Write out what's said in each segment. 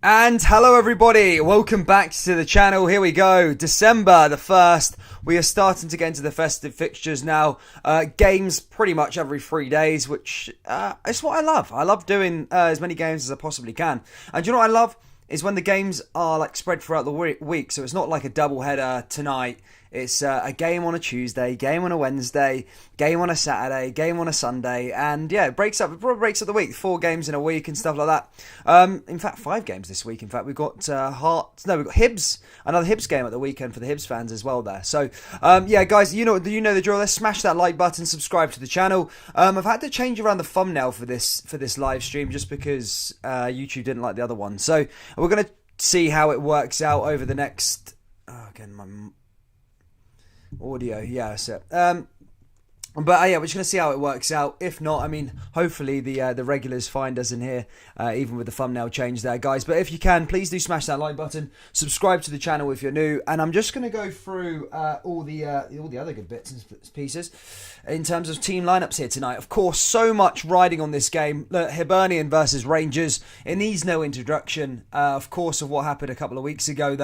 And hello everybody, welcome back to the channel. Here we go, December the 1st. We are starting to get into the festive fixtures now. Games pretty much every 3 days, which is what I love. I love doing as many games as I possibly can. And you know what I love? Is when the games are like spread throughout the week. So it's not like a double header tonight. It's a game on a Tuesday, game on a Wednesday, game on a Saturday, game on a Sunday, and yeah, it breaks up the week. 4 games in a week and stuff like that. In fact, 5 games this week. In fact, we've got we've got Hibs, another Hibs game at the weekend for the Hibs fans as well there. So yeah, guys, you know the drill. Let's smash that like button, subscribe to the channel. I've had to change around the thumbnail for this live stream just because YouTube didn't like the other one. So we're gonna see how it works out over the next. Again, my audio, yeah. So, but yeah, we're just gonna see how it works out. If not, I mean, hopefully the regulars find us in here, even with the thumbnail change there, guys. But if you can, please do smash that like button, subscribe to the channel if you're new, and I'm just gonna go through all the other good bits and pieces in terms of team lineups here tonight. Of course, so much riding on this game. Look, Hibernian versus Rangers. It needs no introduction, of course, of what happened a couple of weeks ago.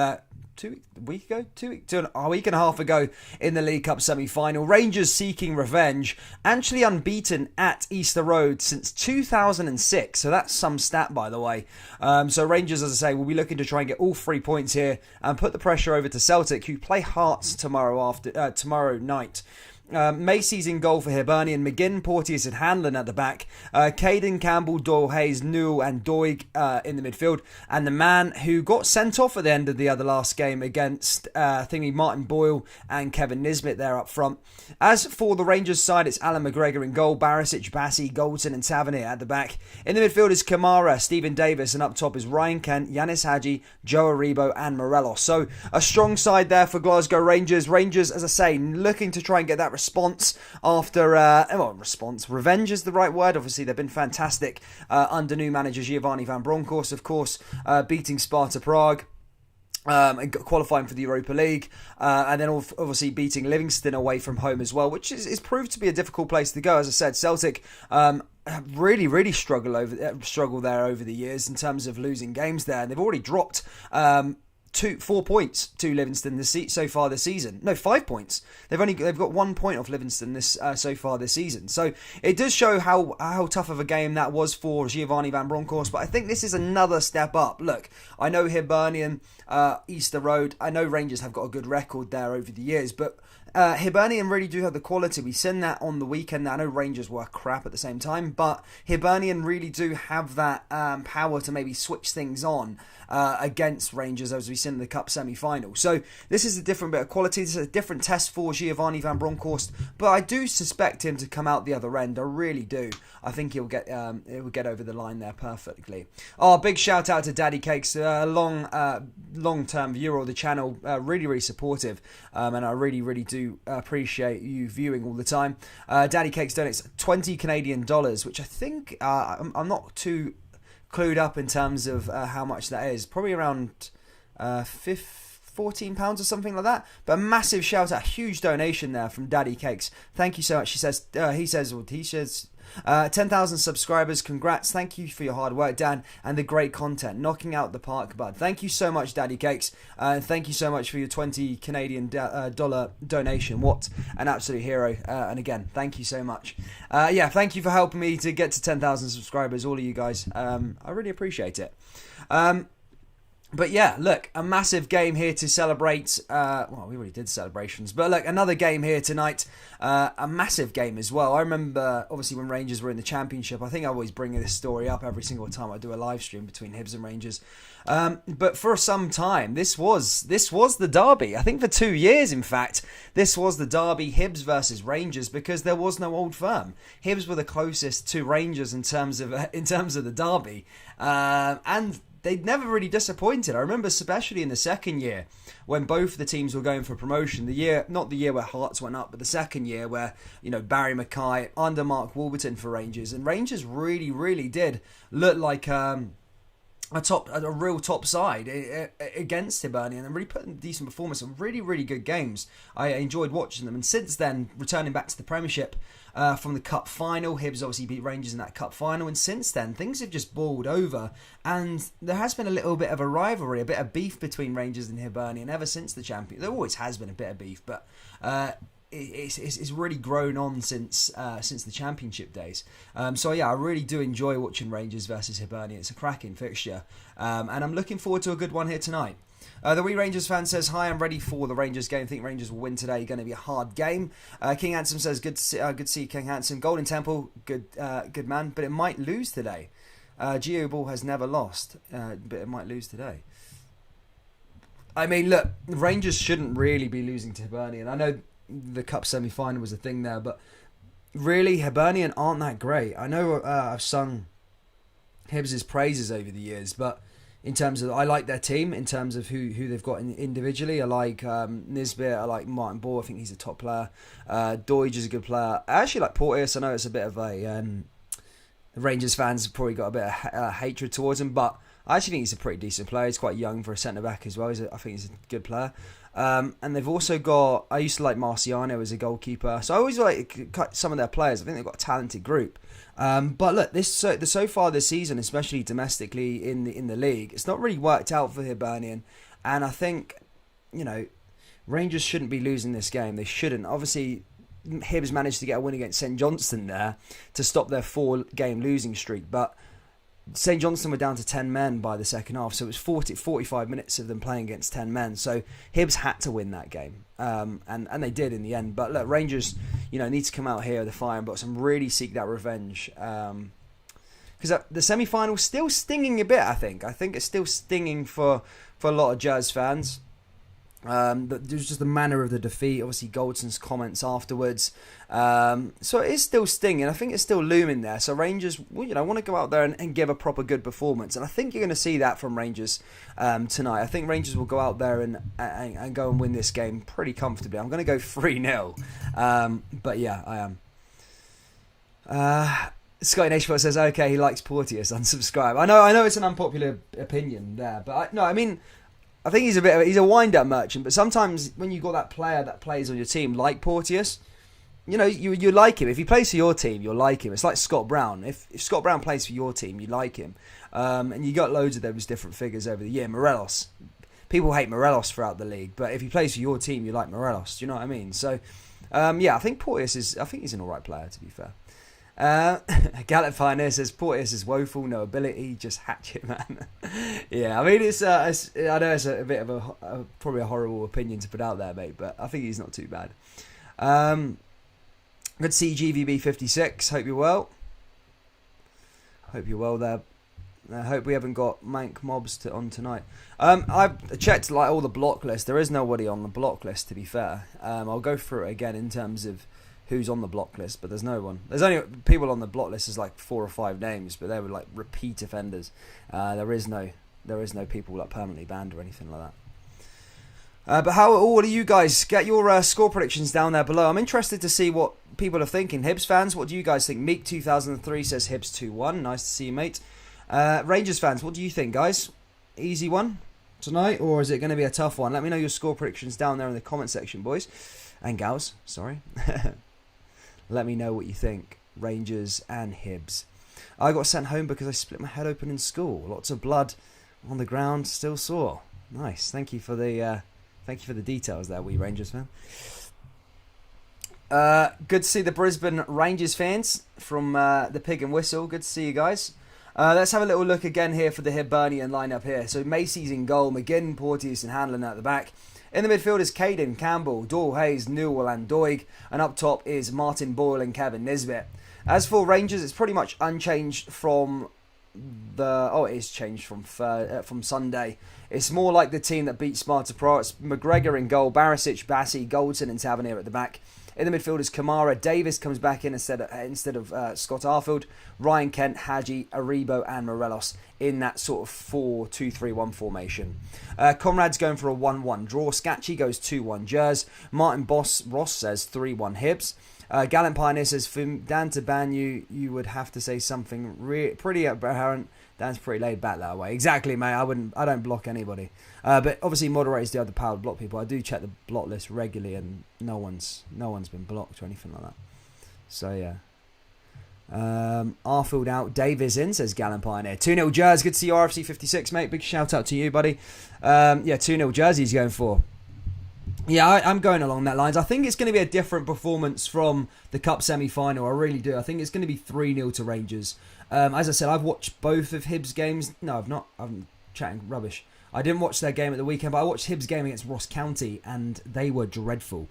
A week and a half ago in the League Cup semi-final. Rangers seeking revenge, actually unbeaten at Easter Road since 2006, so that's some stat, by the way. So Rangers, as I say, will be looking to try and get all 3 points here and put the pressure over to Celtic, who play Hearts tomorrow night. Macy's in goal for Hibernian, McGinn, Porteous and Hanlon at the back, Caden, Campbell, Doyle, Hayes, Newell and Doig in the midfield, and the man who got sent off at the end of the last game against Martin Boyle and Kevin Nisbet there up front. As for the Rangers side, it's Alan McGregor in goal, Barisic, Bassey, Goldson and Tavernier at the back. In the midfield is Kamara, Stephen Davis, and up top is Ryan Kent, Yanis Hadji, Joe Aribo and Morelos. So a strong side there for Glasgow Rangers. Rangers, as I say, looking to try and get that response after revenge is the right word. Obviously they've been fantastic under new manager Giovanni Van Bronckhorst, of course, beating Sparta Prague and qualifying for the Europa League, and then obviously beating Livingston away from home as well, which is proved to be a difficult place to go. As I said, Celtic have really struggled there over the years in terms of losing games there, and they've already dropped 4 points to Livingston so far this season. No, 5 points. They've got 1 point off Livingston so far this season. So it does show how tough of a game that was for Giovanni Van Bronckhorst. But I think this is another step up. Look, I know Hibernian, Easter Road. I know Rangers have got a good record there over the years, but Hibernian really do have the quality. We've seen that on the weekend. I know Rangers were crap at the same time, but Hibernian really do have that power to maybe switch things on against Rangers, as we've seen in the Cup semi-final. So this is a different bit of quality. This is a different test for Giovanni Van Bronckhorst, but I do suspect him to come out the other end. I really do. I think he'll get over the line there perfectly. Oh, big shout out to Daddy Cakes, long-term viewer of the channel, really supportive, and I really do appreciate you viewing all the time. Daddy Cakes donates 20 Canadian dollars, which I think I'm not too clued up in terms of how much that is. Probably around £14 or something like that. But a massive shout out, huge donation there from Daddy Cakes. Thank you so much. He says 10,000 subscribers. Congrats. Thank you for your hard work, Dan, and the great content. Knocking out the park, bud. Thank you so much, Daddy Cakes. Thank you so much for your 20 Canadian dollar donation. What an absolute hero. And again, thank you so much. Yeah, thank you for helping me to get to 10,000 subscribers, all of you guys. I really appreciate it. But yeah, look, a massive game here to celebrate. Well, we already did celebrations, but look, another game here tonight. A massive game as well. I remember, obviously, when Rangers were in the Championship. I think I always bring this story up every single time I do a live stream between Hibs and Rangers. But for some time, this was the derby. I think for 2 years, in fact, this was the derby, Hibs versus Rangers, because there was no Old Firm. Hibs were the closest to Rangers in terms of the derby, and they'd never really disappointed. I remember especially in the second year when both the teams were going for promotion. Not the year where Hearts went up, but the second year where, Barry Mackay under Mark Warburton for Rangers. And Rangers really did look like a real top side against Hibernian and really putting decent performance and really, really good games. I enjoyed watching them. And since then, returning back to the Premiership from the Cup final, Hibs obviously beat Rangers in that Cup final. And since then, things have just boiled over. And there has been a little bit of a rivalry, a bit of beef between Rangers and Hibernian ever since the champion. There always has been a bit of beef, but it's really grown on since the Championship days. So yeah, I really do enjoy watching Rangers versus Hibernian. It's a cracking fixture, and I'm looking forward to a good one here tonight. The Wee Rangers fan says, "Hi, I'm ready for the Rangers game. I think Rangers will win today. Going to be a hard game." King Handsome says, "Good to see King Handsome. Golden Temple, good man, but it might lose today. Geo Ball has never lost, but it might lose today." I mean, look, Rangers shouldn't really be losing to Hibernian. I know the Cup semi-final was a thing there, but really, Hibernian aren't that great. I know I've sung Hibs' praises over the years, but in terms of, I like their team, in terms of who they've got individually. I like Nisbet, I like Martin Ball, I think he's a top player. Doige is a good player. I actually like Porteous. I know it's a bit of a... Rangers fans have probably got a bit of hatred towards him, but I actually think he's a pretty decent player. He's quite young for a centre-back as well. I think he's a good player. And they've also got... I used to like Marciano as a goalkeeper. So I always like some of their players. I think they've got a talented group. But look, so far this season, especially domestically in the league, it's not really worked out for Hibernian. And I think, Rangers shouldn't be losing this game. They shouldn't. Obviously, Hibs managed to get a win against St Johnstone there to stop their 4-game losing streak. But St Johnstone were down to 10 men by the second half, so it was 45 minutes of them playing against 10 men. So Hibs had to win that game, and they did in the end. But look, Rangers, need to come out here with the firing box and really seek that revenge. Because the semi-final's still stinging a bit, I think. I think it's still stinging for a lot of Jazz fans. There's just the manner of the defeat, obviously Goldson's comments afterwards, so it is still stinging. I think it's still looming there. So Rangers, want to go out there and give a proper good performance, and I think you're going to see that from Rangers tonight. I think Rangers will go out there and go and win this game pretty comfortably. I'm going to go 3-0, but yeah, I am. Scotty Nashville says, okay, he likes Porteous, unsubscribe. I know it's an unpopular opinion there, but I think he's a wind-up merchant, but sometimes when you've got that player that plays on your team, like Porteous, you like him. If he plays for your team, you'll like him. It's like Scott Brown. If Scott Brown plays for your team, you like him. And you got loads of those different figures over the year. Morelos. People hate Morelos throughout the league, but if he plays for your team, you like Morelos. Do you know what I mean? So, I think Porteous he's an alright player, to be fair. Gallup Pioneer says Porteous is woeful, no ability, just hatchet man. Yeah, I mean I know it's a bit of probably a horrible opinion to put out there, mate, but I think he's not too bad. Good to see GVB56. Hope you're well. Hope you're well there. I hope we haven't got Mank Mobs on tonight. I've checked all the block list. There is nobody on the block list, to be fair. I'll go through it again in terms of who's on the block list, but there's no one. There's only people on the block list. Is like 4 or 5 names, but they were like repeat offenders. There is no people like permanently banned or anything like that. But how all of you guys get your score predictions down there below? I'm interested to see what people are thinking. Hibs fans, what do you guys think? Meek 2003 says Hibs 2-1. Nice to see you, mate. Rangers fans, what do you think, guys? Easy one tonight, or is it going to be a tough one? Let me know your score predictions down there in the comment section, boys and gals. Sorry. Let me know what you think. Rangers and Hibs. I got sent home because I split my head open in school. Lots of blood on the ground, still sore. Nice. Thank you for the details there, wee Rangers fan. Good to see the Brisbane Rangers fans from the Pig and Whistle. Good to see you guys. Let's have a little look again here for the Hibernian lineup here. So Macy's in goal, McGinn, Porteous and Hanlon at the back. In the midfield is Caden, Campbell, Doyle Hayes, Newell and Doig. And up top is Martin Boyle and Kevin Nisbet. As for Rangers, it's pretty much unchanged from it is changed from Sunday. It's more like the team that beat Sparta Prague. It's McGregor in goal, Barisic, Bassi, Goldson and Tavernier at the back. In the midfield is Kamara. Davis comes back in instead of Scott Arfield. Ryan Kent, Hadji, Aribo and Morelos in that sort of 4-2-3-1 formation. Conrad's going for a 1-1 draw. Scatchy goes 2-1 Jers. Martin Ross says 3-1 Hibs. Gallant Pioneer says, for Dan to ban you, you would have to say something pretty apparent. Dan's pretty laid back that way. Exactly, mate. I don't block anybody. But obviously moderators do have the power to block people. I do check the block list regularly, and no one's been blocked or anything like that. So yeah. Arfield out. Dave is in, says Gallant Pioneer. 2-0 Jers. Good to see you, RFC 56, mate. Big shout out to you, buddy. 2-0 Jersey he's going for. Yeah, I'm going along that lines. I think it's going to be a different performance from the Cup semi-final. I really do. I think it's going to be 3-0 to Rangers. As I said, I've watched both of Hibs' games. No, I've not. I'm chatting rubbish. I didn't watch their game at the weekend, but I watched Hibs' game against Ross County, and they were dreadful.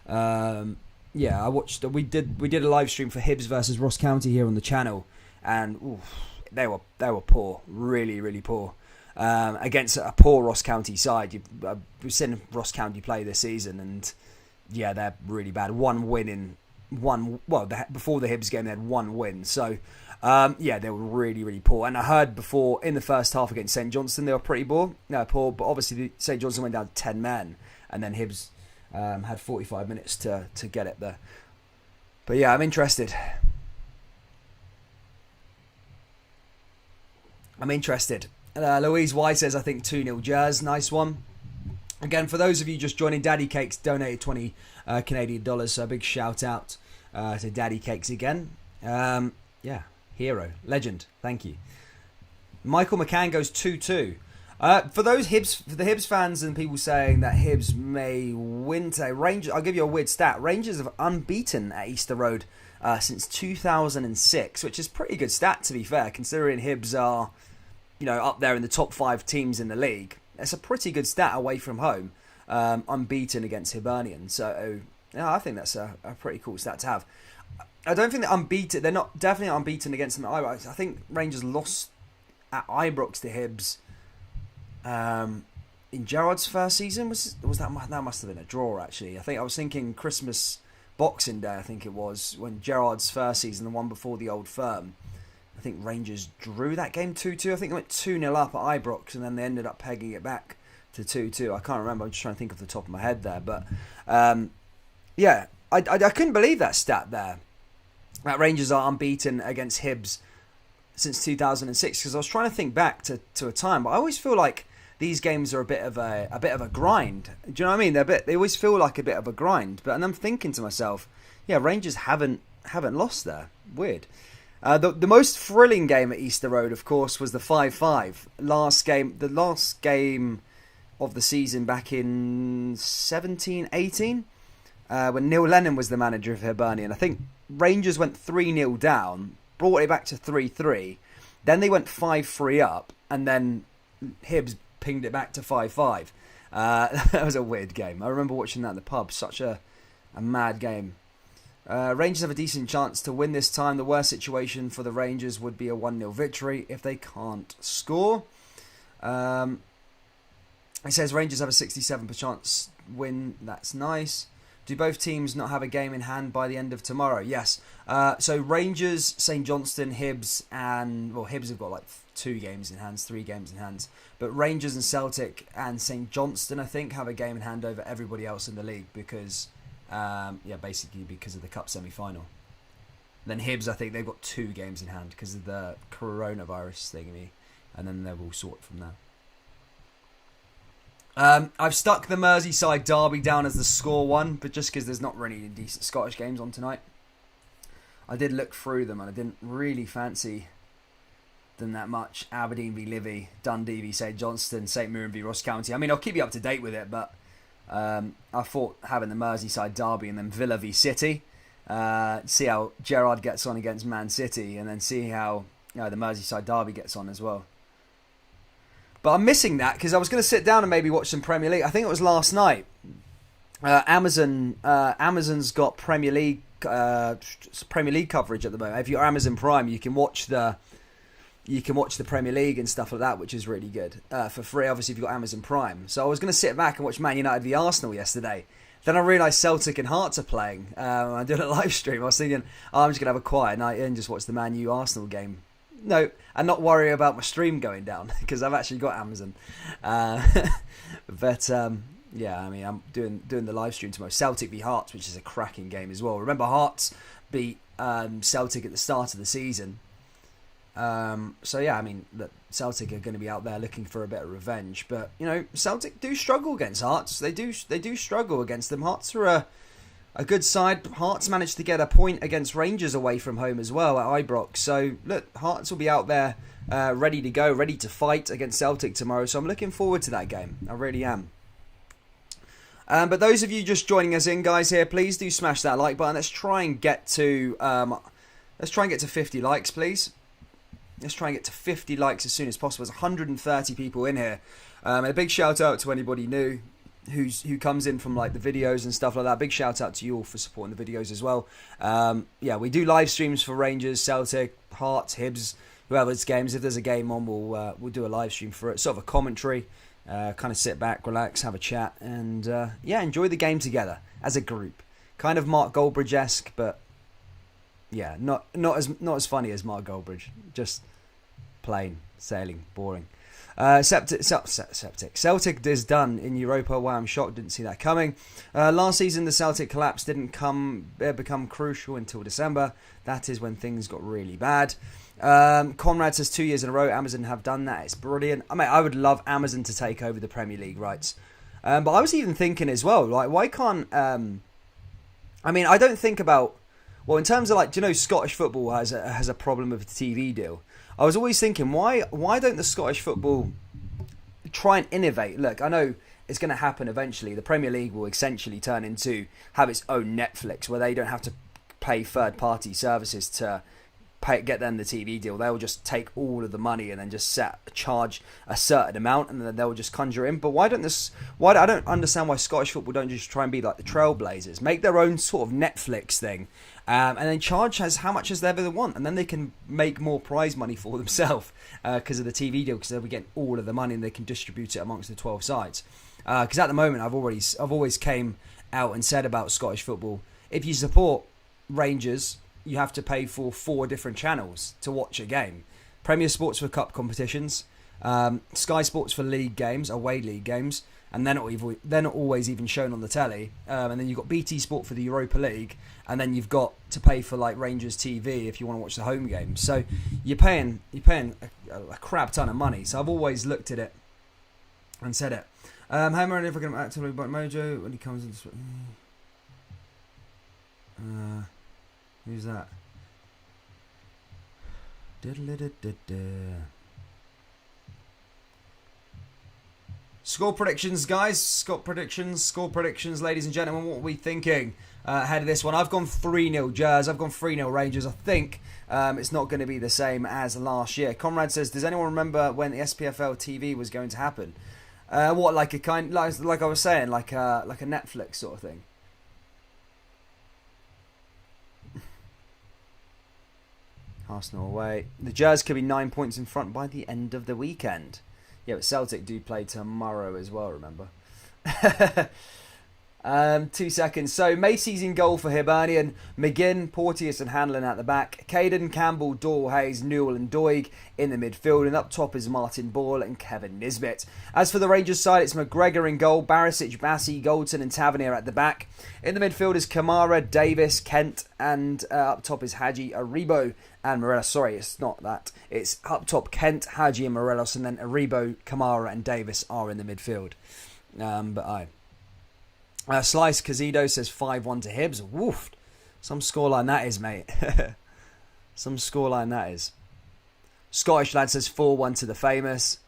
I watched. We did a live stream for Hibs versus Ross County here on the channel, and they were poor, really, really poor. Against a poor Ross County side. We've seen Ross County play this season, and yeah, they're really bad. Before the Hibs game, they had one win. So, they were really, really poor. And I heard before, in the first half against St Johnstone, they were pretty poor. But obviously St Johnstone went down to 10 men, and then Hibs had 45 minutes to get it there. But yeah, I'm interested. Louise White says, I think 2-0 Jazz. Nice one. Again, for those of you just joining, Daddy Cakes donated 20 Canadian dollars. So a big shout out to Daddy Cakes again. Hero. Legend. Thank you. Michael McCann goes 2-2. For the Hibs fans and people saying that Hibs may win today, Rangers, I'll give you a weird stat. Rangers have unbeaten at Easter Road since 2006, which is a pretty good stat, to be fair, considering Hibs are up there in the top 5 teams in the league. It's a pretty good stat away from home, unbeaten against Hibernian. So, I think that's a pretty cool stat to have. I don't think they're unbeaten. They're not definitely unbeaten against them at Ibrox. I think Rangers lost at Ibrox to Hibs in Gerrard's first season. Was that must have been a draw, actually. I was thinking Christmas Boxing Day, I think it was, when Gerrard's first season, the one before the Old Firm. I think Rangers drew that game 2-2. I think they went 2-0 up at Ibrox, and then they ended up pegging it back to 2-2. I can't remember. I'm just trying to think off the top of my head there. But, I couldn't believe that stat there. That Rangers are unbeaten against Hibs since 2006. Because I was trying to think back to a time. But I always feel like these games are a bit of a grind. Do you know what I mean? They always feel like a bit of a grind. And I'm thinking to myself, yeah, Rangers haven't lost there. Weird. The most thrilling game at Easter Road, of course, was the 5-5 the last game of the season back in 17-18, when Neil Lennon was the manager of Hibernian. I think Rangers went 3-0 down, brought it back to 3-3, then they went 5-3 up, and then Hibs pinged it back to 5-5. That was a weird game. I remember watching that in the pub. Such a mad game. Rangers have a decent chance to win this time. The worst situation for the Rangers would be a 1-0 victory if they can't score. It says Rangers have a 67% chance win. That's nice. Do both teams not have a game in hand by the end of tomorrow? Yes. So Rangers, St Johnstone, Hibs, and Hibs have got like 3 games in hand. But Rangers and Celtic and St Johnstone, I think, have a game in hand over everybody else in the league because... basically because of the Cup semi-final. Then Hibs, I think they've got 2 games in hand because of the coronavirus thingy, and then they're all sorted from there. I've stuck the Merseyside derby down as the score one, but just because there's not really any decent Scottish games on tonight. I did look through them and I didn't really fancy them that much. Aberdeen v Livy, Dundee v St Johnstone, St Mirren v Ross County. I mean, I'll keep you up to date with it, but I thought having the Merseyside derby and then Villa v City, see how Gerrard gets on against Man City, and then see how the Merseyside derby gets on as well. But I'm missing that because I was going to sit down and maybe watch some Premier League. I think it was last night. Amazon's got Premier League coverage at the moment. If you're Amazon Prime, you can watch the Premier League and stuff like that, which is really good for free. Obviously, if you've got Amazon Prime. So I was going to sit back and watch Man United v Arsenal yesterday. Then I realised Celtic and Hearts are playing. I did a live stream. I was thinking, I'm just going to have a quiet night and just watch the Man U Arsenal game. No, and not worry about my stream going down because I've actually got Amazon. But Yeah, I mean, I'm doing the live stream tomorrow. Celtic v Hearts, which is a cracking game as well. Remember, Hearts beat Celtic at the start of the season. So yeah, I mean, look, Celtic are going to be out there looking for a bit of revenge, but you know, Celtic do struggle against Hearts. They do struggle against them. Hearts are a good side. Hearts managed to get a point against Rangers away from home as well at Ibrox. So look, Hearts will be out there ready to go, ready to fight against Celtic tomorrow. So I'm looking forward to that game. I really am. But those of you just joining us in, guys, here, please do smash that like button. Let's try and get to 50 likes, please. Let's try and get to 50 likes as soon as possible. There's 130 people in here. And a big shout out to anybody new who comes in from like the videos and stuff like that. Big shout out to you all for supporting the videos as well. Yeah, we do live streams for Rangers, Celtic, Hearts, Hibs, whoever's games. If there's a game on, we'll do a live stream for it. Sort of a commentary. Kind of sit back, relax, have a chat, and yeah, enjoy the game together as a group. Kind of Mark Goldbridge-esque, but yeah, not as funny as Mark Goldbridge. Just plain sailing, boring. Celtic is done in Europa. Wow, I'm shocked, didn't see that coming. Last season, the Celtic collapse didn't become crucial until December. That is when things got really bad. Conrad says 2 years in a row Amazon have done that. It's brilliant. I mean, I would love Amazon to take over the Premier League rights. But I was even thinking as well, like, why can't... I mean, I don't think about... Well, in terms of, like, do you know, Scottish football has a problem with the TV deal. I was always thinking, why don't the Scottish football try and innovate? Look, I know it's going to happen eventually. The Premier League will essentially have its own Netflix, where they don't have to pay third-party services to get them the TV deal. They'll just take all of the money and then just charge a certain amount, and then they'll just conjure in. But I don't understand why Scottish football don't just try and be like the Trailblazers, make their own sort of Netflix thing, and then charge how much as they ever want, and then they can make more prize money for themselves because of the TV deal, because they'll be getting all of the money and they can distribute it amongst the 12 sides. Because at the moment, I've always came out and said about Scottish football, if you support Rangers, you have to pay for 4 different channels to watch a game. Premier Sports for cup competitions, Sky Sports for league games, away league games, and they're not always even shown on the telly. And then you've got BT Sport for the Europa League, and then you've got to pay for like Rangers TV if you want to watch the home games. So you're paying a crap ton of money. So I've always looked at it and said it. Hammer and if I can actively buy Mojo when he comes into... who's that? Score predictions, guys. Score predictions, ladies and gentlemen. What are we thinking ahead of this one? I've gone 3-0 Jazz. I've gone 3-0 Rangers. I think it's not going to be the same as last year. Conrad says, does anyone remember when the SPFL TV was going to happen? What, like a kind, like I was saying, like a Netflix sort of thing? Arsenal away. The Jazz could be 9 points in front by the end of the weekend. Yeah, but Celtic do play tomorrow as well, remember? 2 seconds. So, Macy's in goal for Hibernian. McGinn, Porteous and Hanlon at the back. Caden, Campbell, Doyle, Hayes, Newell and Doig in the midfield. And up top is Martin Ball and Kevin Nisbet. As for the Rangers side, it's McGregor in goal. Barisic, Bassey, Goldson and Tavernier at the back. In the midfield is Kamara, Davis, Kent. And up top is Hadji, Aribo and Morelos. Sorry, it's not that. It's up top Kent, Hadji and Morelos. And then Aribo, Kamara and Davis are in the midfield. Slice Casido says 5-1 to Hibs. Woof. Some scoreline that is, mate. Some scoreline that is. Scottish lad says 4-1 to the famous.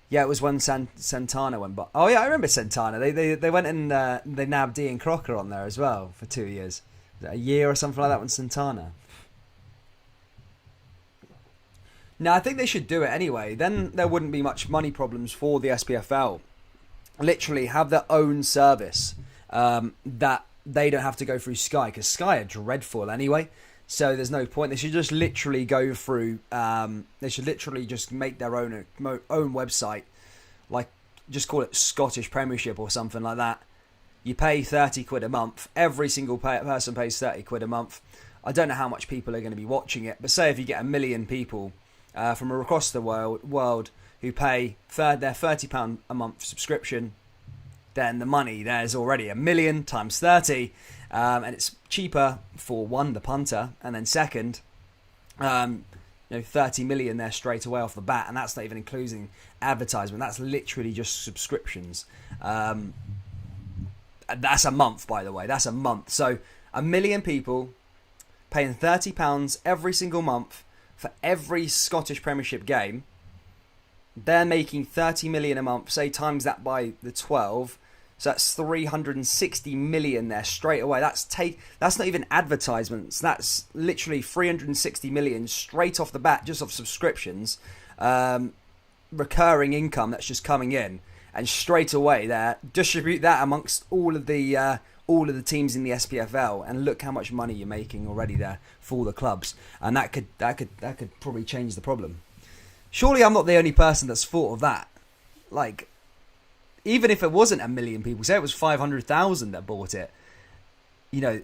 Yeah, it was when Santana went by. Oh yeah, I remember Santana. They went and they nabbed Ian Crocker on there as well for 2 years. A year or something like that when Santana. Now I think they should do it anyway. Then there wouldn't be much money problems for the SPFL. Literally have their own service that they don't have to go through Sky, because Sky are dreadful anyway, so there's no point. They should just literally go through they should literally just make their own website, like just call it Scottish Premiership or something like that. You pay 30 quid a month, every single person pays 30 quid a month. I don't know how much people are going to be watching it, but say if you get 1 million people from across the world who pay their £30 a month subscription, then the money there's already $1 million times 30, and it's cheaper for one, the punter, and then second, 30 million there straight away off the bat, and that's not even including advertisement. That's literally just subscriptions. That's a month, by the way. That's a month. So 1 million people paying £30 every single month for every Scottish Premiership game. They're making 30 million a month. Say times that by the 12. So that's 360 million there straight away. That's not even advertisements. That's literally 360 million straight off the bat, just off subscriptions, recurring income that's just coming in, and straight away there distribute that amongst all of the teams in the SPFL, and look how much money you're making already there for the clubs, and that could probably change the problem. Surely I'm not the only person that's thought of that. Like, even if it wasn't 1 million people, say it was 500,000 that bought it,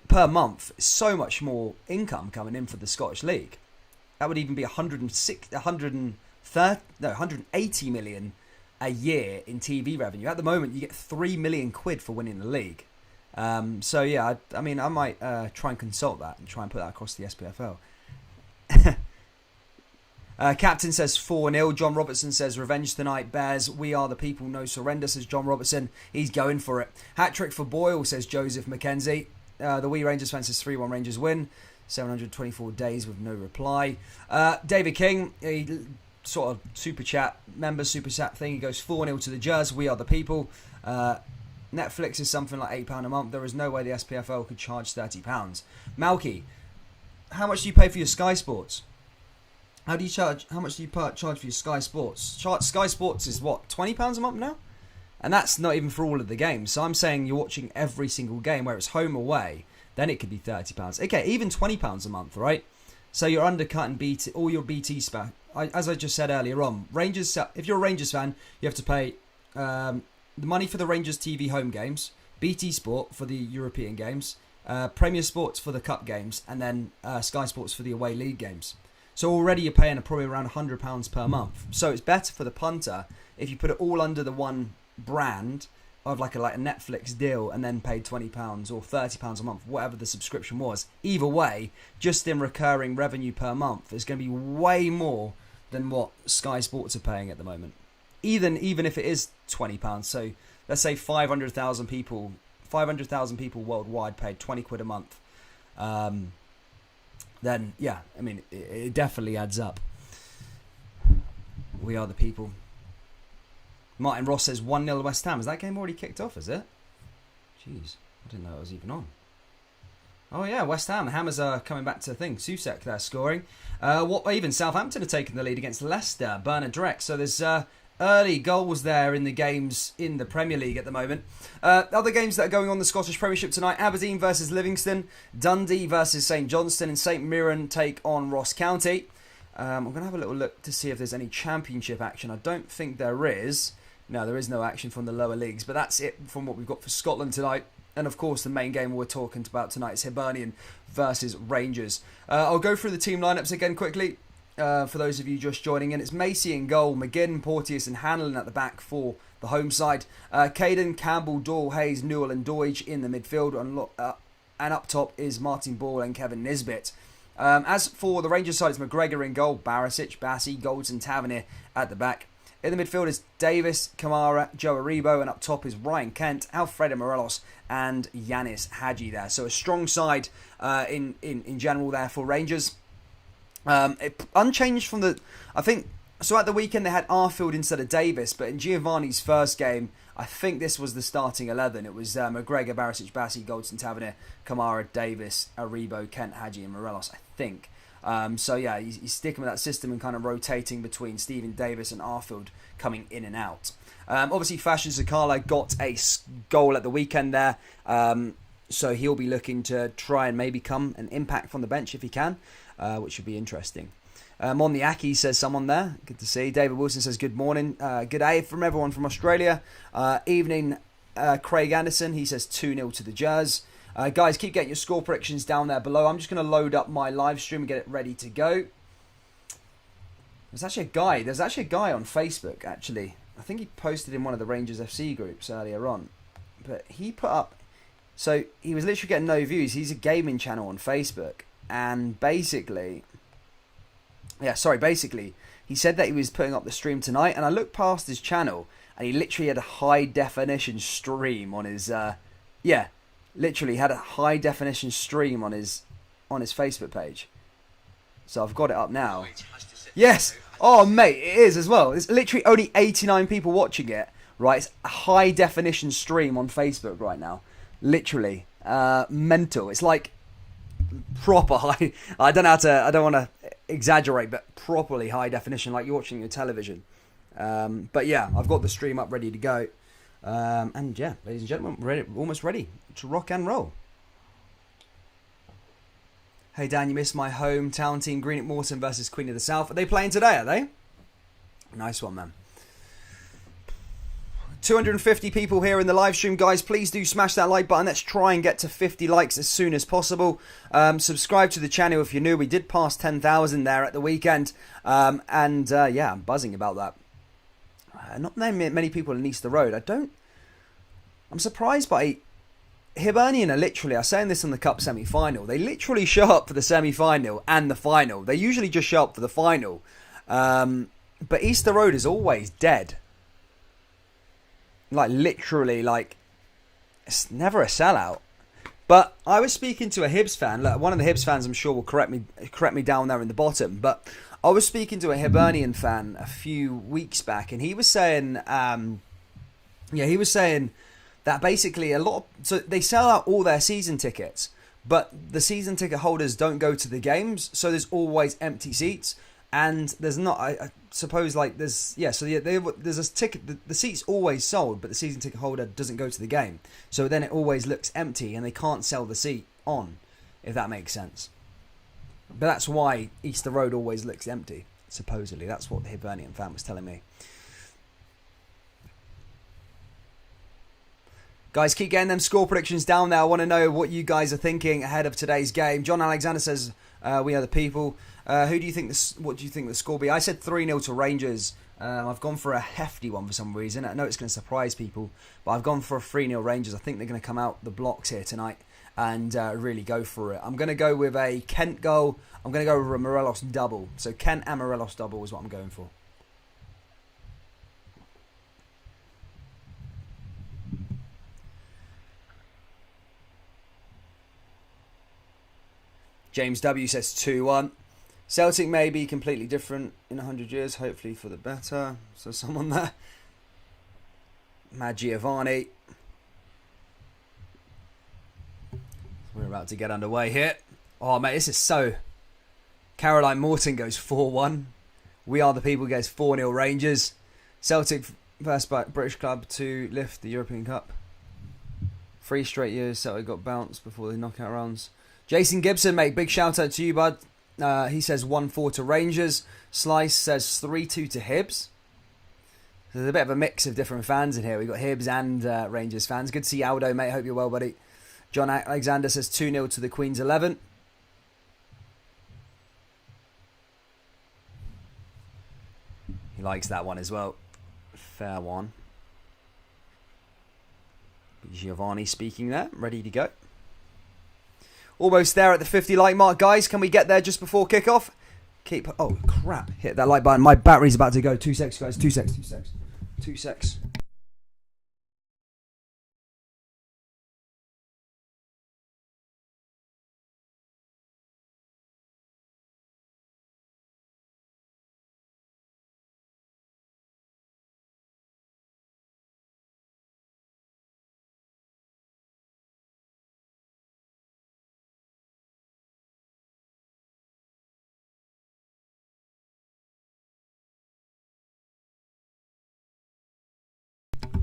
per month, so much more income coming in for the Scottish League. That would even be 180 million a year in TV revenue. At the moment, you get 3 million quid for winning the league. So yeah, I might try and consult that and try and put that across the SPFL. Captain says 4-0. John Robertson says revenge tonight, Bears. We are the people, no surrender, says John Robertson. He's going for it. Hat-trick for Boyle, says Joseph McKenzie. The Wee Rangers fan says 3-1 Rangers win. 724 days with no reply. David King, he sort of super chat thing. He goes 4-0 to the Jazz. We are the people. Netflix is something like £8 a month. There is no way the SPFL could charge £30. Malky, how much do you pay for your Sky Sports? How much do you charge for your Sky Sports? Sky Sports is what, £20 a month now? And that's not even for all of the games. So I'm saying you're watching every single game, where it's home away, then it could be £30. Okay, even £20 a month, right? So you're undercutting BT, all your BT spec. As I just said earlier on, Rangers. If you're a Rangers fan, you have to pay the money for the Rangers TV home games, BT Sport for the European games, Premier Sports for the Cup games, and then Sky Sports for the away league games. So already you're paying probably around £100 per month. So it's better for the punter if you put it all under the one brand of like a Netflix deal, and then paid £20 or £30 a month, whatever the subscription was. Either way, just in recurring revenue per month, it's going to be way more than what Sky Sports are paying at the moment. Even if it is £20. So let's say 500,000 people worldwide paid 20 quid a month. Then yeah, I mean, it definitely adds up. We are the people. Martin Ross says 1-0 West Ham. Is that game already kicked off, is it? Jeez, I didn't know it was even on. Oh yeah, West Ham. The Hammers are coming back to the thing. Susek there scoring. Even Southampton are taking the lead against Leicester. Bernard Dreck. So there's early goals there in the games in the Premier League at the moment. Other games that are going on in the Scottish Premiership tonight: Aberdeen versus Livingston, Dundee versus St Johnstone, and St Mirren take on Ross County. I'm going to have a little look to see if there's any Championship action. I don't think there is. No, there is no action from the lower leagues, but that's it from what we've got for Scotland tonight. And of course, the main game we're talking about tonight is Hibernian versus Rangers. I'll go through the team lineups again quickly. For those of you just joining in, it's Macy in goal, McGinn, Porteous and Hanlon at the back for the home side. Caden, Campbell, Doyle, Hayes, Newell and Doidge in the midfield. And up top is Martin Ball and Kevin Nisbet. As for the Rangers side, it's McGregor in goal, Barisic, Bassey, Golds and Tavernier at the back. In the midfield is Davis, Kamara, Joe Aribo, and up top is Ryan Kent, Alfredo Morelos, and Yanis Hadji there. So a strong side in general there for Rangers. Unchanged from I think, so at the weekend they had Arfield instead of Davis, but in Giovanni's first game, I think this was the starting 11. It was McGregor, Barisic, Bassey, Goldston, Tavernier, Kamara, Davis, Aribo, Kent, Hadji, and Morelos, I think. So yeah, he's sticking with that system and kind of rotating between Stephen Davis and Arfield coming in and out. Obviously, Fashion Sakala got a goal at the weekend there, so he'll be looking to try and maybe come and impact from the bench if he can, which would be interesting. Mondiaki says someone there. Good to see. David Wilson says good morning. Good day from everyone from Australia. Evening, Craig Anderson. He says 2-0 to the Jazz. Guys, keep getting your score predictions down there below. I'm just going to load up my live stream and get it ready to go. There's actually a guy on Facebook, actually. I think he posted in one of the Rangers FC groups earlier on. but he put up. So he was literally getting no views. He's a gaming channel on Facebook, and basically, he said that he was putting up the stream tonight, and I looked past his channel, and he literally had a high definition stream on his. Literally had a high definition stream on his Facebook page. So I've got it up now. Yes. Oh, mate, it is as well. There's literally only 89 people watching it. Right, it's a high definition stream on Facebook right now. Literally, mental. It's like proper high. I don't want to exaggerate, but properly high definition, like you're watching your television. But yeah, I've got the stream up ready to go. And yeah, ladies and gentlemen, almost ready to rock and roll. Hey Dan, you missed my hometown team, Greenock Morton versus Queen of the South. Are they playing today, are they? Nice one, man. 250 people here in the live stream, guys. Please do smash that like button. Let's try and get to 50 likes as soon as possible. Subscribe to the channel if you're new. We did pass 10,000 there at the weekend. Yeah, I'm buzzing about that. Not many people in Easter Road. I'm surprised by Hibernian. I was saying this on the Cup semi-final. They literally show up for the semi-final and the final. They usually just show up for the final. But Easter Road is always dead. Like, literally, like, it's never a sellout. But I was speaking to a Hibs fan. Look, one of the Hibs fans, I'm sure, will correct me down there in the bottom. But I was speaking to a Hibernian fan a few weeks back, and he was saying, that basically so they sell out all their season tickets, but the season ticket holders don't go to the games, so there's always empty seats. And there's not, I suppose, like there's a ticket. The seat's always sold, but the season ticket holder doesn't go to the game, so then it always looks empty, and they can't sell the seat on, if that makes sense. But that's why Easter Road always looks empty. Supposedly, that's what the Hibernian fan was telling me. Guys, keep getting them score predictions down there. I want to know what you guys are thinking ahead of today's game. John Alexander says, we are the people. What do you think the score will be? I said 3-0 to Rangers. I've gone for a hefty one for some reason. I know it's going to surprise people, but I've gone for a 3-0 Rangers. I think they're going to come out the blocks here tonight and really go for it. I'm going to go with a Kent goal. I'm going to go with a Morelos double. So Kent and Morelos double is what I'm going for. James W says 2-1. Celtic may be completely different in 100 years, hopefully for the better. So someone there. Mad Giovanni. We're about to get underway here. Oh, mate, this is so... Caroline Morton goes 4-1. We Are the People goes 4-0 Rangers. Celtic first British club to lift the European Cup. 3 straight years Celtic got bounced before the knockout rounds. Jason Gibson, mate, big shout out to you, bud. He says 1-4 to Rangers. Slice says 3-2 to Hibs. There's a bit of a mix of different fans in here. We've got Hibs and Rangers fans. Good to see Aldo, mate. Hope you're well, buddy. John Alexander says 2-0 to the Queen's 11. He likes that one as well. Fair one. Giovanni speaking there. Ready to go. Almost there at the 50 like mark, guys. Can we get there just before kickoff? Oh, crap. Hit that like button. My battery's about to go. 2 secs, guys. 2 secs.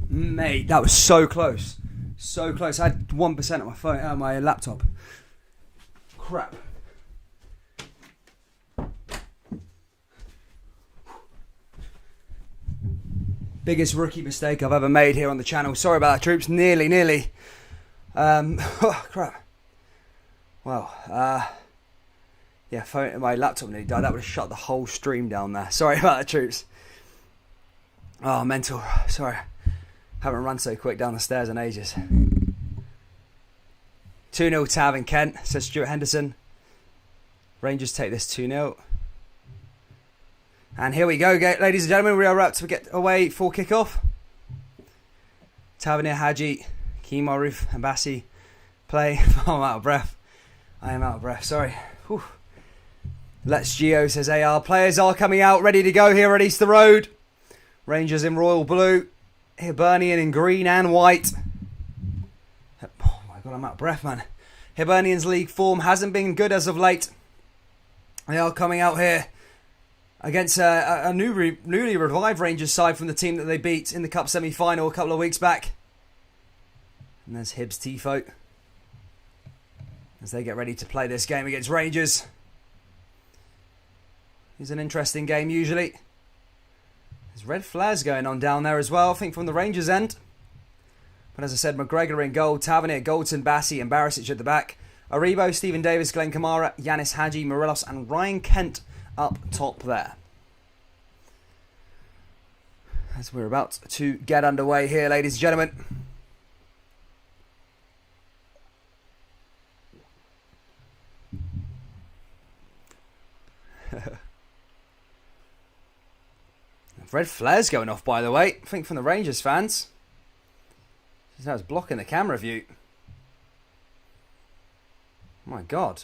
Mate, that was so close. So close. I had 1% on my phone, on my laptop. Crap. Biggest rookie mistake I've ever made here on the channel. Sorry about that, troops. Nearly. Oh, crap. Well, yeah, my laptop nearly died. That would have shut the whole stream down there. Sorry about that, troops. Oh, mental. Sorry. Haven't run so quick down the stairs in ages. 2-0 Tav in Kent, says Stuart Henderson. Rangers take this 2-0. And here we go, ladies and gentlemen. We are up to get away for kick-off. Tavernier, Hadji, Keem, and Bassi play. Oh, I'm out of breath. I am out of breath, sorry. Whew. Let's Geo, says AR. Players are coming out, ready to go here at Easter Road. Rangers in royal blue. Hibernian in green and white. Oh my god, I'm out of breath, man. Hibernian's league form hasn't been good as of late. They are coming out here against a newly revived Rangers side from the team that they beat in the Cup semi-final a couple of weeks back. And there's Hibs Tifo as they get ready to play this game against Rangers. It's an interesting game usually. There's red flares going on down there as well, I think from the Rangers end. But as I said, McGregor in goal, Tavernier, Goldson, Bassi and Barisic at the back. Aribo, Stephen Davis, Glenn Kamara, Yanis Hadji, Morelos and Ryan Kent up top there. As we're about to get underway here, ladies and gentlemen. Red flares going off, by the way. I think from the Rangers fans. That was blocking the camera view. My God.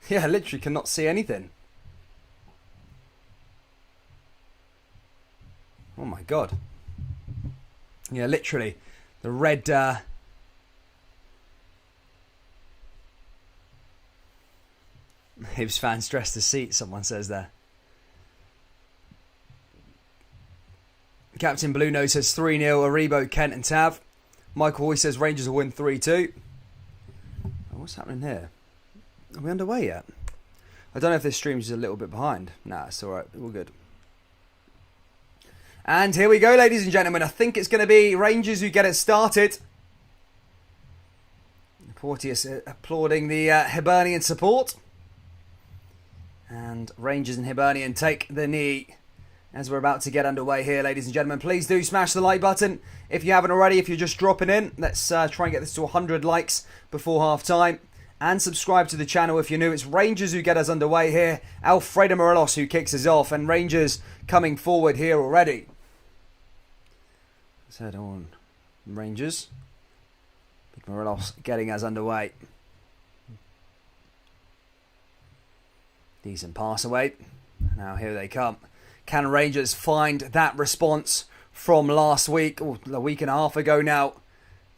Yeah, I literally cannot see anything. Oh my God. Yeah, literally. The red... Hibs fans dressed to seat, someone says there. Captain Blue Nose says 3-0, Aribo, Kent and Tav. Michael Hoy says Rangers will win 3-2. Oh, what's happening here? Are we underway yet? I don't know if this stream's a little bit behind. Nah, it's alright. We're good. And here we go, ladies and gentlemen. I think it's going to be Rangers who get it started. Porteous applauding the Hibernian support. And Rangers and Hibernian take the knee as we're about to get underway here, ladies and gentlemen. Please do smash the like button if you haven't already. If you're just dropping in, let's try and get this to 100 likes before half time. And subscribe to the channel if you're new. It's Rangers who get us underway here. Alfredo Morelos who kicks us off. And Rangers coming forward here already. Let's head on. Rangers. Big Morelos getting us underway. Decent pass away. Now here they come. Can Rangers find that response from last week, or a week and a half ago now,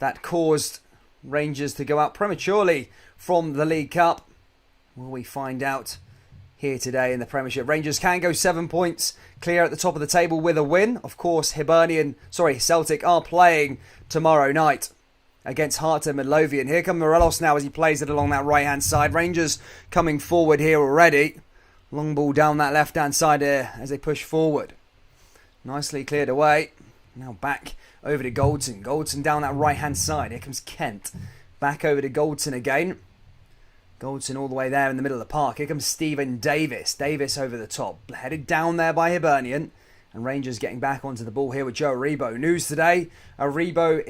that caused Rangers to go out prematurely from the League Cup? Will we find out here today in the Premiership? Rangers can go 7 points clear at the top of the table with a win. Of course, Celtic are playing tomorrow night against Hearts and Midlothian. Here comes Morelos now as he plays it along that right-hand side. Rangers coming forward here already. Long ball down that left-hand side here as they push forward. Nicely cleared away. Now back over to Goldson. Goldson down that right-hand side. Here comes Kent. Back over to Goldson again. Goldson all the way there in the middle of the park. Here comes Stephen Davis. Davis over the top. Headed down there by Hibernian. And Rangers getting back onto the ball here with Joe Aribo. News today, Aribo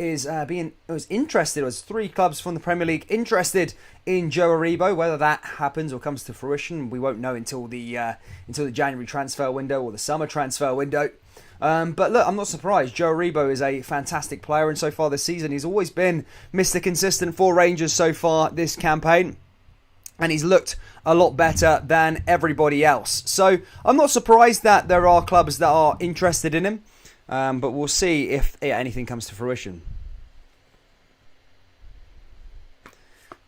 was interested. It was 3 clubs from the Premier League interested in Joe Aribo. Whether that happens or comes to fruition, we won't know until the January transfer window or the summer transfer window. But look, I'm not surprised. Joe Aribo is a fantastic player, and so far this season, he's always been Mr. Consistent for Rangers so far this campaign. And he's looked a lot better than everybody else. So I'm not surprised that there are clubs that are interested in him. But we'll see if anything comes to fruition.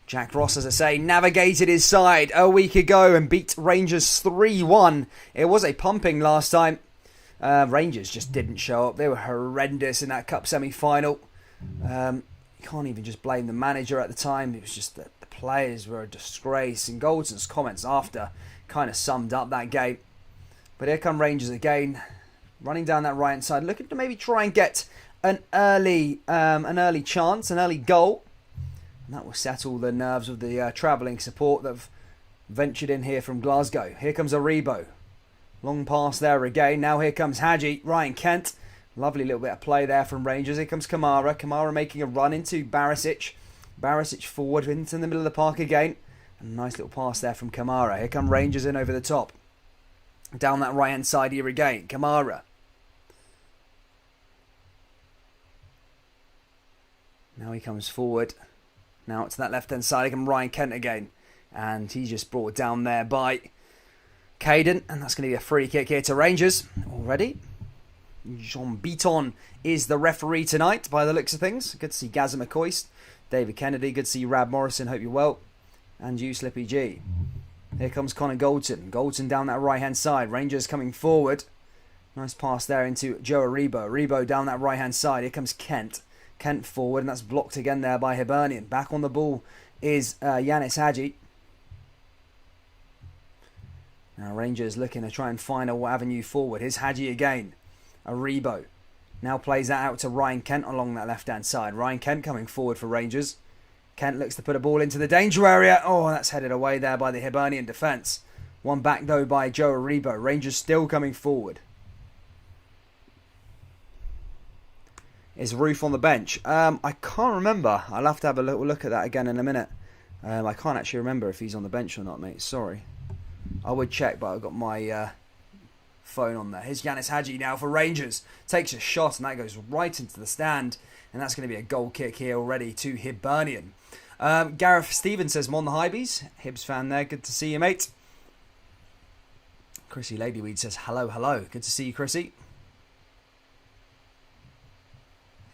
Jack Ross, as I say, navigated his side a week ago and beat Rangers 3-1. It was a pumping last time. Rangers just didn't show up. They were horrendous in that cup semi-final. You can't even just blame the manager at the time. It was just that the players were a disgrace. And Goldson's comments after kind of summed up that game. But here come Rangers again, running down that right hand side, looking to maybe try and get an early chance, an early goal. And that will settle the nerves of the travelling support that have ventured in here from Glasgow. Here comes Aribo. Long pass there again. Now here comes Hadji. Ryan Kent Lovely little bit of play there from Rangers. Here comes Kamara. Kamara making a run into Barisic. Barisic forward into the middle of the park again. A nice little pass there from Kamara. Here come Rangers in over the top. Down that right-hand side here again. Kamara. Now he comes forward. Now to that left-hand side. Here comes Ryan Kent again. And he's just brought down there by Caden. And that's going to be a free kick here to Rangers. Already. Jean Beaton is the referee tonight by the looks of things. Good to see Gazza McCoist. David Kennedy. Good to see Rab Morrison. Hope you're well. And you, Slippy G. Here comes Connor Goldson. Goldson down that right-hand side. Rangers coming forward. Nice pass there into Joe Aribo. Aribo down that right-hand side. Here comes Kent. Kent forward, and that's blocked again there by Hibernian. Back on the ball is Yanis Hadji. Now Rangers looking to try and find a avenue forward. Here's Hadji again. Aribo. Now plays that out to Ryan Kent along that left-hand side. Ryan Kent coming forward for Rangers. Kent looks to put a ball into the danger area. Oh, that's headed away there by the Hibernian defence. One back, though, by Joe Aribo. Rangers still coming forward. Is Roof on the bench? I can't remember. I'll have to have a little look at that again in a minute. I can't actually remember if he's on the bench or not, mate. Sorry. I would check, but I've got my phone on there. Here's Yanis Hadji now for Rangers. Takes a shot, and that goes right into the stand. And that's going to be a goal kick here already to Hibernian. Gareth Stevens says, Mon the Hibs. Hibs fan there. Good to see you, mate. Chrissy Ladyweed says, hello, hello. Good to see you, Chrissy.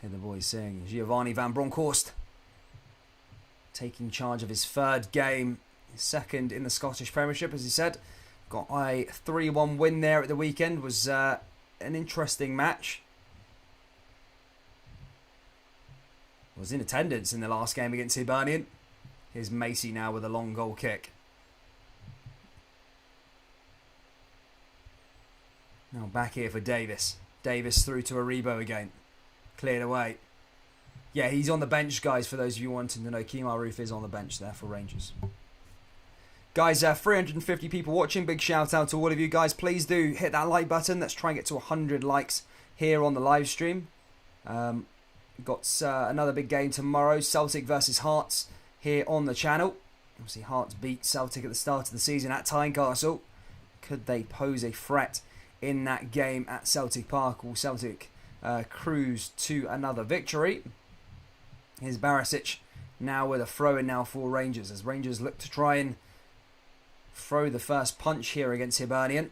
Hear the boys sing. Giovanni van Bronckhorst taking charge of his third game. His second in the Scottish Premiership, as he said. Got a 3-1 win there at the weekend. Was an interesting match. Was in attendance in the last game against Hibernian. Here's Macy now with a long goal kick. Now back here for Davis. Davis through to Aribo again. Cleared away. Yeah, he's on the bench, guys, for those of you wanting to know. Kemar Roof is on the bench there for Rangers. Guys, 350 people watching. Big shout out to all of you guys. Please do hit that like button. Let's try and get to 100 likes here on the live stream. Got another big game tomorrow. Celtic versus Hearts here on the channel. Obviously, Hearts beat Celtic at the start of the season at Tynecastle. Could they pose a threat in that game at Celtic Park? Will Celtic cruise to another victory? Here's Barisic now with a throw-in now for Rangers. As Rangers look to try and throw the first punch here against Hibernian.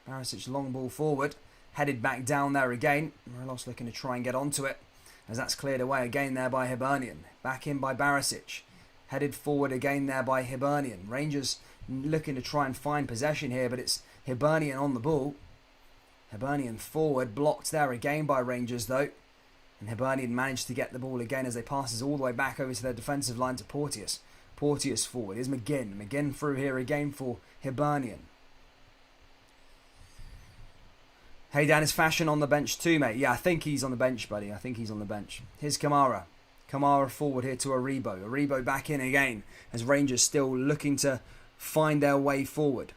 Barisic long ball forward. Headed back down there again. Morelos looking to try and get onto it. As that's cleared away again there by Hibernian. Back in by Barisic. Headed forward again there by Hibernian. Rangers looking to try and find possession here, but it's Hibernian on the ball. Hibernian forward, blocked there again by Rangers though. And Hibernian managed to get the ball again as they passes all the way back over to their defensive line to Porteous. Porteous forward. Here's McGinn. McGinn through here again for Hibernian. Hey Dan, is Fashion on the bench too, mate? Yeah, I think he's on the bench, buddy. I think he's on the bench. Here's Kamara. Kamara forward here to Aribo. Aribo back in again as Rangers still looking to find their way forward.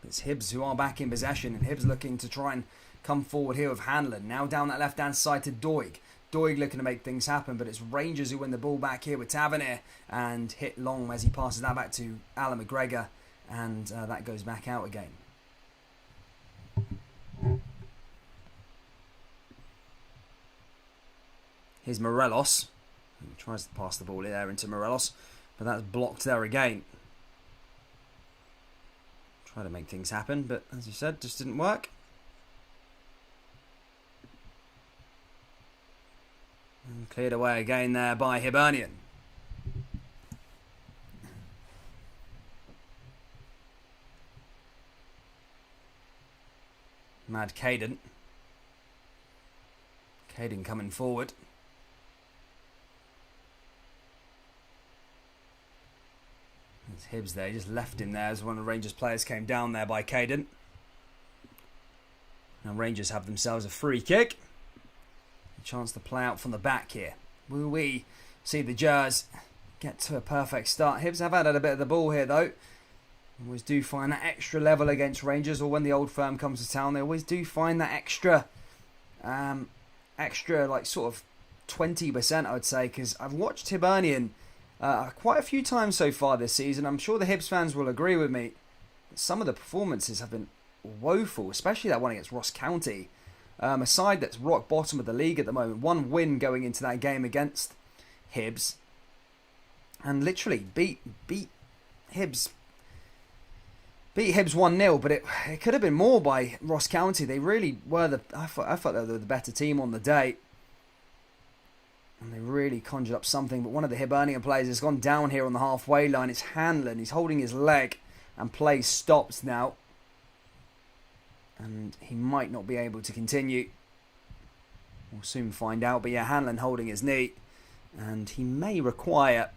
It's Hibs who are back in possession, and Hibs looking to try and come forward here with Hanlon. Now down that left-hand side to Doig. Doig looking to make things happen, but it's Rangers who win the ball back here with Tavernier and hit long as he passes that back to Alan McGregor, and that goes back out again. Here's Morelos. He tries to pass the ball there into Morelos, but that's blocked there again. Try to make things happen, but as you said, just didn't work. And cleared away again there by Hibernian. Mad Caden. Caden coming forward. There's Hibs there. He just left him there as one of the Rangers players came down there by Caden. Now Rangers have themselves a free kick. A chance to play out from the back here. Will we see the Jers get to a perfect start? Hibs have had a bit of the ball here though. Always do find that extra level against Rangers, or when the Old Firm comes to town, they always do find that extra like sort of 20%, I would say, because I've watched Hibernian quite a few times so far this season. I'm sure the Hibs fans will agree with me. Some of the performances have been woeful, especially that one against Ross County. A side that's rock bottom of the league at the moment. One win going into that game against Hibs, and literally beat Hibs. Beat Hibs 1-0, but it could have been more by Ross County. They really were I thought they were the better team on the day. And they really conjured up something. But one of the Hibernian players has gone down here on the halfway line. It's Hanlon. He's holding his leg. And play stops now. And he might not be able to continue. We'll soon find out. But yeah, Hanlon holding his knee. And he may require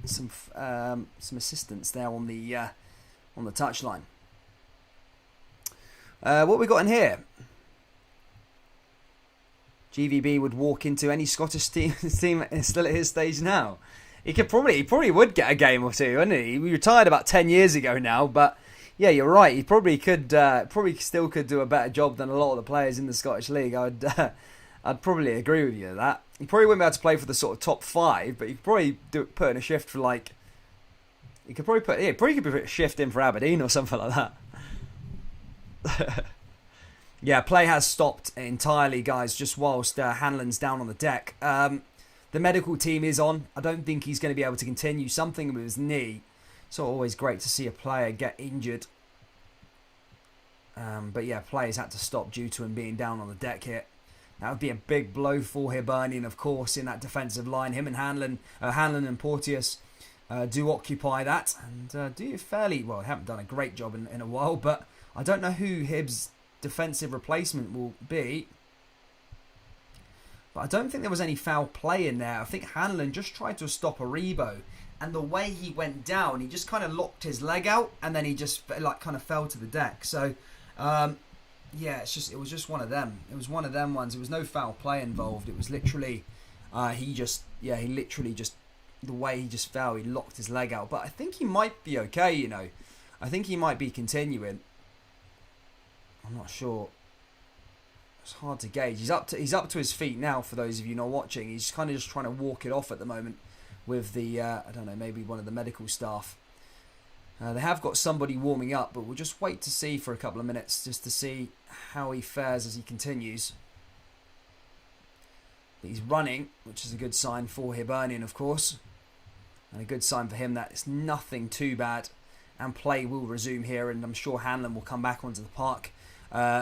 some assistance there on the touchline. What we got in here? GVB would walk into any Scottish team still at his stage now. He probably would get a game or two, wouldn't he? He retired about 10 years ago now, but yeah, you're right. He probably still could do a better job than a lot of the players in the Scottish League. I'd probably agree with you on that. He probably wouldn't be able to play for the sort of top 5, but he could probably put in a shift for like. He could probably put a shift in for Aberdeen or something like that. Yeah, play has stopped entirely, guys, just whilst Hanlon's down on the deck. The medical team is on. I don't think he's going to be able to continue something with his knee. So always great to see a player get injured. But yeah, players had to stop due to him being down on the deck here. That would be a big blow for Hibernian, of course, in that defensive line. Him and Hanlon and Porteous do occupy that, and do fairly well. They haven't done a great job in a while, but I don't know who Hibs' defensive replacement will be. But I don't think there was any foul play in there. I think Hanlon just tried to stop a Rebo, and the way he went down, he just kind of locked his leg out, and then he just like kind of fell to the deck. So yeah, it was just one of them. It was one of them ones. There was no foul play involved. It was literally he literally just. The way he just fell, he locked his leg out. But I think he might be okay, you know. I think he might be continuing. I'm not sure. It's hard to gauge. He's up to his feet now, for those of you not watching. He's kind of just trying to walk it off at the moment with the, I don't know, maybe one of the medical staff. They have got somebody warming up, but we'll just wait to see for a couple of minutes just to see how he fares as he continues. But he's running, which is a good sign for Hibernian, of course. And a good sign for him that it's nothing too bad. And play will resume here, and I'm sure Hanlon will come back onto the park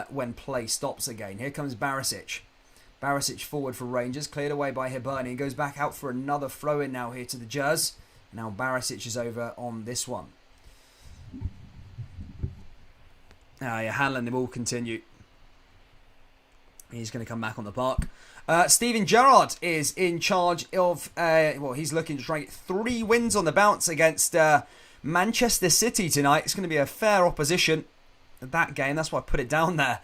when play stops again. Here comes Barisic. Barisic forward for Rangers, cleared away by Hibernian. Goes back out for another throw-in now here to the Jazz. Now Barisic is over on this one. Yeah, Hanlon will continue. He's going to come back on the park. Steven Gerrard is in charge of, he's looking to try and get 3 wins on the bounce against Manchester City tonight. It's going to be a fair opposition at that game. That's why I put it down there,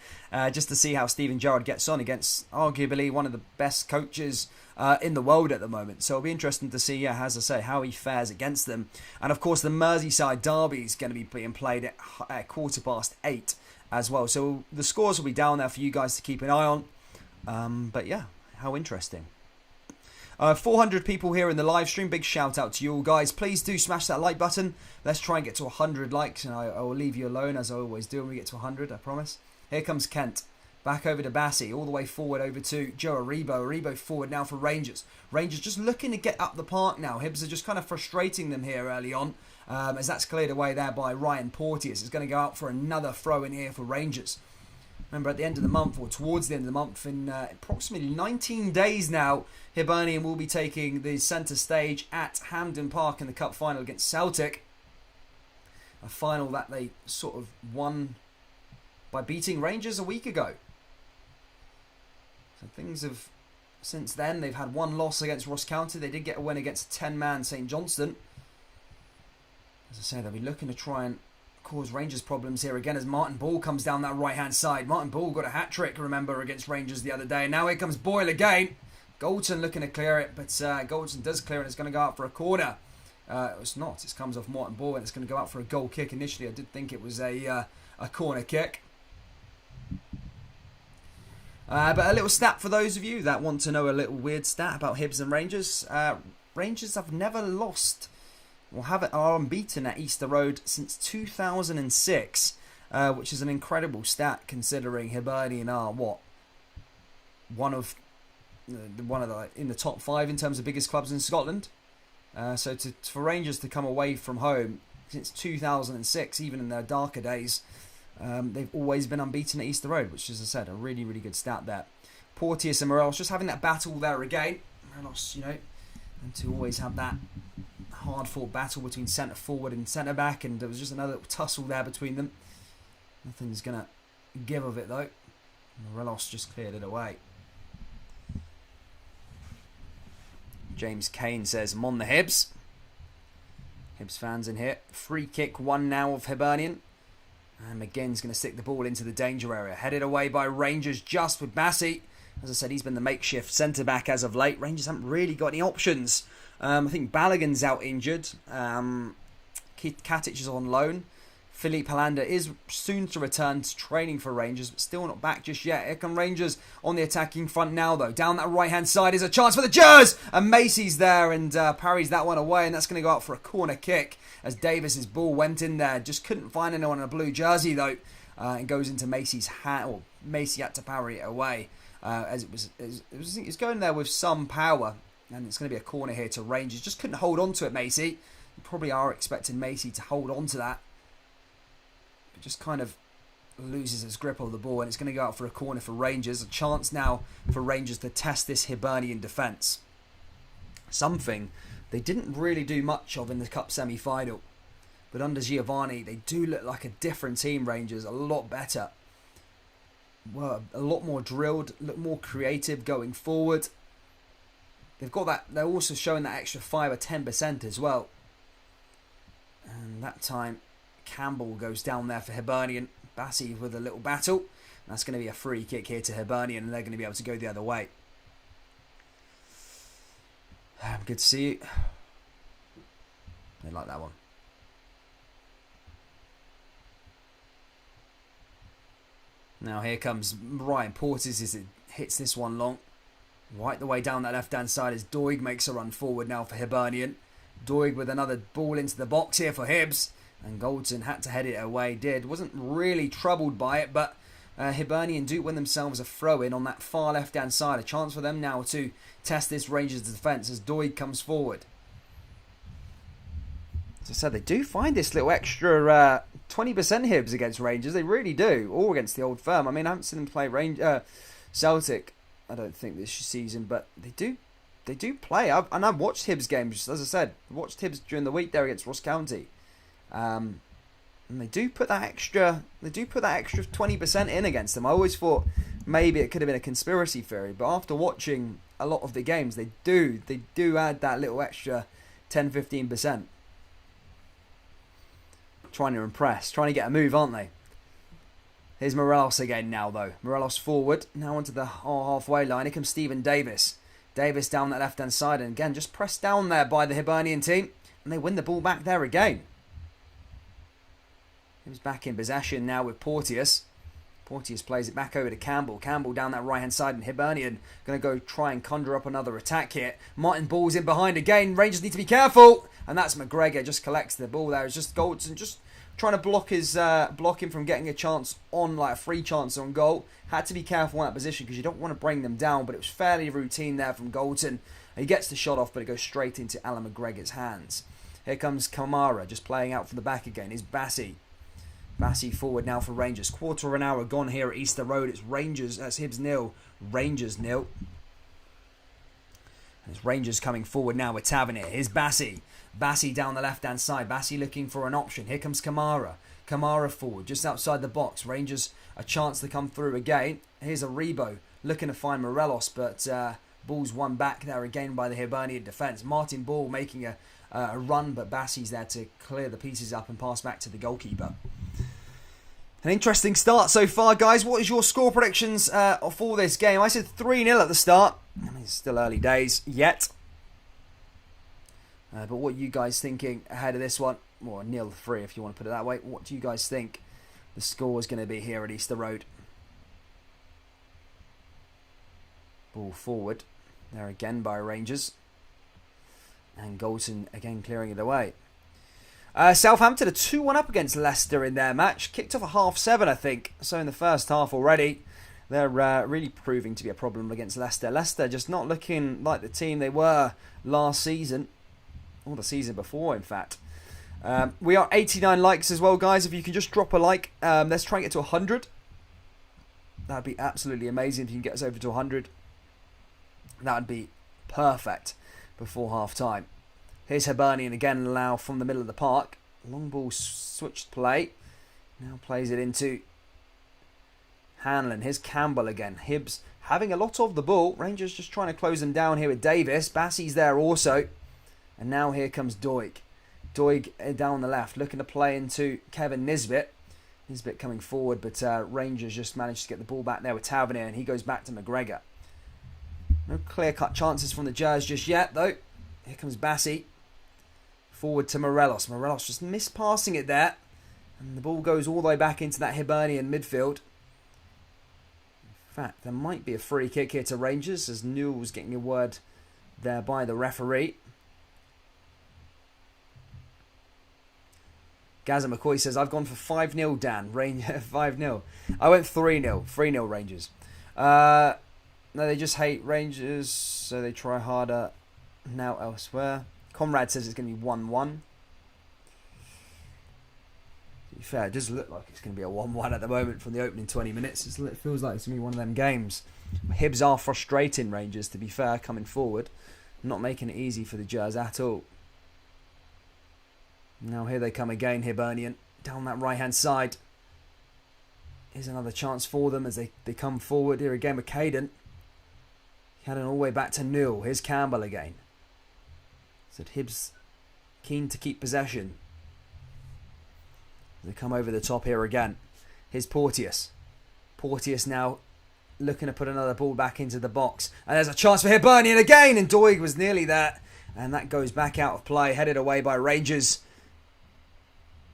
just to see how Steven Gerrard gets on against arguably one of the best coaches in the world at the moment. So it'll be interesting to see, as I say, how he fares against them. And of course, the Merseyside derby is going to be being played at 8:15 as well. So the scores will be down there for you guys to keep an eye on. But yeah, how interesting. 400 people here in the live stream. Big shout out to you all, guys. Please do smash that like button. Let's try and get to 100 likes, and I will leave you alone as I always do when we get to 100, I promise. Here comes Kent. Back over to Bassi, all the way forward over to Joe Aribo. Aribo forward now for Rangers. Rangers just looking to get up the park now. Hibs are just kind of frustrating them here early on, as that's cleared away there by Ryan Porteous. It's going to go out for another throw in here for Rangers. Remember, at the end of the month, or towards the end of the month, in approximately 19 days now, Hibernian will be taking the centre stage at Hampden Park in the Cup final against Celtic. A final that they sort of won by beating Rangers a week ago. So things have, since then, they've had 1 loss against Ross County. They did get a win against a 10-man St Johnstone. As I say, they'll be looking to try and cause Rangers problems here again as Martin Ball comes down that right-hand side. Martin Ball got a hat-trick, remember, against Rangers the other day. Now here comes Boyle again. Goldson looking to clear it, but Goldson does clear it. It's going to go out for a corner. It's not. It comes off Martin Ball and it's going to go out for a goal kick. Initially, I did think it was a corner kick. But a little stat for those of you that want to know a little weird stat about Hibs and Rangers. Rangers have never lost or are unbeaten at Easter Road since 2006, which is an incredible stat considering Hibernian are one of the in the top 5 in terms of biggest clubs in Scotland. So for Rangers to come away from home since 2006, even in their darker days, they've always been unbeaten at Easter Road, which, as I said, a really, really good stat there. Porteous and Morelos just having that battle there again. Morelos, and to always have that hard-fought battle between centre forward and centre back, and there was just another little tussle there between them. Nothing's gonna give of it though. Morelos just cleared it away. James Kane says, "I'm on the Hibs." Hibs fans in here. Free kick, 1 now of Hibernian. And McGinn's going to stick the ball into the danger area. Headed away by Rangers just with Bassey. As I said, he's been the makeshift centre-back as of late. Rangers haven't really got any options. I think Balogun's out injured. Katic is on loan. Philippe Hollander is soon to return to training for Rangers, but still not back just yet. Here come Rangers on the attacking front now, though. Down that right-hand side is a chance for the Jers! And Macy's there and parries that one away, and that's going to go out for a corner kick as Davis's ball went in there. Just couldn't find anyone in a blue jersey, though. It goes into Macy's hand, or Macy had to parry it away. As it was going there with some power, and it's going to be a corner here to Rangers. Just couldn't hold on to it, Macy. You probably are expecting Macy to hold on to that. Just kind of loses his grip of the ball, and it's going to go out for a corner for Rangers. A chance now for Rangers to test this Hibernian defence. Something they didn't really do much of in the Cup semi-final. But under Giovanni, they do look like a different team, Rangers. A lot better. Well, a lot more drilled, look more creative going forward. They've got that. They're also showing that extra 5 or 10% as well. And that time, Campbell goes down there for Hibernian. Bassey with a little battle. That's going to be a free kick here to Hibernian, and they're going to be able to go the other way. Good to see you. They like that one. Now here comes Ryan Portis as it hits this one long. Right the way down that left-hand side as Doig makes a run forward now for Hibernian. Doig with another ball into the box here for Hibs. And Goldson had to head it away, wasn't really troubled by it, but Hibernian do win themselves a throw-in on that far left-hand side. A chance for them now to test this Rangers defence as Doig comes forward. As I said, they do find this little extra 20% Hibs against Rangers. They really do, or against the Old Firm. I mean, I haven't seen them play Celtic, I don't think, this season, but they do play. I've watched Hibs games, as I said. Watched Hibs during the week there against Ross County. And they do put that extra 20% in against them. I always thought maybe it could have been a conspiracy theory, but after watching a lot of the games, they do add that little extra 10-15%. Trying to impress, trying to get a move, aren't they? Here's Morelos again now, though. Morelos forward, now onto the halfway line. Here comes Stephen Davis. Davis down that left-hand side, and again, just pressed down there by the Hibernian team, and they win the ball back there again. He was back in possession now with Porteous. Porteous plays it back over to Campbell. Campbell down that right-hand side, and Hibernian going to go try and conjure up another attack here. Martin Ball's in behind again. Rangers need to be careful. And that's McGregor, just collects the ball there. It's just Goldson just trying to block him from getting a chance on, like a free chance on goal. Had to be careful in that position because you don't want to bring them down, but it was fairly routine there from Goldson. He gets the shot off, but it goes straight into Alan McGregor's hands. Here comes Kamara, just playing out from the back again. Is Bassey. Bassey forward now for Rangers. Quarter of an hour gone here at Easter Road. It's Hibs 0, Rangers 0. And it's Rangers coming forward now with Tavernier. Here's Bassey. Bassey down the left-hand side. Bassey looking for an option. Here comes Kamara. Kamara forward, just outside the box. Rangers a chance to come through again. Here's Aribo looking to find Morelos, but ball's won back there again by the Hibernian defence. Martin Ball making a run, but Bassey's there to clear the pieces up and pass back to the goalkeeper. An interesting start so far, guys. What is your score predictions for this game? I said 3-0 at the start. I mean, it's still early days yet. But what are you guys thinking ahead of this one? Or 0-3 if you want to put it that way. What do you guys think the score is going to be here at Easter Road? Ball forward. There again by Rangers. And Goldson again clearing it away. Southampton are 2-1 up against Leicester in their match. Kicked off at 7:30, I think. So in the first half already, they're really proving to be a problem against Leicester. Leicester just not looking like the team they were last season. Or the season before, in fact. We are 89 likes as well, guys. If you can just drop a like. Let's try and get to 100. That'd be absolutely amazing if you can get us over to 100. That'd be perfect before half time. Here's Hibernian again, allow from the middle of the park. Long ball switched play. Now plays it into Hanlon. Here's Campbell again. Hibs having a lot of the ball. Rangers just trying to close them down here with Davis. Bassey's there also. And now here comes Doig. Doig down the left, looking to play into Kevin Nisbet. Nisbet coming forward, but Rangers just managed to get the ball back there with Tavernier, and he goes back to McGregor. No clear-cut chances from the Jazz just yet, though. Here comes Bassey. Forward to Morelos. Morelos just missed passing it there. And the ball goes all the way back into that Hibernian midfield. In fact, there might be a free kick here to Rangers, as Newell was getting a word there by the referee. Gaza McCoy says, I've gone for 5-0, Dan. 5-0. I went 3-0. 3-0 Rangers. No, they just hate Rangers, so they try harder now elsewhere. Conrad says it's going to be 1-1. To be fair, it does look like it's going to be a 1-1 at the moment from the opening 20 minutes. It feels like it's going to be one of them games. Hibs are frustrating Rangers, to be fair, coming forward. Not making it easy for the Jazz at all. Now here they come again, Hibernian, down that right-hand side. Here's another chance for them as they come forward. Here again with Caden. Caden all the way back to Newell. Here's Campbell again. So Hibs keen to keep possession. They come over the top here again. Here's Porteous. Porteous now looking to put another ball back into the box. And there's a chance for Hibernian again. And Doig was nearly there. And that goes back out of play. Headed away by Rangers.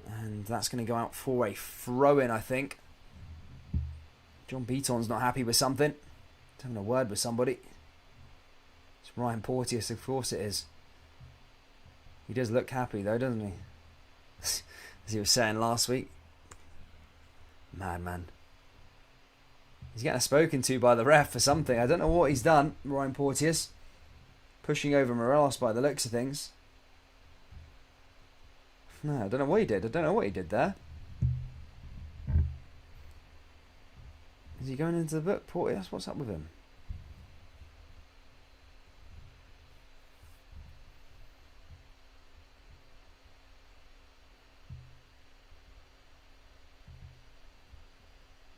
And that's going to go out for a throw-in, I think. John Beaton's not happy with something. He's having a word with somebody. It's Ryan Porteous, of course it is. He does look happy though, doesn't he? As he was saying last week. Man. He's getting spoken to by the ref for something. I don't know what he's done, Ryan Porteous. Pushing over Morelos by the looks of things. No, I don't know what he did. I don't know what he did there. Is he going into the book, Porteous? What's up with him?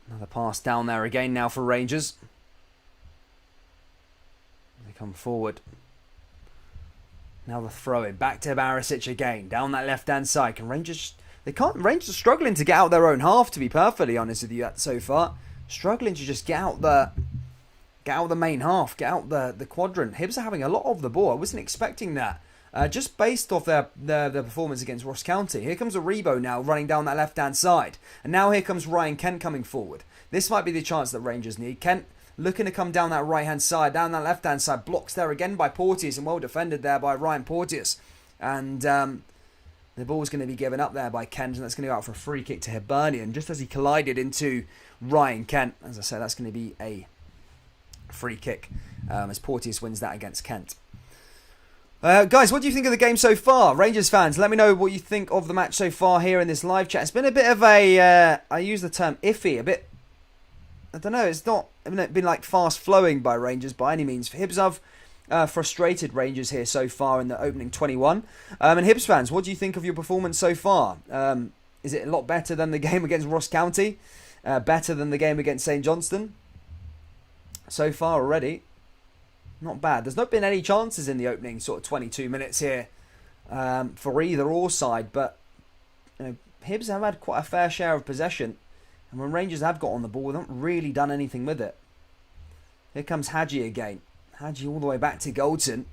Another pass down there again now for Rangers. They come forward. Now the throw in back to Barisic again down that left hand side. Can Rangers? They can't. Rangers are struggling to get out their own half. To be perfectly honest with you, so far, struggling to just get out the main half, get out the quadrant. Hibs are having a lot of the ball. I wasn't expecting that. Just based off their performance against Ross County. Here comes Aribo now running down that left hand side, and now here comes Ryan Kent coming forward. This might be the chance that Rangers need. Kent looking to come down that right-hand side, down that left-hand side. Blocks there again by Porteous, and well defended there by Ryan Porteous. And the ball's going to be given up there by Kent, and that's going to go out for a free kick to Hibernian, just as he collided into Ryan Kent. As I said, that's going to be a free kick as Porteous wins that against Kent. Guys, what do you think of the game so far? Rangers fans, let me know what you think of the match so far here in this live chat. It's been a bit of a, I use the term iffy, a bit, I don't know, it's not been like fast flowing by Rangers by any means. Hibs have frustrated Rangers here so far in the opening 21. And Hibs fans, what do you think of your performance so far? Is it a lot better than the game against Ross County? Better than the game against St Johnstone? So far already. Not bad. There's not been any chances in the opening sort of 22 minutes here for either or side, but Hibs have had quite a fair share of possession, and when Rangers have got on the ball, they haven't really done anything with it. Here comes Hadji again. Hadji all the way back to Goldson.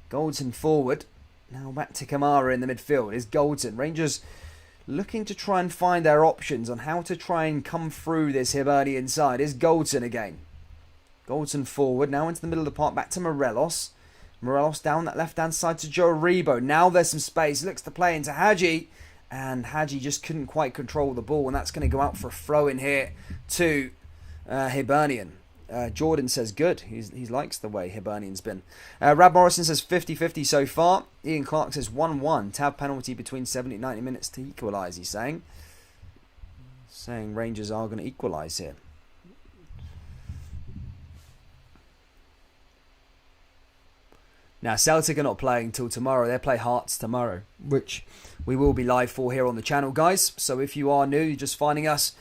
Goldson forward. Now back to Kamara in the midfield. Is Goldson. Rangers looking to try and find their options on how to try and come through this Hibernian side. Is Goldson again. Goldson forward. Now into the middle of the park. Back to Morelos. Morelos down that left-hand side to Joe Aribo. Now there's some space. Looks to play into Hadji. And Hadji just couldn't quite control the ball. And that's going to go out for a throw in here to Hibernian. Jordan says good. He likes the way Hibernian's been. Rab Morrison says 50-50 so far. Ian Clark says 1-1. Tab penalty between 70 and 90 minutes to equalise, he's saying. Saying Rangers are going to equalise here. Now, Celtic are not playing until tomorrow. They play Hearts tomorrow, which we will be live for here on the channel, guys. So if you are new, you're just finding us,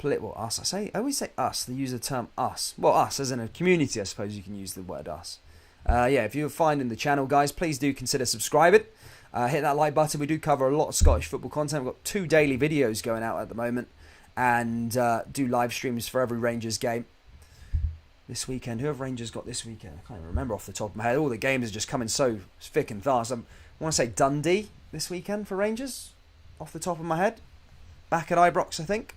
well, us. I always say us. They use the term us. Well, us as in a community, I suppose you can use the word us. Yeah, if you're finding the channel, guys, please do consider subscribing. Hit that like button. We do cover a lot of Scottish football content. We've got 2 daily videos going out at the moment, and do live streams for every Rangers game. This weekend, who have Rangers got this weekend? I can't even remember off the top of my head. All the games are just coming so thick and fast. I want to say Dundee this weekend for Rangers, off the top of my head. Back at Ibrox, I think.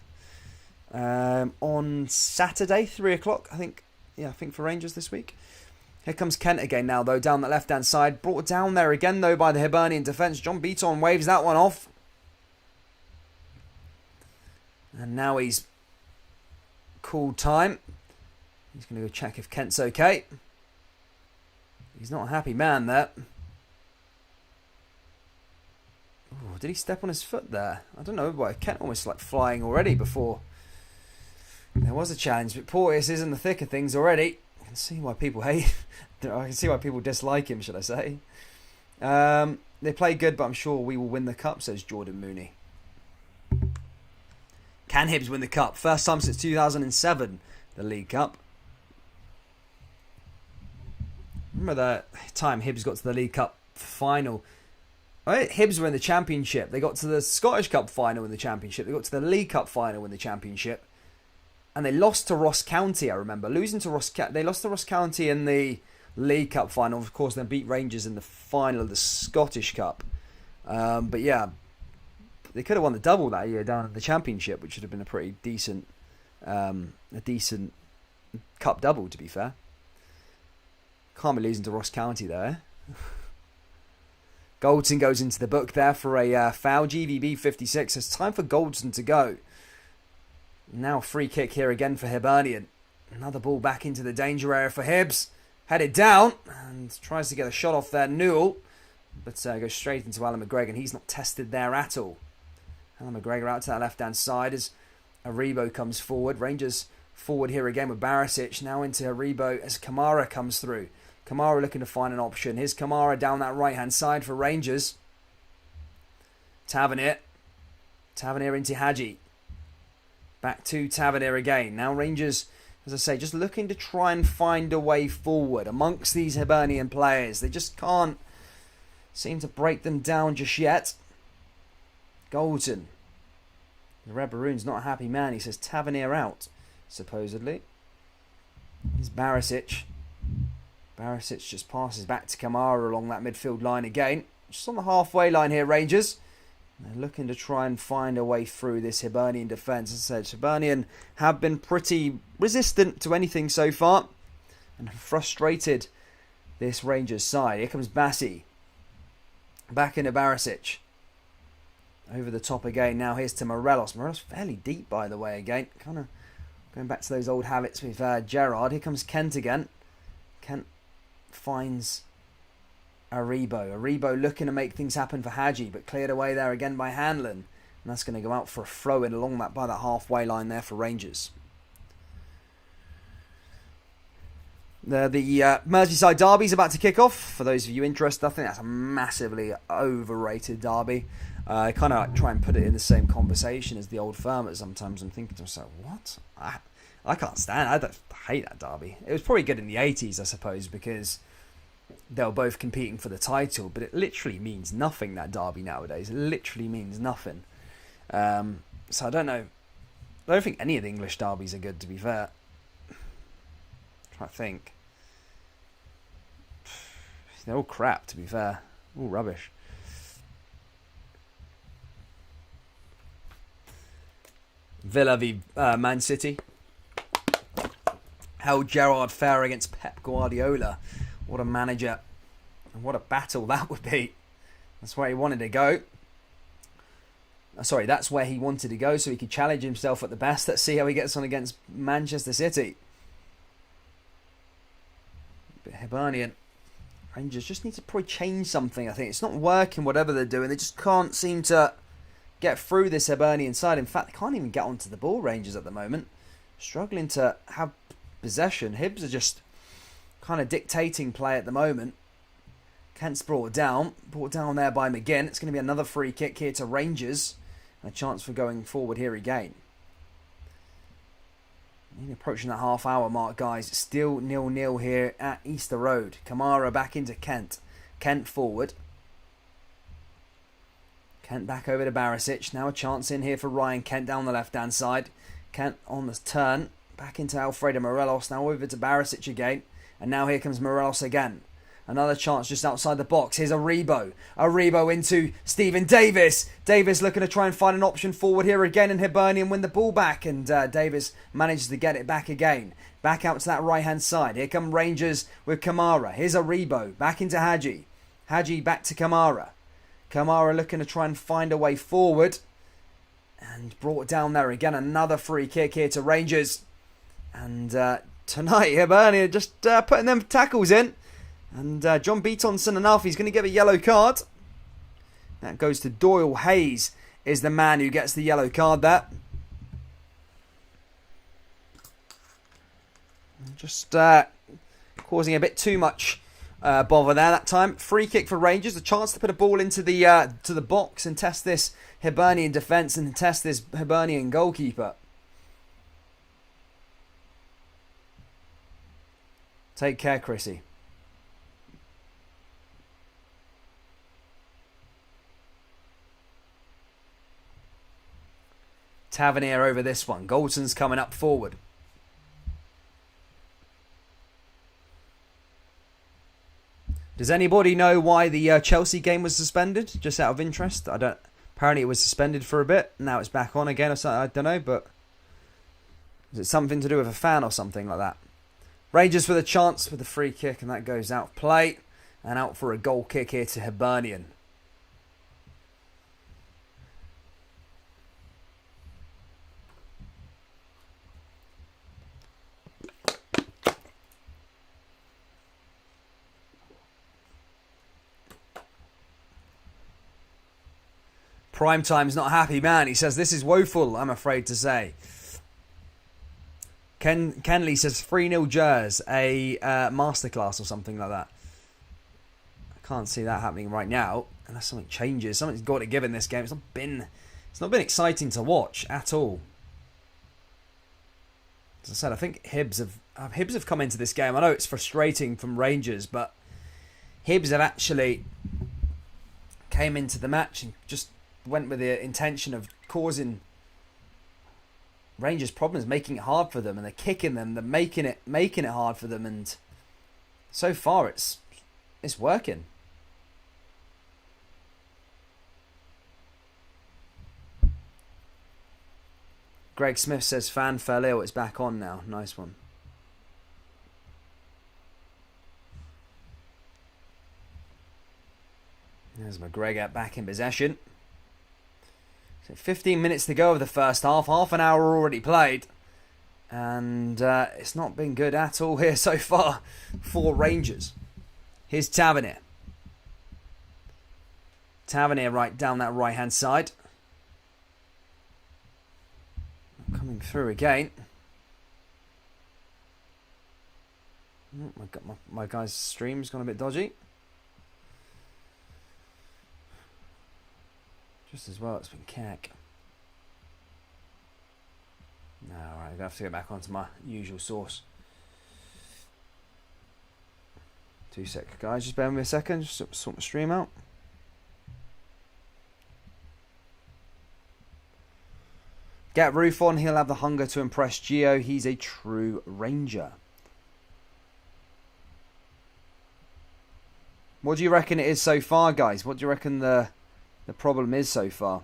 On Saturday, 3 o'clock, I think. Yeah, I think for Rangers this week. Here comes Kent again now, though, down that left-hand side. Brought down there again, though, by the Hibernian defence. John Beaton waves that one off. And now he's called time. He's going to go check if Kent's okay. He's not a happy man there. Ooh, did he step on his foot there? I don't know. But Kent almost like flying already before there was a challenge. But Porteous is in the thick of things already. I can see why people hate. I can see why people dislike him, should I say. They play good, but I'm sure we will win the cup, says Jordan Mooney. Can Hibs win the cup? First time since 2007, the League Cup. Remember that time Hibs got to the League Cup final? Right? Hibs were in the Championship. They got to the Scottish Cup final in the Championship. They got to the League Cup final in the Championship. And they lost to Ross County, I remember. They lost to Ross County in the League Cup final. Of course, they beat Rangers in the final of the Scottish Cup. But yeah, they could have won the double that year down in the Championship, which would have been a pretty decent cup double, to be fair. Can't be losing to Ross County there. Goldson goes into the book there for a foul. GVB 56. It's time for Goldson to go. Now free kick here again for Hibernian. Another ball back into the danger area for Hibs. Headed down and tries to get a shot off there, Newell. But goes straight into Alan McGregor, and he's not tested there at all. Alan McGregor out to that left-hand side as Aribo comes forward. Rangers forward here again with Barisic. Now into Aribo as Kamara comes through. Kamara looking to find an option. Here's Kamara down that right-hand side for Rangers. Tavernier. Tavernier into Hadji. Back to Tavernier again. Now Rangers, as I say, just looking to try and find a way forward amongst these Hibernian players. They just can't seem to break them down just yet. Goldson. The Red Baroon's not a happy man. He says Tavernier out, supposedly. Here's Barisic. Barisic just passes back to Kamara along that midfield line again. Just on the halfway line here, Rangers. They're looking to try and find a way through this Hibernian defence. As I said, Hibernian have been pretty resistant to anything so far and have frustrated this Rangers side. Here comes Bassi. Back into Barisic. Over the top again. Now here's to Morelos. Morelos fairly deep, by the way, again. Kind of going back to those old habits with Gerrard. Here comes Kent again. Kent finds Aribo. Aribo looking to make things happen for Hadji, but cleared away there again by Hanlon. And that's going to go out for a throw-in along that by that halfway line there for Rangers. The Merseyside derby is about to kick off. For those of you interested, I think that's a massively overrated derby. I kind of like try and put it in the same conversation as the Old Firm, but sometimes I'm thinking to myself, what? I can't stand it. I hate that derby. It was probably good in the 80s, I suppose, because they were both competing for the title, but it literally means nothing, that derby nowadays. It literally means nothing. So I don't know. I don't think any of the English derbies are good, to be fair. I'm trying to think. They're all crap, to be fair. Ooh, rubbish. Villa v Man City. How Gerrard fare against Pep Guardiola. What a manager. And what a battle that would be. That's where he wanted to go. Sorry, that's where he wanted to go so he could challenge himself at the best. Let's see how he gets on against Manchester City. But Hibernian. Rangers just need to probably change something, I think. It's not working, whatever they're doing. They just can't seem to get through this Hibernian side. In fact, they can't even get onto the ball, Rangers, at the moment. Struggling to have possession. Hibs are just kind of dictating play at the moment. Kent's brought down there by McGinn. It's going to be another free kick here to Rangers. And a chance for going forward here again. Approaching that half-hour mark, guys. Still 0-0 here at Easter Road. Kamara back into Kent. Kent forward. Kent back over to Barisic. Now a chance in here for Ryan Kent down the left-hand side. Kent on the turn. Back into Alfredo Morelos. Now over to Barisic again. And now here comes Morelos again. Another chance just outside the box. Here's Aribo. Aribo into Stephen Davis. Davis looking to try and find an option forward here again. And Hibernian win the ball back. And Davis manages to get it back again. Back out to that right-hand side. Here come Rangers with Kamara. Here's Aribo. Back into Hadji. Hadji back to Kamara. Kamara looking to try and find a way forward. And brought down there again. Another free kick here to Rangers. And tonight, Hibernian just putting them tackles in. And John Beatonson enough. He's going to get a yellow card. That goes to Doyle Hayes. Is the man who gets the yellow card there. Just causing a bit too much bother there that time. Free kick for Rangers. A chance to put a ball into the box and test this Hibernian defence and test this Hibernian goalkeeper. Take care, Chrissy. Tavernier over this one. Goldson's coming up forward. Does anybody know why the Chelsea game was suspended? Just out of interest. I don't. Apparently it was suspended for a bit. Now it's back on again or something. I don't know, but is it something to do with a fan or something like that? Rangers with a chance with the free kick, and that goes out of play. And out for a goal kick here to Hibernian. Primetime's not a happy man. He says, this is woeful, I'm afraid to say. Kenley says 3-0 Jers, a masterclass or something like that. I can't see that happening right now. Unless something changes. Something's got to give in this game. It's not been exciting to watch at all. As I said, I think Hibs have come into this game. I know it's frustrating from Rangers, but Hibs have actually came into the match and just went with the intention of causing Rangers problems, making it hard for them, and they're kicking them, they're making it hard for them, and so far it's working. Greg Smith says fan fell ill, it's back on now. Nice one. There's McGregor back in possession. So 15 minutes to go of the first half. Half an hour already played. And it's not been good at all here so far for Rangers. Here's Tavernier. Tavernier right down that right-hand side. Coming through again. Oh, my guy's stream's gone a bit dodgy. Just as well, it's been cack. No, alright, I'm going to have to get back onto my usual source. 2 sec, guys, just bear with me a second, just sort my stream out. Get Roof on, he'll have the hunger to impress Gio. He's a true Ranger. What do you reckon it is so far, guys? What do you reckon the problem is so far?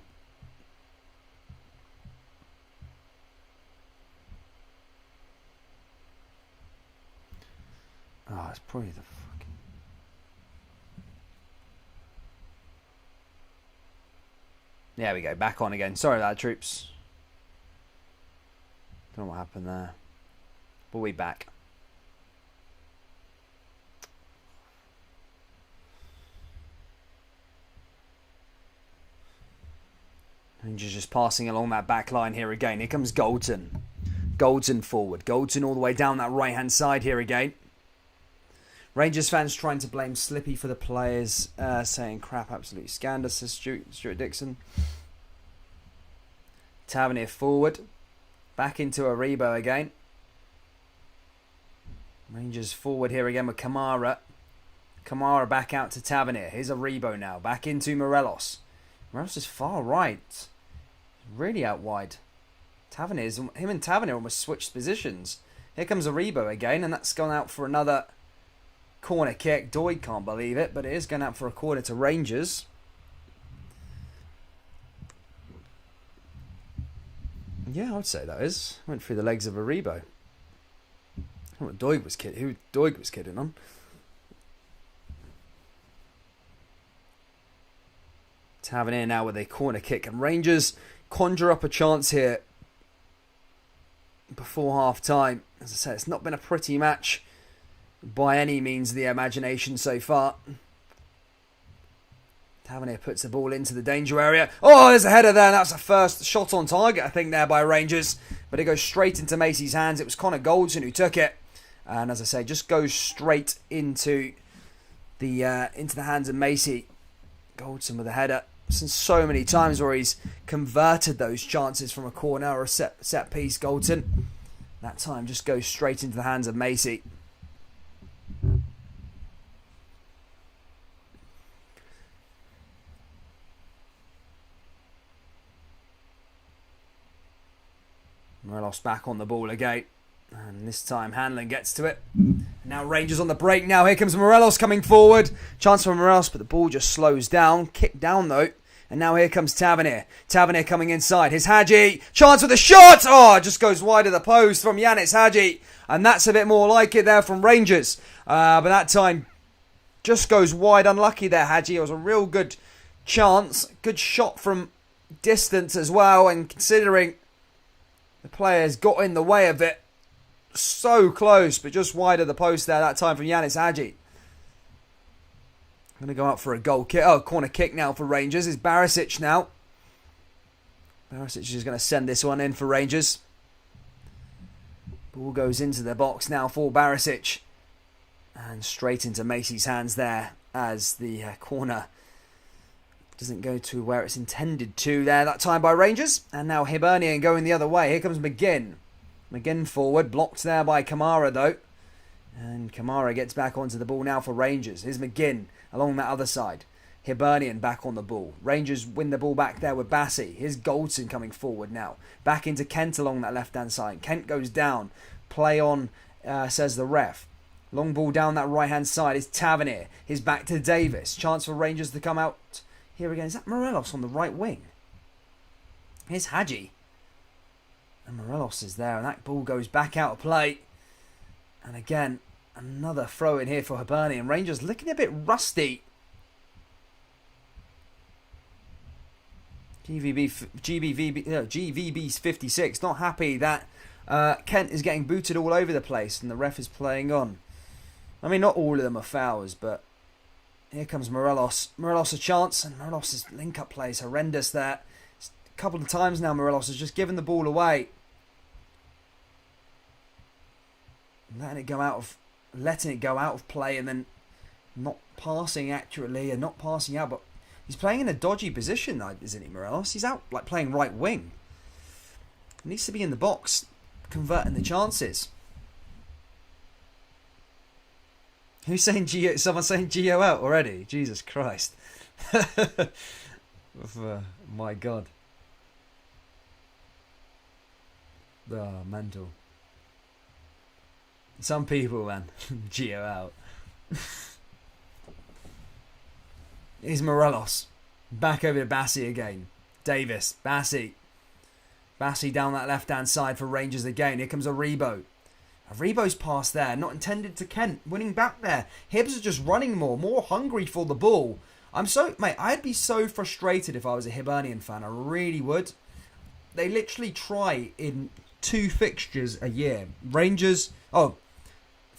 Oh, it's probably the fucking... There we go, back on again. Sorry about that, troops. Don't know what happened there. But we back. Rangers just passing along that back line here again. Here comes Goldson. Goldson forward. Goldson all the way down that right-hand side here again. Rangers fans trying to blame Slippy for the players, saying crap absolutely scandalous, says Stuart Dixon. Tavernier forward. Back into Aribo again. Rangers forward here again with Kamara. Kamara back out to Tavernier. Here's Aribo now. Back into Morelos. Morelos is far right. Really out wide. Him and Tavernier almost switched positions. Here comes Aribo again, and that's gone out for another corner kick. Doig can't believe it, but it is going out for a corner to Rangers. Yeah, I would say that is. Went through the legs of Aribo. Who Doig was kidding on. Tavernier now with a corner kick, and Rangers conjure up a chance here before half time. As I said, it's not been a pretty match by any means of the imagination so far. Tavernier puts the ball into the danger area. Oh, there's a header there. That's a first shot on target, I think, there by Rangers. But it goes straight into Macy's hands. It was Connor Goldson who took it. And as I say, just goes straight into the hands of Macy. Goldson with a header. Since so many times where he's converted those chances from a corner or a set piece, Goldson. That time just goes straight into the hands of Macy. Morelos back on the ball again. And this time Hanlon gets to it. Now Rangers on the break. Now here comes Morelos coming forward. Chance for Morelos, but the ball just slows down. Kick down though. And now here comes Tavernier. Tavernier coming inside. Here's Hadji. Chance for the shot. Oh, it just goes wide of the post from Yanis Hadji. And that's a bit more like it there from Rangers. But that time just goes wide. Unlucky there, Hadji. It was a real good chance. Good shot from distance as well. And considering the players got in the way of it, so close, but just wide of the post there that time from Yanis Hadji. Going to go out for a goal kick. Oh, corner kick now for Rangers. It's Barisic now. Barisic is going to send this one in for Rangers. Ball goes into the box now for Barisic. And straight into Macy's hands there as the corner doesn't go to where it's intended to there that time by Rangers. And now Hibernian going the other way. Here comes McGinn. McGinn forward. Blocked there by Kamara though. And Kamara gets back onto the ball now for Rangers. Here's McGinn along that other side. Hibernian back on the ball. Rangers win the ball back there with Bassi. Here's Goldson coming forward now. Back into Kent along that left-hand side. Kent goes down. Play on, says the ref. Long ball down that right-hand side is Tavernier. He's back to Davis. Chance for Rangers to come out. Here again. Is that Morelos on the right wing? Here's Hadji. And Morelos is there. And that ball goes back out of play. And again, another throw in here for Hibernian. Rangers looking a bit rusty. GVB's 56. Not happy that Kent is getting booted all over the place and the ref is playing on. I mean, not all of them are fouls, but here comes Morelos. Morelos a chance, and Morelos' link-up play is horrendous there. A couple of times now Morelos has just given the ball away. Letting it go out of play and then not passing accurately and not passing out, but he's playing in a dodgy position, isn't he, Morelos? He's out like playing right wing. He needs to be in the box, converting the chances. Who's saying Gio? Someone's saying Gio out already. Jesus Christ! My God! Oh, mental. Some people, man. Gio out. Is Morelos. Back over to Bassey again. Davis. Bassey. Bassey down that left-hand side for Rangers again. Here comes Aribo. Aribo's pass there. Not intended to Kent. Winning back there. Hibs are just running more hungry for the ball. Mate, I'd be so frustrated if I was a Hibernian fan. I really would. They literally try in 2 fixtures a year. Rangers...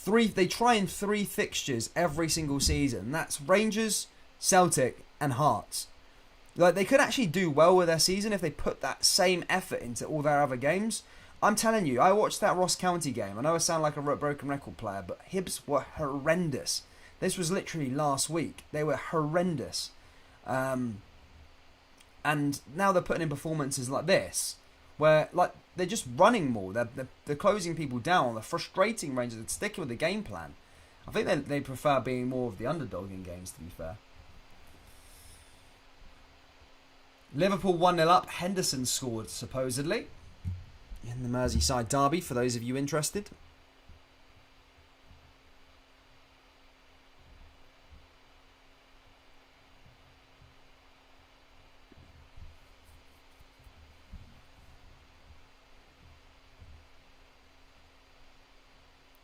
They try in 3 fixtures every single season. That's Rangers, Celtic and Hearts. Like, they could actually do well with their season if they put that same effort into all their other games. I'm telling you, I watched that Ross County game. I know I sound like a broken record player, but Hibs were horrendous. This was literally last week. They were horrendous. And now they're putting in performances like this, where like they're just running more. They're closing people down. They're frustrating Rangers. They're sticking with the game plan. I think they prefer being more of the underdog in games, to be fair. Liverpool 1-0 up. Henderson scored, supposedly, in the Merseyside derby, for those of you interested.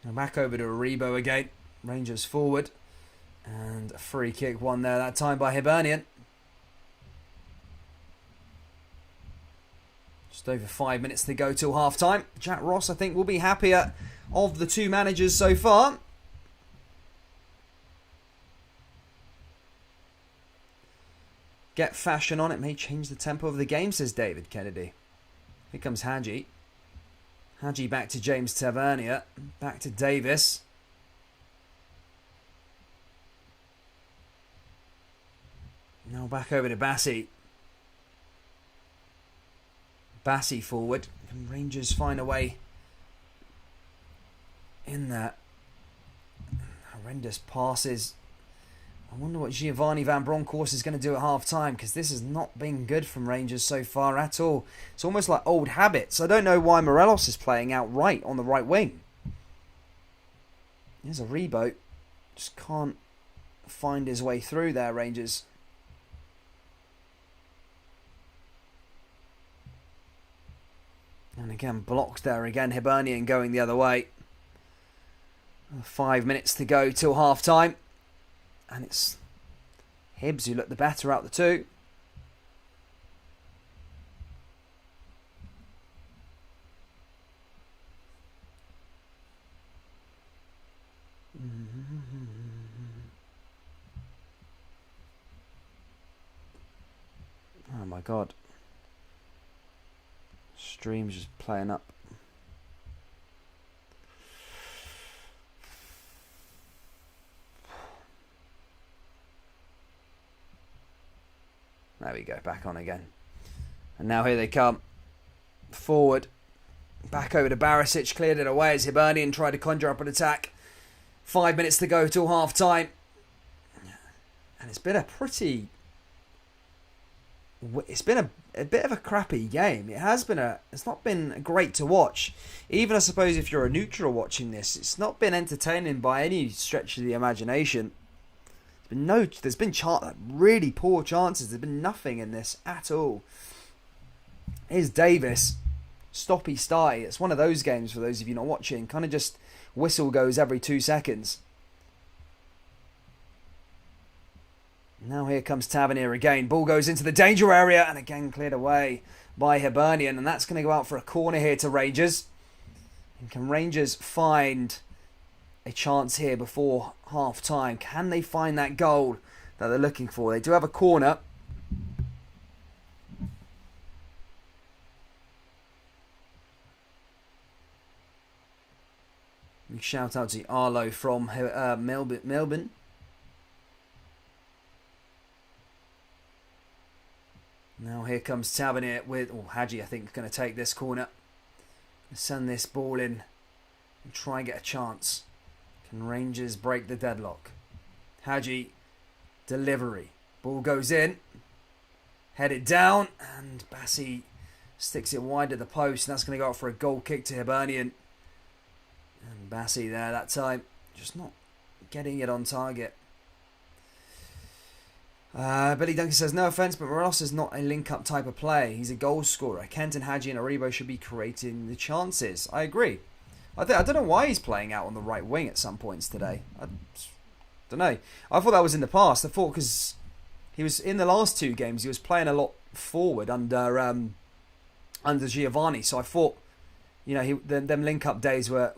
And back over to Aribo again. Rangers forward. And a free kick won there, that time by Hibernian. Just over 5 minutes to go till half time. Jack Ross, I think, will be happier of the 2 managers so far. Get fashion on it may change the tempo of the game, says David Kennedy. Here comes Hadji. Hadji back to James Tavernier. Back to Davis. Now back over to Bassey. Bassey forward. Can Rangers find a way in there? Horrendous passes. I wonder what Giovanni Van Bronckhorst is going to do at half-time, because this has not been good from Rangers so far at all. It's almost like old habits. I don't know why Morelos is playing out right on the right wing. Here's a Rebo. Just can't find his way through there, Rangers. And again, blocked there again. Hibernian going the other way. 5 minutes to go till half-time. And it's Hibs who look the better out the 2. Oh my God. Stream's just playing up. There we go, back on again. And now here they come. Forward. Back over to Barisic, cleared it away as Hibernian tried to conjure up an attack. 5 minutes to go till half time. And it's been a pretty... It's been a bit of a crappy game. It's not been great to watch. Even, I suppose, if you're a neutral watching this, it's not been entertaining by any stretch of the imagination. There's been really poor chances. There's been nothing in this at all. Here's Davis. Stoppy starty. It's one of those games for those of you not watching. Kind of just whistle goes every 2 seconds. Now here comes Tavernier again. Ball goes into the danger area and again cleared away by Hibernian. And that's going to go out for a corner here to Rangers. And can Rangers find a chance here before half time? Can they find that goal that they're looking for? They do have a corner. We shout out to Arlo from Melbourne. Now here comes Tavernier with Hadji, I think, going to take this corner. Send this ball in and try and get a chance. Can Rangers break the deadlock? Hadji, delivery. Ball goes in. Headed down. And Bassey sticks it wide of the post. And that's going to go out for a goal kick to Hibernian. And Bassey there that time. Just not getting it on target. Billy Duncan says, no offence, but Morelos is not a link-up type of player. He's a goal scorer. Kent and Hadji and Aribo should be creating the chances. I agree. I don't know why he's playing out on the right wing at some points today. I don't know. I thought that was in the past. I thought because he was in the last 2 games, he was playing a lot forward under Giovanni. So I thought, you know, them link-up days were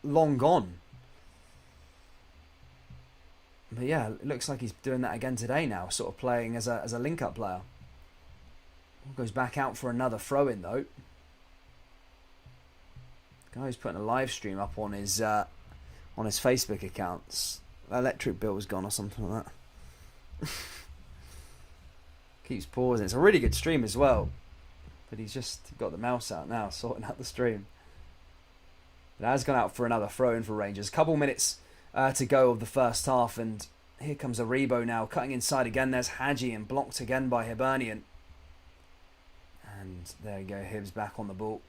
long gone. But yeah, it looks like he's doing that again today now, sort of playing as a link-up player. Goes back out for another throw-in though. Guy's putting a live stream up on his Facebook accounts. The electric bill was gone or something like that. Keeps pausing. It's a really good stream as well. But he's just got the mouse out now, sorting out the stream. It has gone out for another throw-in for Rangers. Couple minutes to go of the first half, and here comes Aribo now, cutting inside again. There's Hadji and blocked again by Hibernian. And there you go, Hibs back on the ball.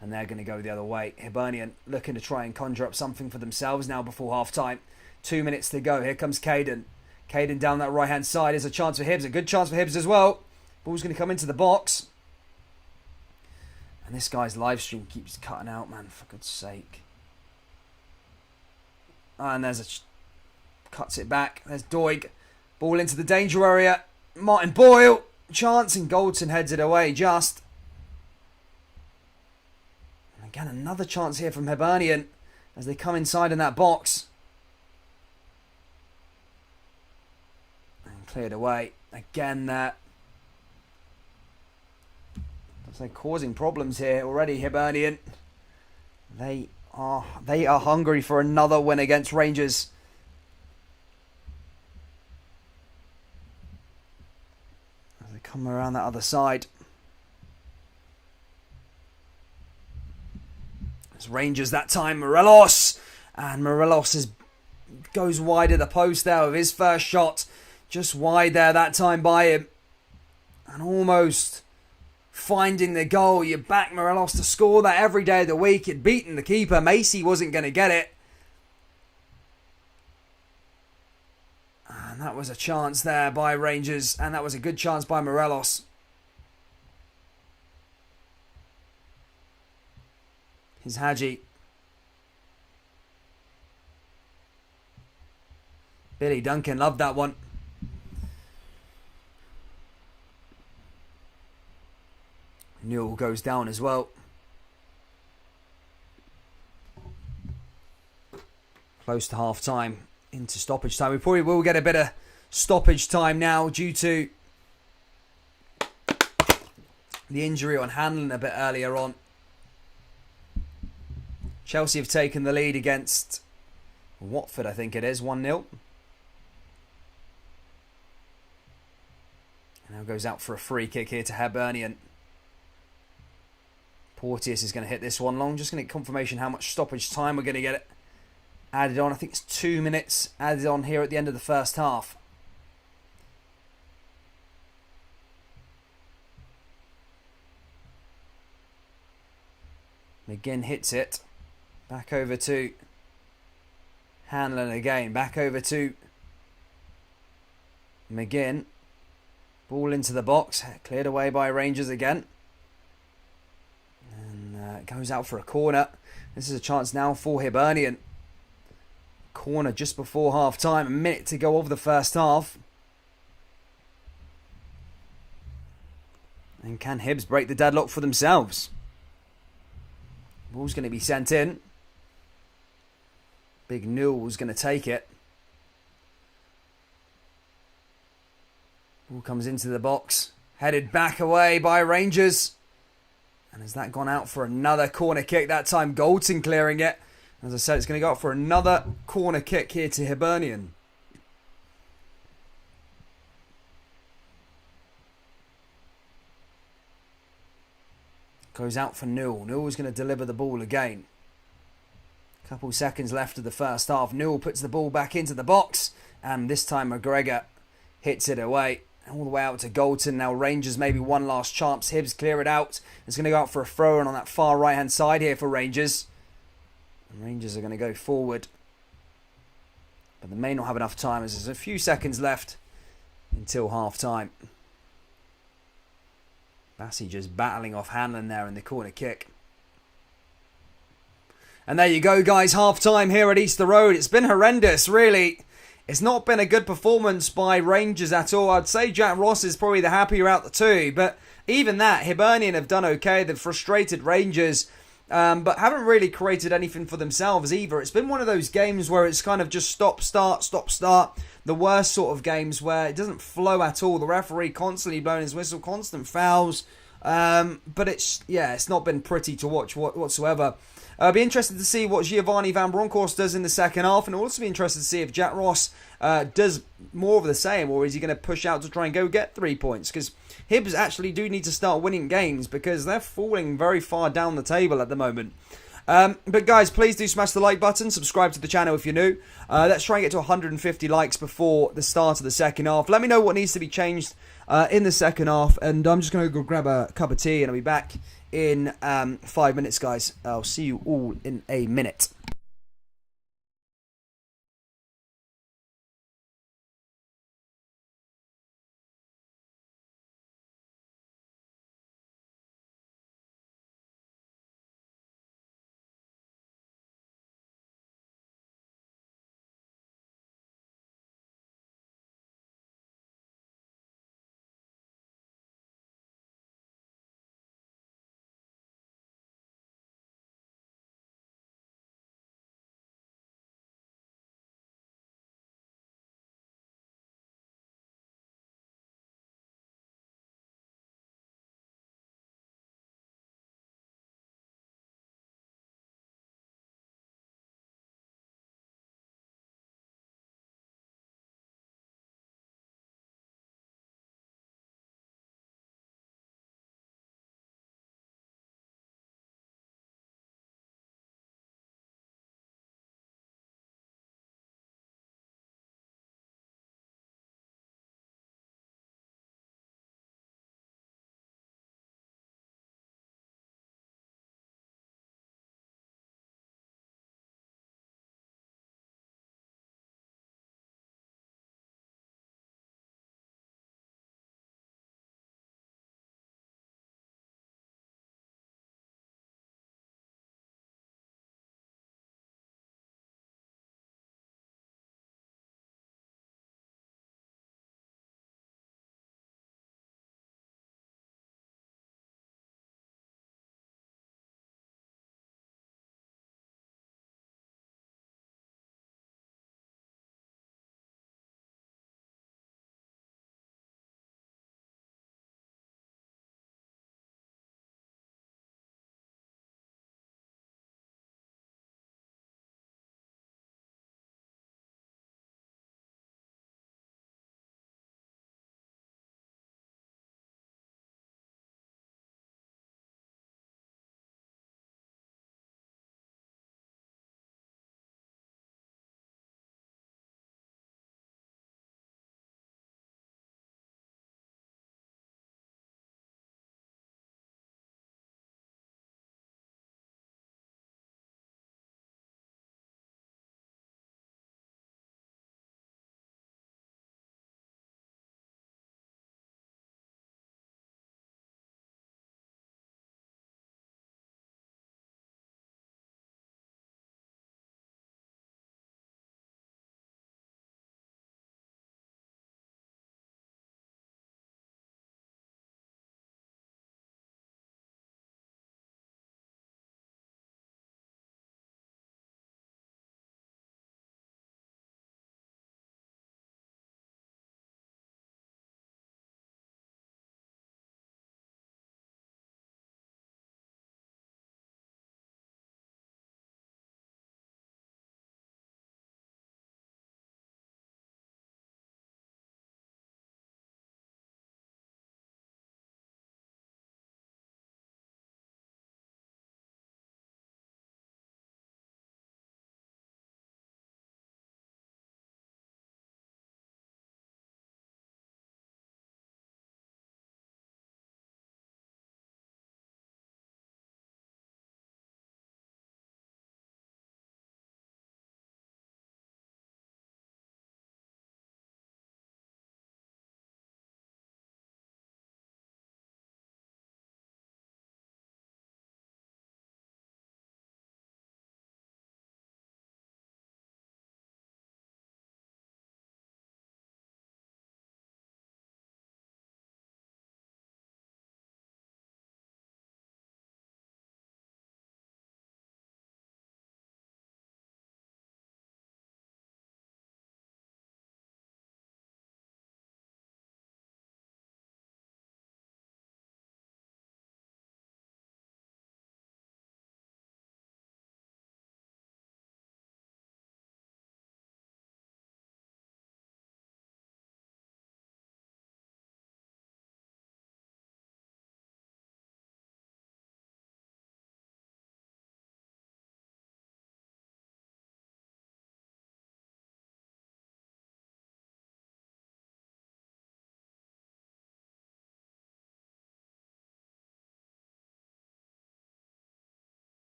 And they're going to go the other way. Hibernian looking to try and conjure up something for themselves now before half-time. 2 minutes to go. Here comes Caden. Caden down that right-hand side. Is a chance for Hibs. A good chance for Hibs as well. Ball's going to come into the box. And this guy's live stream keeps cutting out, man, for God's sake. And there's cuts it back. There's Doig. Ball into the danger area. Martin Boyle. Chance, and Goldson heads it away just. And again, another chance here from Hibernian as they come inside in that box. And cleared away. Again there. They're causing problems here already, Hibernian. They are hungry for another win against Rangers. As they come around that other side. It's Rangers that time, Morelos. And Morelos goes wide at the post there with his first shot. Just wide there that time by him. And almost finding the goal. You back Morelos to score that every day of the week. He'd beaten the keeper. Macy wasn't going to get it. And that was a chance there by Rangers. And that was a good chance by Morelos. Here's Hadji. Billy Duncan loved that one. Newell goes down as well. Close to half time, into stoppage time. We probably will get a bit of stoppage time now due to the injury on Hanlon a bit earlier on. Chelsea have taken the lead against Watford, I think it is, 1-0. And now goes out for a free kick here to Hibernian. Porteous is going to hit this one long. Just going to get confirmation how much stoppage time we're going to get it added on. I think it's 2 minutes added on here at the end of the first half. McGinn hits it. Back over to Hanlon again. Back over to McGinn. Ball into the box. Cleared away by Rangers again. Goes out for a corner. This is a chance now for Hibernian. Corner just before half time. A minute to go of the first half. And can Hibs break the deadlock for themselves? Ball's going to be sent in. Big Newell's going to take it. Ball comes into the box. Headed back away by Rangers. And has that gone out for another corner kick? That time Goldson clearing it. As I said, it's going to go out for another corner kick here to Hibernian. Goes out for Newell. Newell's going to deliver the ball again. Couple seconds left of the first half. Newell puts the ball back into the box. And this time McGregor hits it away. All the way out to Goldson. Now Rangers maybe one last chance. Hibs clear it out. It's going to go out for a throw-in on that far right-hand side here for Rangers. And Rangers are going to go forward. But they may not have enough time as there's a few seconds left until half-time. Bassey just battling off Hanlon there in the corner kick. And there you go, guys. Half-time here at Easter Road. It's been horrendous, really. It's not been a good performance by Rangers at all. I'd say Jack Ross is probably the happier out the two. But even that, Hibernian have done okay. They've frustrated Rangers, but haven't really created anything for themselves either. It's been one of those games where it's kind of just stop, start, stop, start. The worst sort of games where it doesn't flow at all. The referee constantly blowing his whistle, constant fouls. But it's not been pretty to watch whatsoever. I'll be interested to see what Giovanni Van Bronckhorst does in the second half, and also be interested to see if Jack Ross does more of the same, or is he going to push out to try and go get 3 points? Because Hibs actually do need to start winning games because they're falling very far down the table at the moment. But guys, please do smash the like button, subscribe to the channel if you're new. Let's try and get to 150 likes before the start of the second half. Let me know what needs to be changed in the second half, and I'm just going to go grab a cup of tea and I'll be back in 5 minutes, guys. I'll see you all in a minute.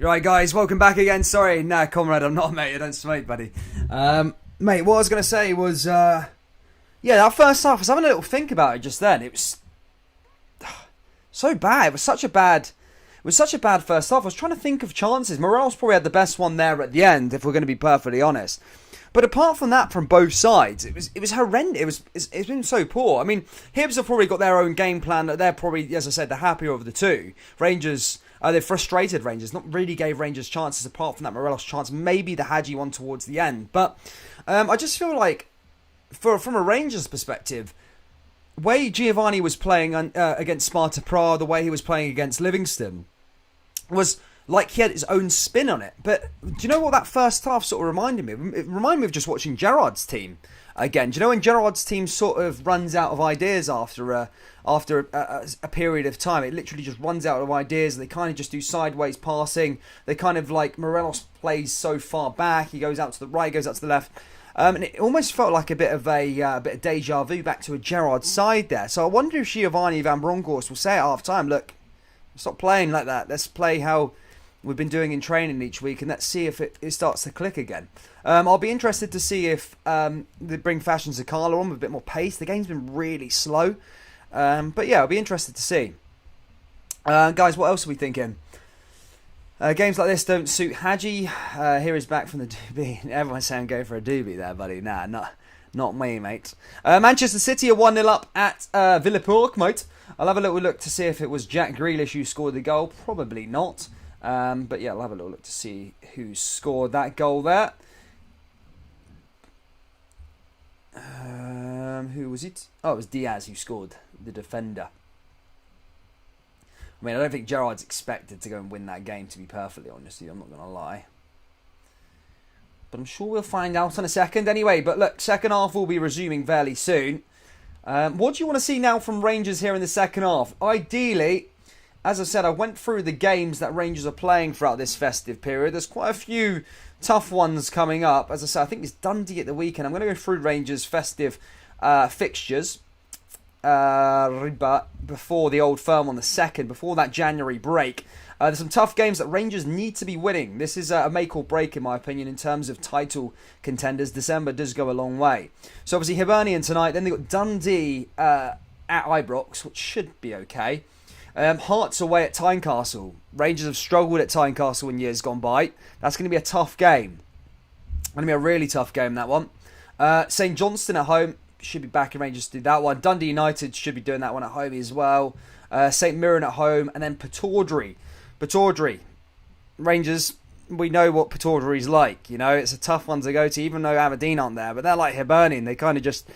Right, guys, welcome back again. Sorry, nah, comrade, I'm not, mate. I don't smoke, buddy. Mate, what I was going to say was, yeah, that first half, I was having a little think about it just then. It was so bad. It was such a bad first half. I was trying to think of chances. Morales probably had the best one there at the end, if we're going to be perfectly honest. But apart from that, from both sides, it was horrendous. It's been so poor. I mean, Hibs have probably got their own game plan. They're probably, as I said, the happier of the two. Rangers, they frustrated Rangers. Not really gave Rangers chances apart from that Morelos chance. Maybe the Hadji one towards the end. But I just feel like, from a Rangers perspective, the way Giovanni was playing against Sparta Prague, the way he was playing against Livingston, was like he had his own spin on it. But do you know what that first half sort of reminded me of? It reminded me of just watching Gerrard's team again. Do you know when Gerrard's team sort of runs out of ideas after a period of time? It literally just runs out of ideas. They kind of just do sideways passing. They kind of like Morelos plays so far back. He goes out to the right, goes out to the left. And it almost felt like a bit of deja vu back to a Gerrard side there. So I wonder if Giovanni Van Bronckhorst will say at half time, look, stop playing like that. Let's play how we've been doing in training each week, and let's see if it starts to click again. I'll be interested to see if they bring Fashion Zakala on with a bit more pace. The game's been really slow. But yeah, I'll be interested to see. Guys, what else are we thinking? Games like this don't suit Hadji. Here he's back from the doobie. Everyone's saying go for a doobie there, buddy. Nah, not me, mate. Manchester City are 1-0 up at Villa Park, mate. I'll have a little look to see if it was Jack Grealish who scored the goal. Probably not. But yeah, I'll have a little look to see who scored that goal there. Who was it? Oh, it was Diaz who scored, the defender. I mean, I don't think Gerrard's expected to go and win that game, to be perfectly honest with you. I'm not going to lie. But I'm sure we'll find out in a second anyway. But look, second half will be resuming fairly soon. What do you want to see now from Rangers here in the second half? Ideally, as I said, I went through the games that Rangers are playing throughout this festive period. There's quite a few tough ones coming up. As I said, I think it's Dundee at the weekend. I'm going to go through Rangers' festive fixtures before the Old Firm on the 2nd, before that January break. There's some tough games that Rangers need to be winning. This is a make or break, in my opinion, in terms of title contenders. December does go a long way. So obviously Hibernian tonight. Then they've got Dundee at Ibrox, which should be okay. Hearts away at Tynecastle. Rangers have struggled at Tynecastle in years gone by. That's going to be a tough game. Going to be a really tough game, that one. St Johnstone at home. Should be back in Rangers to do that one. Dundee United should be doing that one at home as well. St Mirren at home. And then Pataudry. Rangers, we know what Pataudry's like. You know, it's a tough one to go to, even though Aberdeen aren't there. But they're like Hibernian. They kind of just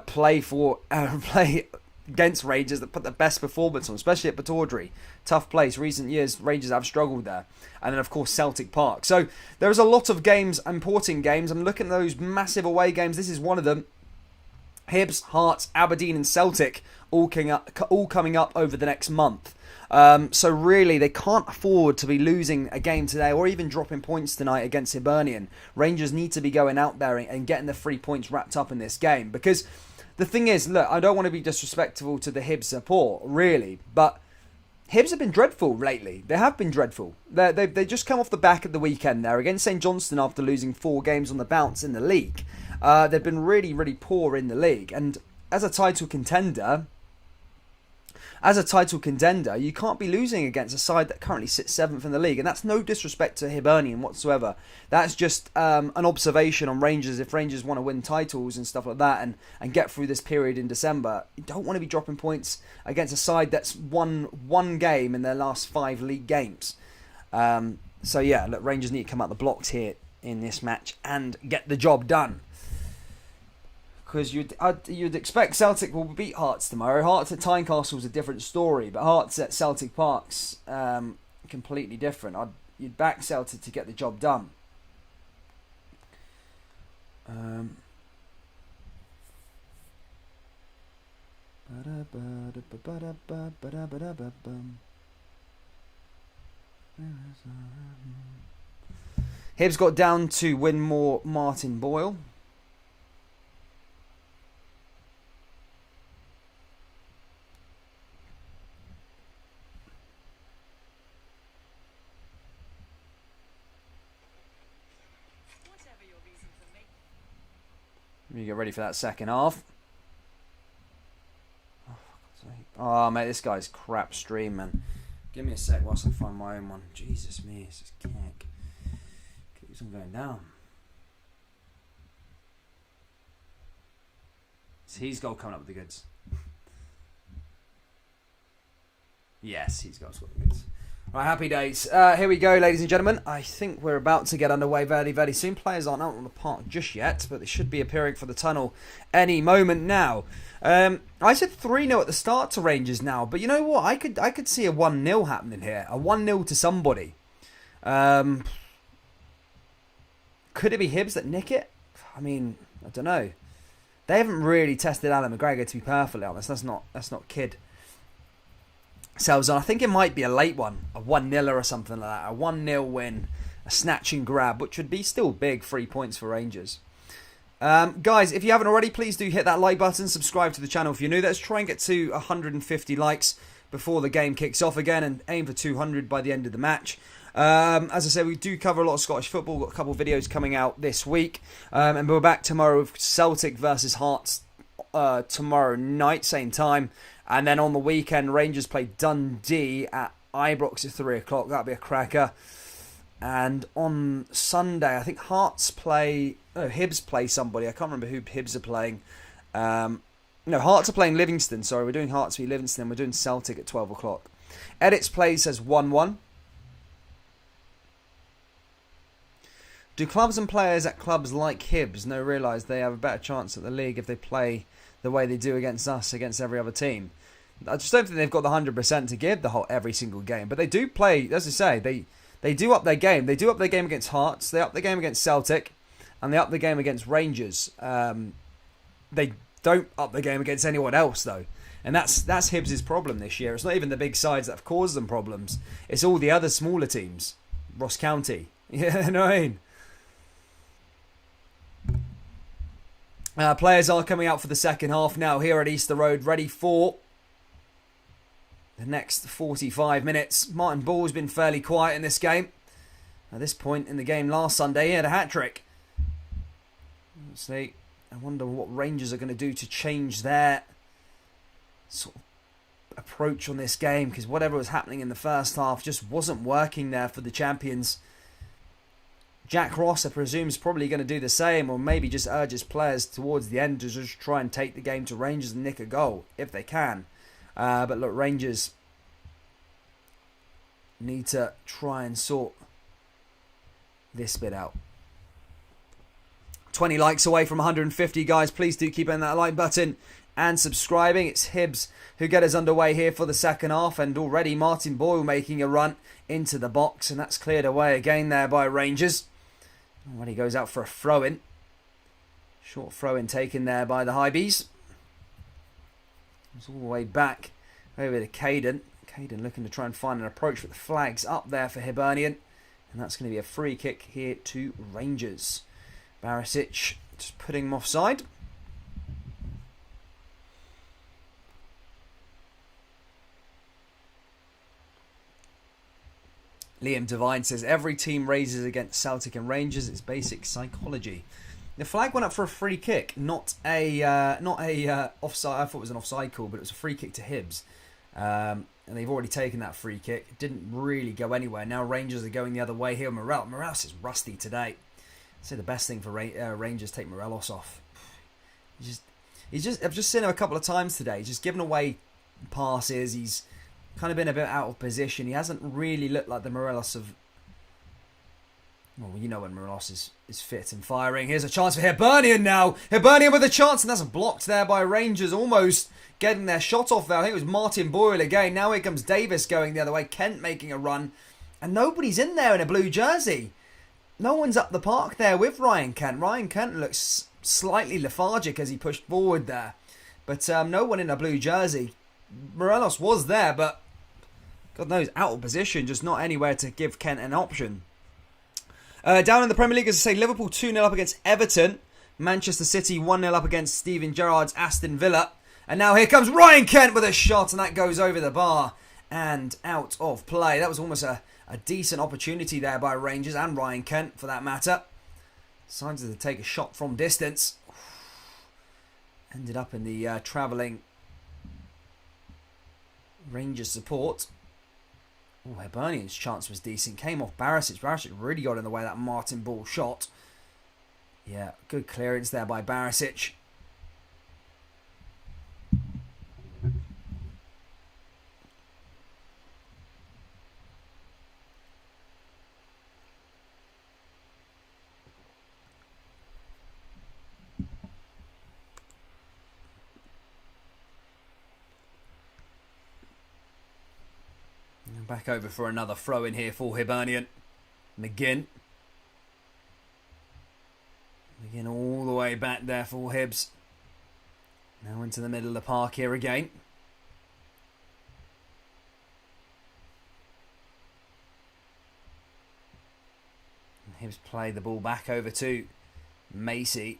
play against Rangers that put the best performance on, especially at Pataudry. Tough place. Recent years, Rangers have struggled there. And then, of course, Celtic Park. So there's a lot of games, important games. I'm looking at those massive away games. This is one of them. Hibs, Hearts, Aberdeen and Celtic all coming up over the next month. So really, they can't afford to be losing a game today or even dropping points tonight against Hibernian. Rangers need to be going out there and getting the 3 points wrapped up in this game. Because the thing is, look, I don't want to be disrespectful to the Hibs support, really, but Hibs have been dreadful lately. They have been dreadful. They just come off the back at the weekend there against St Johnstone after losing 4 games on the bounce in the league. They've been really, really poor in the league. And as a title contender, you can't be losing against a side that currently sits 7th in the league. And that's no disrespect to Hibernian whatsoever. That's just an observation on Rangers. If Rangers want to win titles and stuff like that and get through this period in December, you don't want to be dropping points against a side that's won 1 game in their last 5 league games. So yeah, look, Rangers need to come out the blocks here in this match and get the job done. Because you'd expect Celtic will beat Hearts tomorrow. Hearts at Tynecastle is a different story, but Hearts at Celtic Park's completely different. You'd back Celtic to get the job done. Hibs got down to Winmore Martin Boyle. You get ready for that second half. Oh, mate, this guy's crap stream, man. Give me a sec whilst I find my own one. Jesus me, it's just kick. Keeps on going down. It's his goal coming up with the goods. Yes, he's got the goods. Right, happy days. Here we go, ladies and gentlemen. I think we're about to get underway very, very soon. Players aren't out on the park just yet, but they should be appearing for the tunnel any moment now. I said 3-0 at the start to Rangers now, but you know what? I could see a 1-0 happening here. A 1-0 to somebody. Could it be Hibs that nick it? I mean, I don't know. They haven't really tested Alan McGregor, to be perfectly honest. That's not kid. Sells on. I think it might be a late one, a 1-0 or something like that. A 1-0 win, a snatch and grab, which would be still big 3 points for Rangers. Guys, if you haven't already, please do hit that like button, subscribe to the channel if you're new. Let's try and get to 150 likes before the game kicks off again and aim for 200 by the end of the match. As I said, we do cover a lot of Scottish football. We've got a couple of videos coming out this week. And we're back tomorrow with Celtic versus Hearts tomorrow night, same time. And then on the weekend, Rangers play Dundee at Ibrox at 3 o'clock. That'll be a cracker. And on Sunday, I think Hibs play somebody. I can't remember who Hibs are playing. No, Hearts are playing Livingston. Sorry, we're doing Hearts v Livingston. We're doing Celtic at 12 o'clock. Edits play says 1-1. Do clubs and players at clubs like Hibs now realise they have a better chance at the league if they play the way they do against us, against every other team? I just don't think they've got the 100% to give every single game. But they do play, as I say, they do up their game. They do up their game against Hearts. They up their game against Celtic. And they up the game against Rangers. They don't up the game against anyone else, though. And that's Hibs' problem this year. It's not even the big sides that have caused them problems. It's all the other smaller teams. Ross County. Yeah, you know what I mean? Players are coming out for the second half now here at Easter Road, ready for the next 45 minutes. Martin Ball's been fairly quiet in this game. At this point in the game last Sunday, he had a hat-trick. Let's see. I wonder what Rangers are going to do to change their sort of approach on this game, because whatever was happening in the first half just wasn't working there for the champions. Jack Ross, I presume, is probably going to do the same, or maybe just urges players towards the end to just try and take the game to Rangers and nick a goal, if they can. But look, Rangers need to try and sort this bit out. 20 likes away from 150, guys. Please do keep hitting that like button and subscribing. It's Hibs who get us underway here for the second half, and already Martin Boyle making a run into the box, and that's cleared away again there by Rangers. Already goes out for a throw-in. Short throw-in taken there by the Hibs. It's all the way back over to Caden. Caden looking to try and find an approach, with the flags up there for Hibernian. And that's going to be a free kick here to Rangers. Barisic just putting him offside. Liam Devine says every team raises against Celtic and Rangers. It's basic psychology. The flag went up for a free kick, not a offside. I thought it was an offside call, but it was a free kick to Hibs, and they've already taken that free kick. It didn't really go anywhere. Now Rangers are going the other way here. Morelos is rusty today. I'd say the best thing for Rangers, take Morelos off. I've just seen him a couple of times today. He's just giving away passes. He's kind of been a bit out of position. He hasn't really looked like the Morelos of... Well, you know when Morelos is fit and firing. Here's a chance for Hibernian now. Hibernian with a chance, and that's blocked there by Rangers. Almost getting their shot off there. I think it was Martin Boyle again. Now here comes Davis going the other way. Kent making a run. And nobody's in there in a blue jersey. No one's up the park there with Ryan Kent. Ryan Kent looks slightly lethargic as he pushed forward there. But no one in a blue jersey. Morelos was there, but God knows, out of position. Just not anywhere to give Kent an option. Down in the Premier League, as I say, Liverpool 2-0 up against Everton. Manchester City 1-0 up against Steven Gerrard's Aston Villa. And now here comes Ryan Kent with a shot, and that goes over the bar and out of play. That was almost a decent opportunity there by Rangers, and Ryan Kent for that matter. Decided to take a shot from distance. Ended up in the travelling Rangers support. Oh, Hibernian's chance was decent. Came off Barisic. Barisic really got in the way of that Martin Ball shot. Yeah, good clearance there by Barisic. Back over for another throw in here for Hibernian. McGinn all the way back there for Hibs. Now into the middle of the park here again. Hibs play the ball back over to Macy.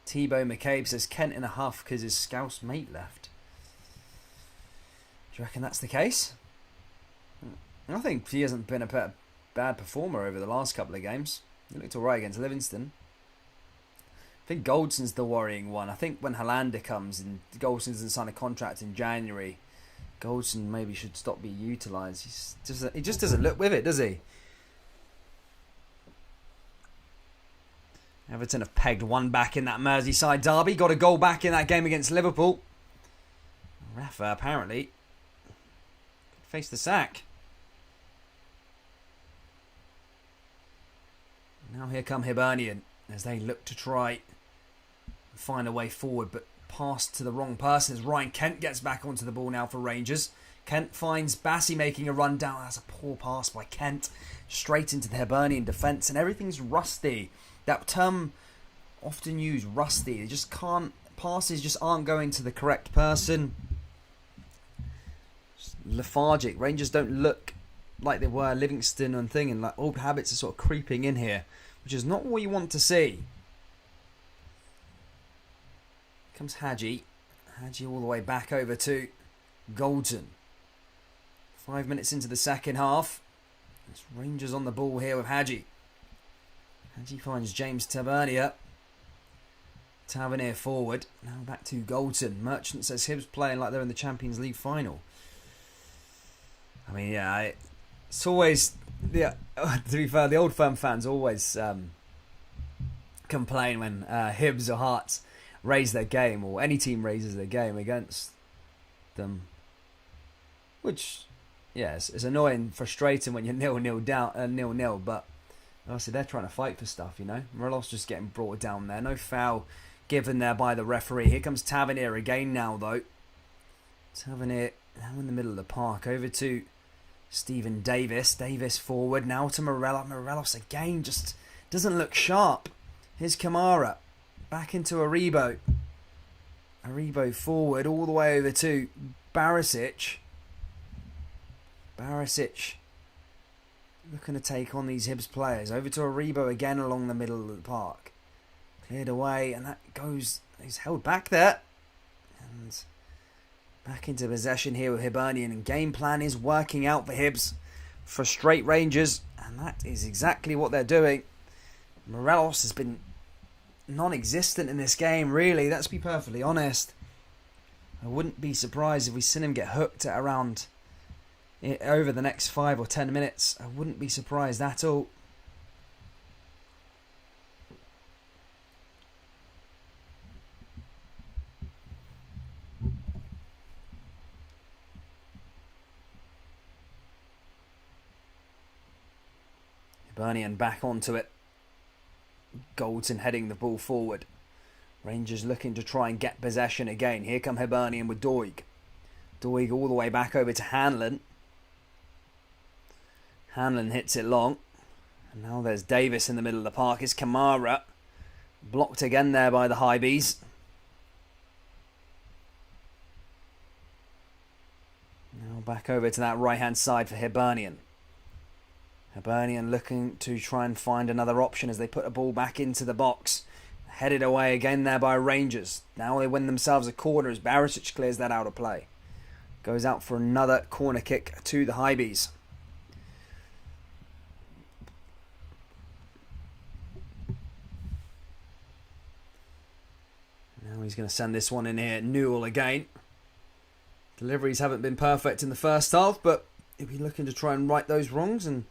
Thibaut McCabe says Kent in a huff because his Scouse mate left. Do you reckon that's the case? I think he hasn't been a bad performer over the last couple of games. He looked alright against Livingston. I think Goldson's the worrying one. I think when Hollander comes and Goldson doesn't sign a contract in January, Goldson maybe should stop being utilised. He just doesn't look with it, does he? Everton have pegged one back in that Merseyside derby. Got a goal back in that game against Liverpool. Rafa apparently faced the sack. Now here come Hibernian as they look to try and find a way forward, but pass to the wrong person as Ryan Kent gets back onto the ball now for Rangers. Kent finds Bassey making a run down. That's a poor pass by Kent. Straight into the Hibernian defence, and everything's rusty. That term often used, rusty. They just can't, passes just aren't going to the correct person. Just lethargic. Rangers don't look like they were Livingston and thing, and like old habits are sort of creeping in here, which is not what you want to see. Comes Hadji. Hadji all the way back over to Golden. 5 minutes into the second half. It's Rangers on the ball here with Hadji. Hadji finds James Tavernier. Tavernier forward. Now back to Golden. Merchant says Hibs playing like they're in the Champions League final. I mean, yeah, it's always... Yeah, to be fair, the Old Firm fans always complain when Hibs or Hearts raise their game, or any team raises their game against them. Which, yes, it's annoying, frustrating when you're 0-0 down, 0-0, but obviously they're trying to fight for stuff, you know. Morelos just getting brought down there. No foul given there by the referee. Here comes Tavernier again now, though. Tavernier now in the middle of the park. Over to Stephen Davis. Davis forward. Now to Morelos. Morelos again just doesn't look sharp. Here's Kamara. Back into Aribo. Aribo forward all the way over to Barisic. Barisic looking to take on these Hibs players. Over to Aribo again along the middle of the park. Cleared away, and that goes... He's held back there. And back into possession here with Hibernian. And game plan is working out for Hibs. Frustrate Rangers. And that is exactly what they're doing. Morelos has been non-existent in this game, really. Let's be perfectly honest. I wouldn't be surprised if we seen him get hooked at around... over the next 5 or 10 minutes. I wouldn't be surprised at all. Hibernian back onto it. Goldson heading the ball forward. Rangers looking to try and get possession again. Here come Hibernian with Doig. Doig all the way back over to Hanlon. Hanlon hits it long. And now there's Davis in the middle of the park. It's Kamara. Blocked again there by the Hibs. Now back over to that right-hand side for Hibernian. Hibernian looking to try and find another option as they put a ball back into the box. Headed away again there by Rangers. Now they win themselves a corner as Barisic clears that out of play. Goes out for another corner kick to the Hibs. Now he's going to send this one in here. Newell again. Deliveries haven't been perfect in the first half, but he'll be looking to try and right those wrongs and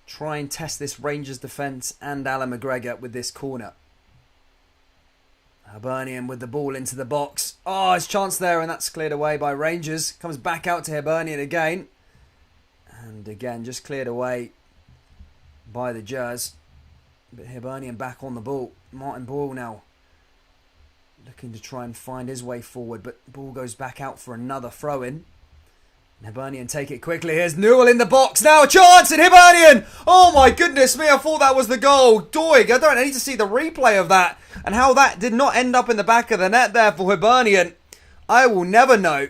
try and test this Rangers defence and Alan McGregor with this corner. Hibernian with the ball into the box. Oh, his chance there, and that's cleared away by Rangers. Comes back out to Hibernian again. And again, just cleared away by the Jers. But Hibernian back on the ball. Martin Boyle now looking to try and find his way forward, but the ball goes back out for another throw-in. Hibernian take it quickly. Here's Newell in the box. Now a chance in Hibernian. Oh my goodness me, I thought that was the goal. Doig, I need to see the replay of that and how that did not end up in the back of the net there for Hibernian. I will never know.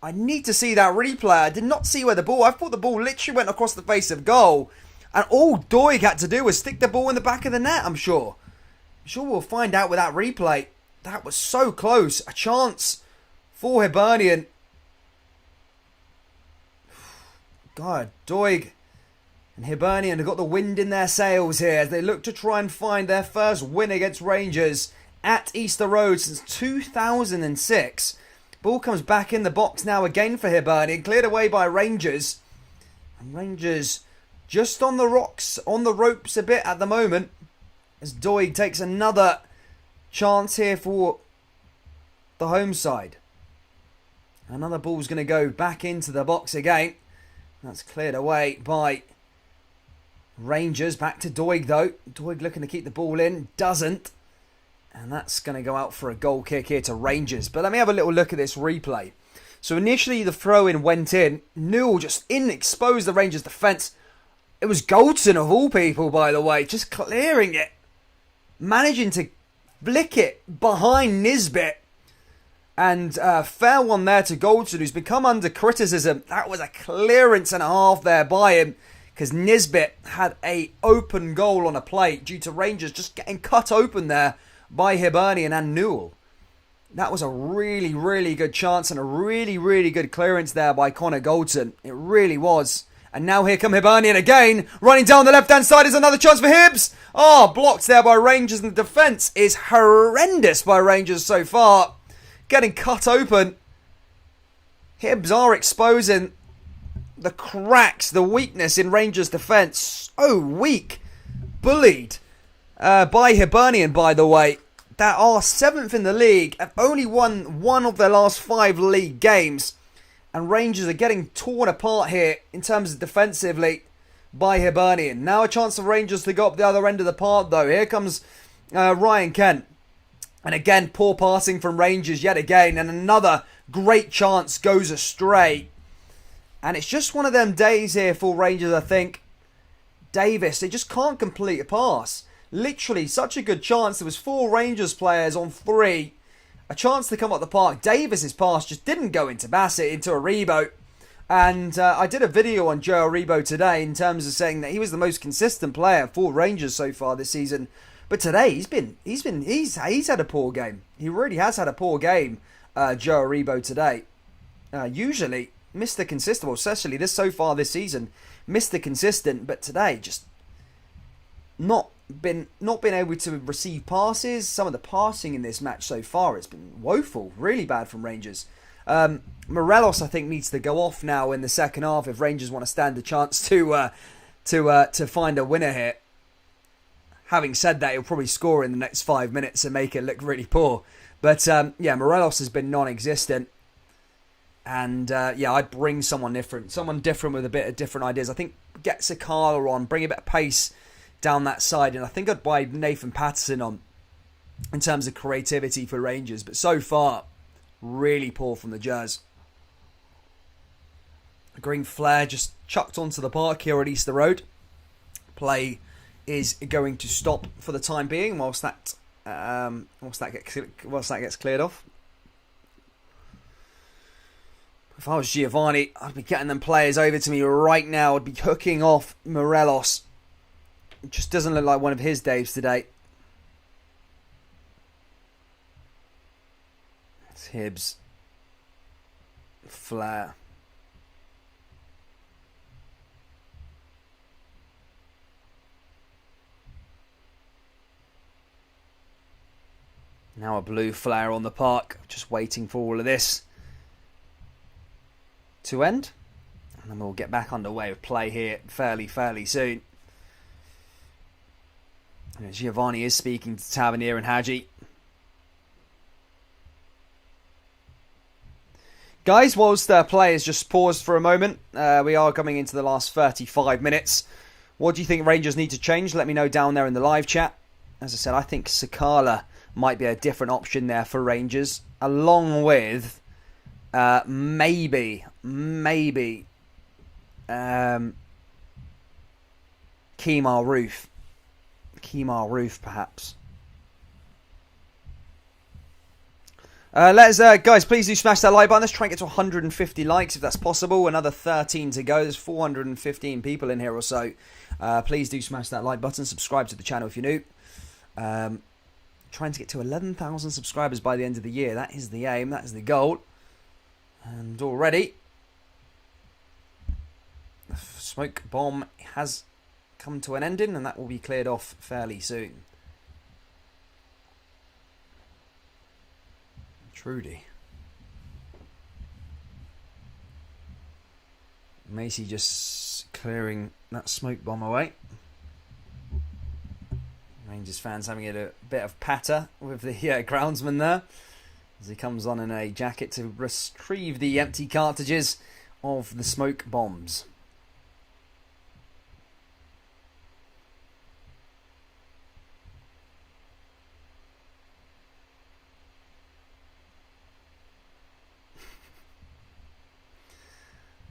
I need to see that replay. I did not see where the ball... I thought the ball literally went across the face of goal. And all Doig had to do was stick the ball in the back of the net, I'm sure. I'm sure we'll find out with that replay. That was so close. A chance for Hibernian. God, Doig and Hibernian have got the wind in their sails here as they look to try and find their first win against Rangers at Easter Road since 2006. Ball comes back in the box now again for Hibernian, cleared away by Rangers. And Rangers just on the rocks, on the ropes a bit at the moment as Doig takes another chance here for the home side. Another ball's going to go back into the box again. That's cleared away by Rangers. Back to Doig though. Doig looking to keep the ball in. Doesn't. And that's going to go out for a goal kick here to Rangers. But let me have a little look at this replay. So initially the throw-in went in. Newell just exposed the Rangers defence. It was Goldson of all people, by the way. Just clearing it. Managing to flick it behind Nisbet. And fair one there to Goldson, who's become under criticism. That was a clearance and a half there by him, because Nisbet had a open goal on a plate due to Rangers just getting cut open there by Hibernian and Newell. That was a really, really good chance and a really, really good clearance there by Connor Goldson. It really was. And now here come Hibernian again. Running down the left-hand side is another chance for Hibs. Oh, blocked there by Rangers, and the defence is horrendous by Rangers so far. Getting cut open. Hibs are exposing the cracks, the weakness in Rangers' defence. So weak. Bullied by Hibernian, by the way. That are 7th in the league. Have only won one of their last 5 league games. And Rangers are getting torn apart here in terms of defensively by Hibernian. Now a chance for Rangers to go up the other end of the park though. Here comes Ryan Kent. And again, poor passing from Rangers yet again. And another great chance goes astray. And it's just one of them days here for Rangers, I think. Davis, they just can't complete a pass. Literally, such a good chance. There was 4 Rangers players on 3. A chance to come up the park. Davis's pass just didn't go into Bassett, into Aribo. And I did a video on Joe Aribo today in terms of saying that he was the most consistent player for Rangers so far this season. But today he's had a poor game. He really has had a poor game, Joe Aribo today. Usually Mr. Consistent, well, especially so far this season, Mr. Consistent, but today just not been able to receive passes. Some of the passing in this match so far, it's been woeful, really bad from Rangers. Morelos, I think, needs to go off now in the second half if Rangers want to stand a chance to find a winner here. Having said that, he'll probably score in the next 5 minutes and make it look really poor. But yeah, Morelos has been non-existent. And yeah, I'd bring someone different with a bit of different ideas. I think get Sakala on, bring a bit of pace down that side, and I think I'd buy Nathan Patterson on in terms of creativity for Rangers. But so far, really poor from the Jazz. Green Flare just chucked onto the park here at Easter Road. Play is going to stop for the time being whilst that gets cleared off. If I was Giovanni, I'd be getting them players over to me right now. I'd be hooking off Morelos. It just doesn't look like one of his days today. It's Hibs. Flair. Now a blue flare on the park, just waiting for all of this to end. And then we'll get back underway with play here fairly soon. And Giovanni is speaking to Tavernier and Hadji. Guys, whilst play has just paused for a moment, we are coming into the last 35 minutes. What do you think Rangers need to change? Let me know down there in the live chat. As I said, I think Sakala might be a different option there for Rangers, along with maybe Kemar Roof, perhaps. Guys, please do smash that like button. Let's try and get to 150 likes if that's possible. Another 13 to go. There's 415 people in here or so. Please do smash that like button. Subscribe to the channel if you're new. Trying to get to 11,000 subscribers by the end of the year. That is the aim. That is the goal. And already, the smoke bomb has come to an ending, and that will be cleared off fairly soon. Trudy. Macy just clearing that smoke bomb away. Rangers fans having a bit of patter with the groundsman there as he comes on in a jacket to retrieve the empty cartridges of the smoke bombs.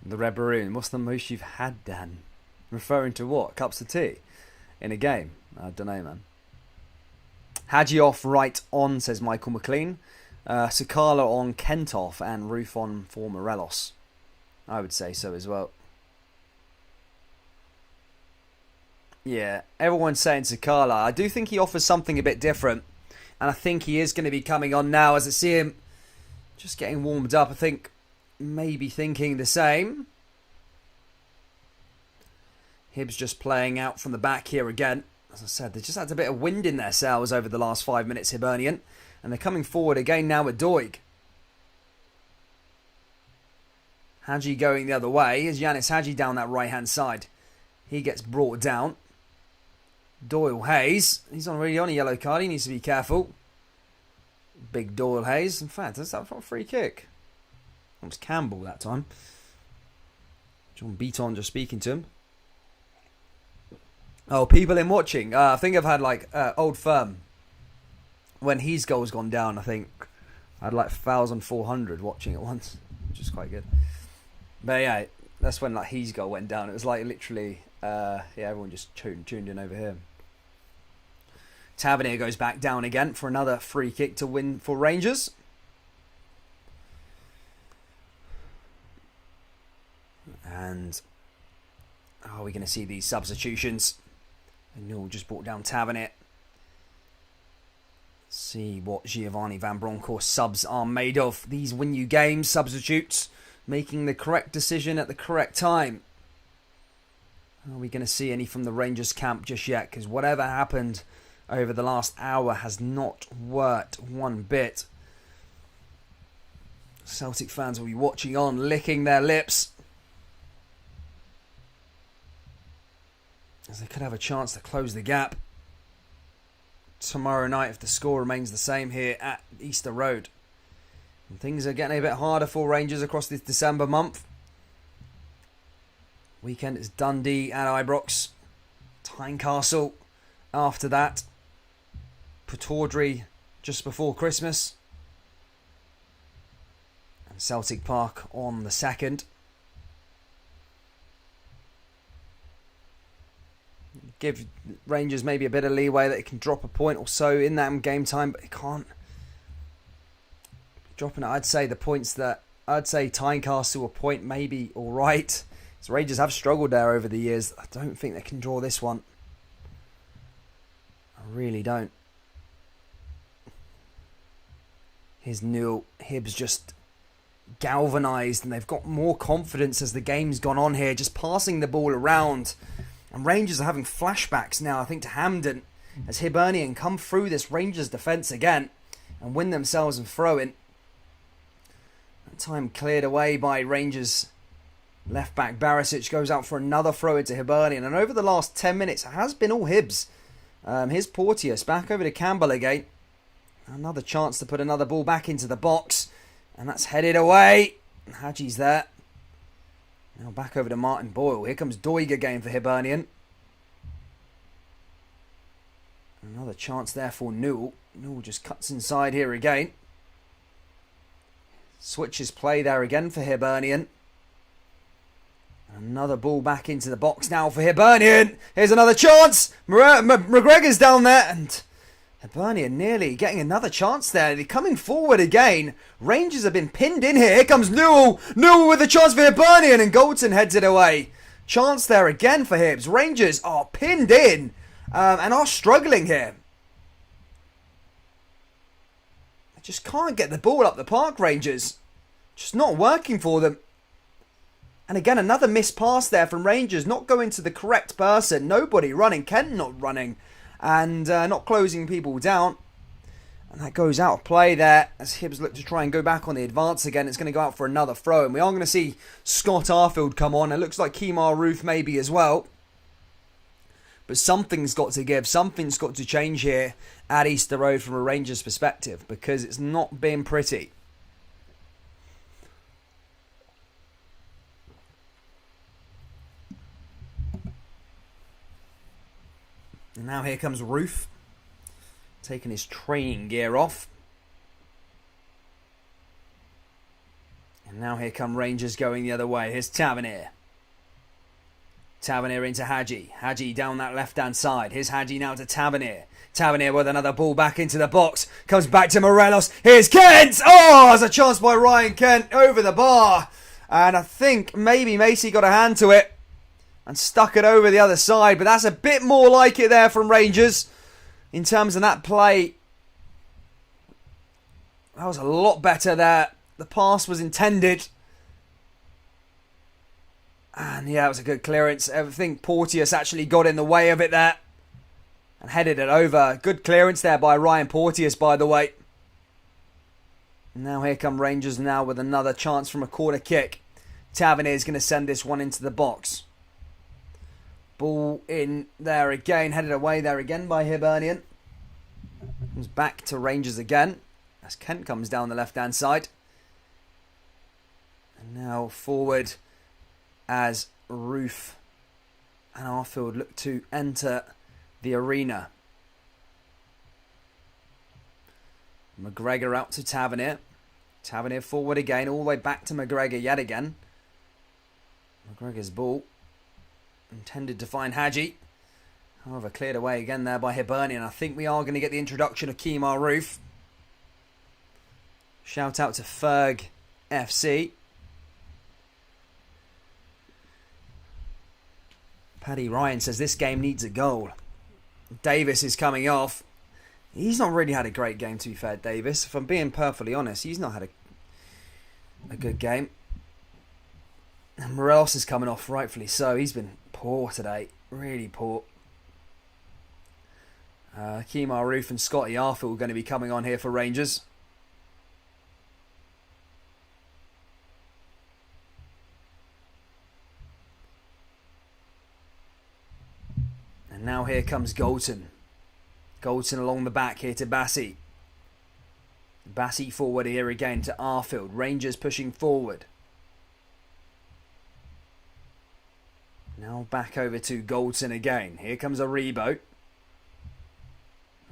The Red Baroon. What's the most you've had, Dan? Referring to what? Cups of tea? In a game? I don't know, man. Hadji off right on, says Michael McLean. Sakala on Kentoff and Roof on for Morelos. I would say so as well. Yeah, everyone's saying Sakala. I do think he offers something a bit different. And I think he is going to be coming on now as I see him just getting warmed up. I think maybe thinking the same. Hibs just playing out from the back here again. As I said, they just had a bit of wind in their sails over the last 5 minutes, Hibernian. And they're coming forward again now with Doig. Hadji going the other way. Here's Yanis Hadji down that right-hand side. He gets brought down. Doyle Hayes. He's already on a yellow card. He needs to be careful. Big Doyle Hayes. In fact, that's that for a free kick. It was Campbell that time. John Beaton just speaking to him. Oh, people in watching. I think I've had like Old Firm. When his goal's gone down, I think I had like 1,400 watching at once, which is quite good. But yeah, that's when like his goal went down. It was like literally, everyone just tuned in over here. Tavernier goes back down again for another free kick to win for Rangers. And are we going to see these substitutions? And Newell just brought down Tavernier. See what Giovanni Van Bronckhorst subs are made of. These win you games, substitutes, making the correct decision at the correct time. Are we going to see any from the Rangers camp just yet? Because whatever happened over the last hour has not worked one bit. Celtic fans will be watching on, licking their lips, as they could have a chance to close the gap tomorrow night if the score remains the same here at Easter Road. And things are getting a bit harder for Rangers across this December month. Weekend is Dundee at Ibrox. Tynecastle after that. Pittodrie just before Christmas. And Celtic Park on the 2nd. Give Rangers maybe a bit of leeway that it can drop a point or so in that game time, but it can't. Dropping it, I'd say Tynecastle a point maybe alright. So Rangers have struggled there over the years. I don't think they can draw this one. I really don't. Here's Newell. Hibs just galvanised and they've got more confidence as the game's gone on here, just passing the ball around. And Rangers are having flashbacks now, I think, to Hampden as Hibernian come through this Rangers defence again. and win themselves a throw-in. That time cleared away by Rangers left back Barisic. Goes out for another throw-in to Hibernian, and over the last 10 minutes it has been all Hibs. Here's Porteous back over to Campbell again. Another chance to put another ball back into the box, and that's headed away. Hadji's there. Now back over to Martin Boyle. Here comes Doig again for Hibernian. Another chance there for Newell. Newell just cuts inside here again. Switches play there again for Hibernian. Another ball back into the box now for Hibernian. Here's another chance. McGregor's down there, and Hibernian nearly getting another chance there. They're coming forward again. Rangers have been pinned in here. Here comes Newell. Newell with a chance for Hibernian, and Goldson heads it away. Chance there again for Hibs. Rangers are pinned in and are struggling here. They just can't get the ball up the park, Rangers. Just not working for them. And again, another missed pass there from Rangers. Not going to the correct person. Nobody running. Kent not running. And not closing people down. And that goes out of play there as Hibs look to try and go back on the advance again. It's going to go out for another throw. And we are going to see Scott Arfield come on. It looks like Kemar Roof maybe as well. But something's got to give. Something's got to change here at Easter Road from a Rangers perspective, because it's not been pretty. And now here comes Roof, taking his training gear off. And now here come Rangers going the other way. Here's Tavernier. Tavernier into Hadji. Hadji down that left-hand side. Here's Hadji now to Tavernier. Tavernier with another ball back into the box. Comes back to Morelos. Here's Kent. Oh, there's a chance by Ryan Kent over the bar. And I think maybe Macy got a hand to it and stuck it over the other side. But that's a bit more like it there from Rangers in terms of that play. That was a lot better there. The pass was intended. And yeah, it was a good clearance. I think Porteous actually got in the way of it there and headed it over. Good clearance there by Ryan Porteous, by the way. Now here come Rangers now with another chance from a corner kick. Tavernier is going to send this one into the box. Ball in there again, headed away there again by Hibernian. Comes back to Rangers again as Kent comes down the left-hand side. And now forward as Roof and Arfield look to enter the arena. McGregor out to Tavernier. Tavernier forward again, all the way back to McGregor yet again. McGregor's ball intended to find Hadji. However, cleared away again there by Hibernian. I think we are going to get the introduction of Kemar Roof. Shout out to Ferg FC. Paddy Ryan says this game needs a goal. Davis is coming off. He's not really had a great game, to be fair, Davis. If I'm being perfectly honest, he's not had a good game. And Morelos is coming off, rightfully so. He's been poor today. Really poor. Kemar Roof and Scotty Arfield are going to be coming on here for Rangers. And now here comes Goldson. Goldson along the back here to Bassi. Bassi forward here again to Arfield. Rangers pushing forward. Now back over to Goldson again. Here comes Aribo.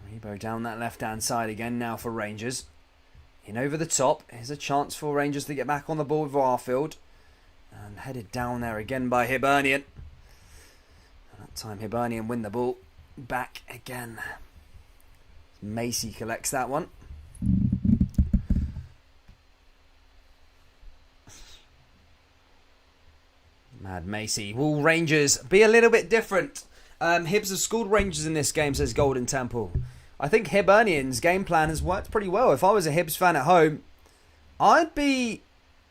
Aribo down that left-hand side again now for Rangers. In over the top. Here's a chance for Rangers to get back on the ball with Arfield. And headed down there again by Hibernian. That time Hibernian win the ball back again. Macy collects that one. Mad Macy. Will Rangers be a little bit different? Hibs have scored Rangers in this game, says Golden Temple. I think Hibernian's game plan has worked pretty well. If I was a Hibs fan at home, I'd be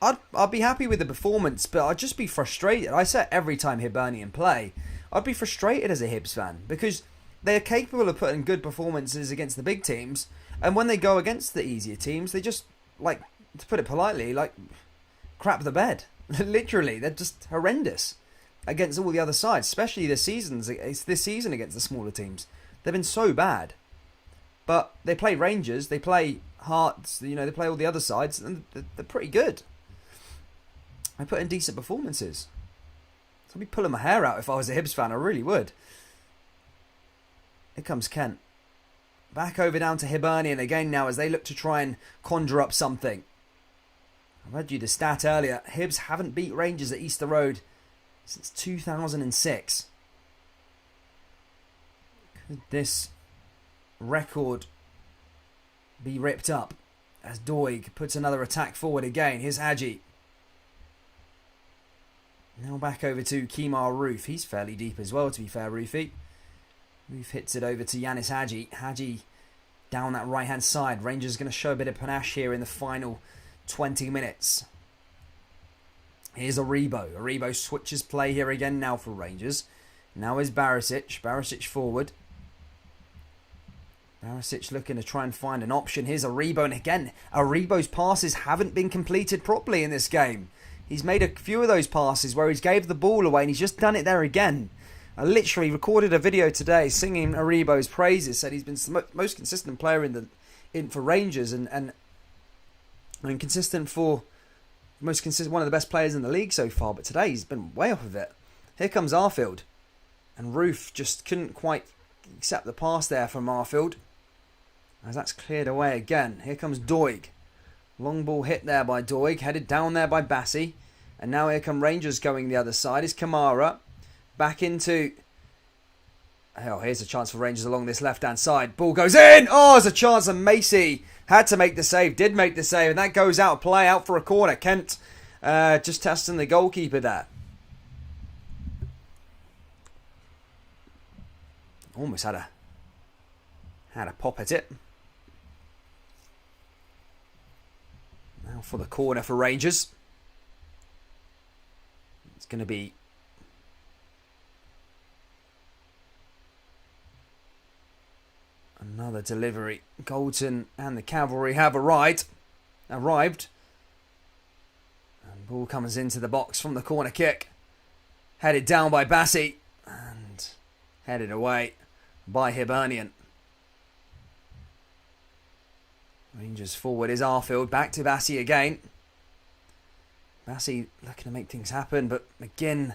happy with the performance, but I'd just be frustrated. I say it every time Hibernian play. I'd be frustrated as a Hibs fan because they're capable of putting good performances against the big teams, and when they go against the easier teams, they just, like, to put it politely, like, crap the bed. Literally, they're just horrendous against all the other sides, especially this season against the smaller teams. They've been so bad. But they play Rangers, they play Hearts, you know, they play all the other sides, and they're pretty good. They put in decent performances. So I'd be pulling my hair out if I was a Hibs fan, I really would. Here comes Kent. Back over down to Hibernian again now as they look to try and conjure up something. I read you the stat earlier. Hibs haven't beat Rangers at Easter Road since 2006. Could this record be ripped up as Doig puts another attack forward again? Here's Hadji. Now back over to Kemar Roof. He's fairly deep as well, to be fair, Roofy. Roof hits it over to Yanis Hadji. Hadji down that right-hand side. Rangers going to show a bit of panache here in the final 20 minutes. Here's Aribo. Aribo switches play here again now for Rangers. Now is Barisic. Barisic forward. Barisic looking to try and find an option. Here's Aribo. And again, Aribo's passes haven't been completed properly in this game. He's made a few of those passes where he's gave the ball away and he's just done it there again. I literally recorded a video today singing Aribo's praises. Said he's been the most consistent player for Rangers and consistent for one of the best players in the league so far. But today he's been way off of it. Here comes Arfield. And Roof just couldn't quite accept the pass there from Arfield. As that's cleared away again. Here comes Doig. Long ball hit there by Doig. Headed down there by Bassi. And now here come Rangers going the other side. Is Kamara. Back into... Oh, here's a chance for Rangers along this left-hand side. Ball goes in! Oh, there's a chance and Macy had to make the save. Did make the save. And that goes out of play. Out for a corner. Kent just testing the goalkeeper there. Almost had a pop at it. Now for the corner for Rangers. It's going to be another delivery. Golden and the Cavalry have arrived. And ball comes into the box from the corner kick. Headed down by Bassi. And headed away by Hibernian. Rangers forward is Arfield. Back to Bassi again. Bassi looking to make things happen, but McGinn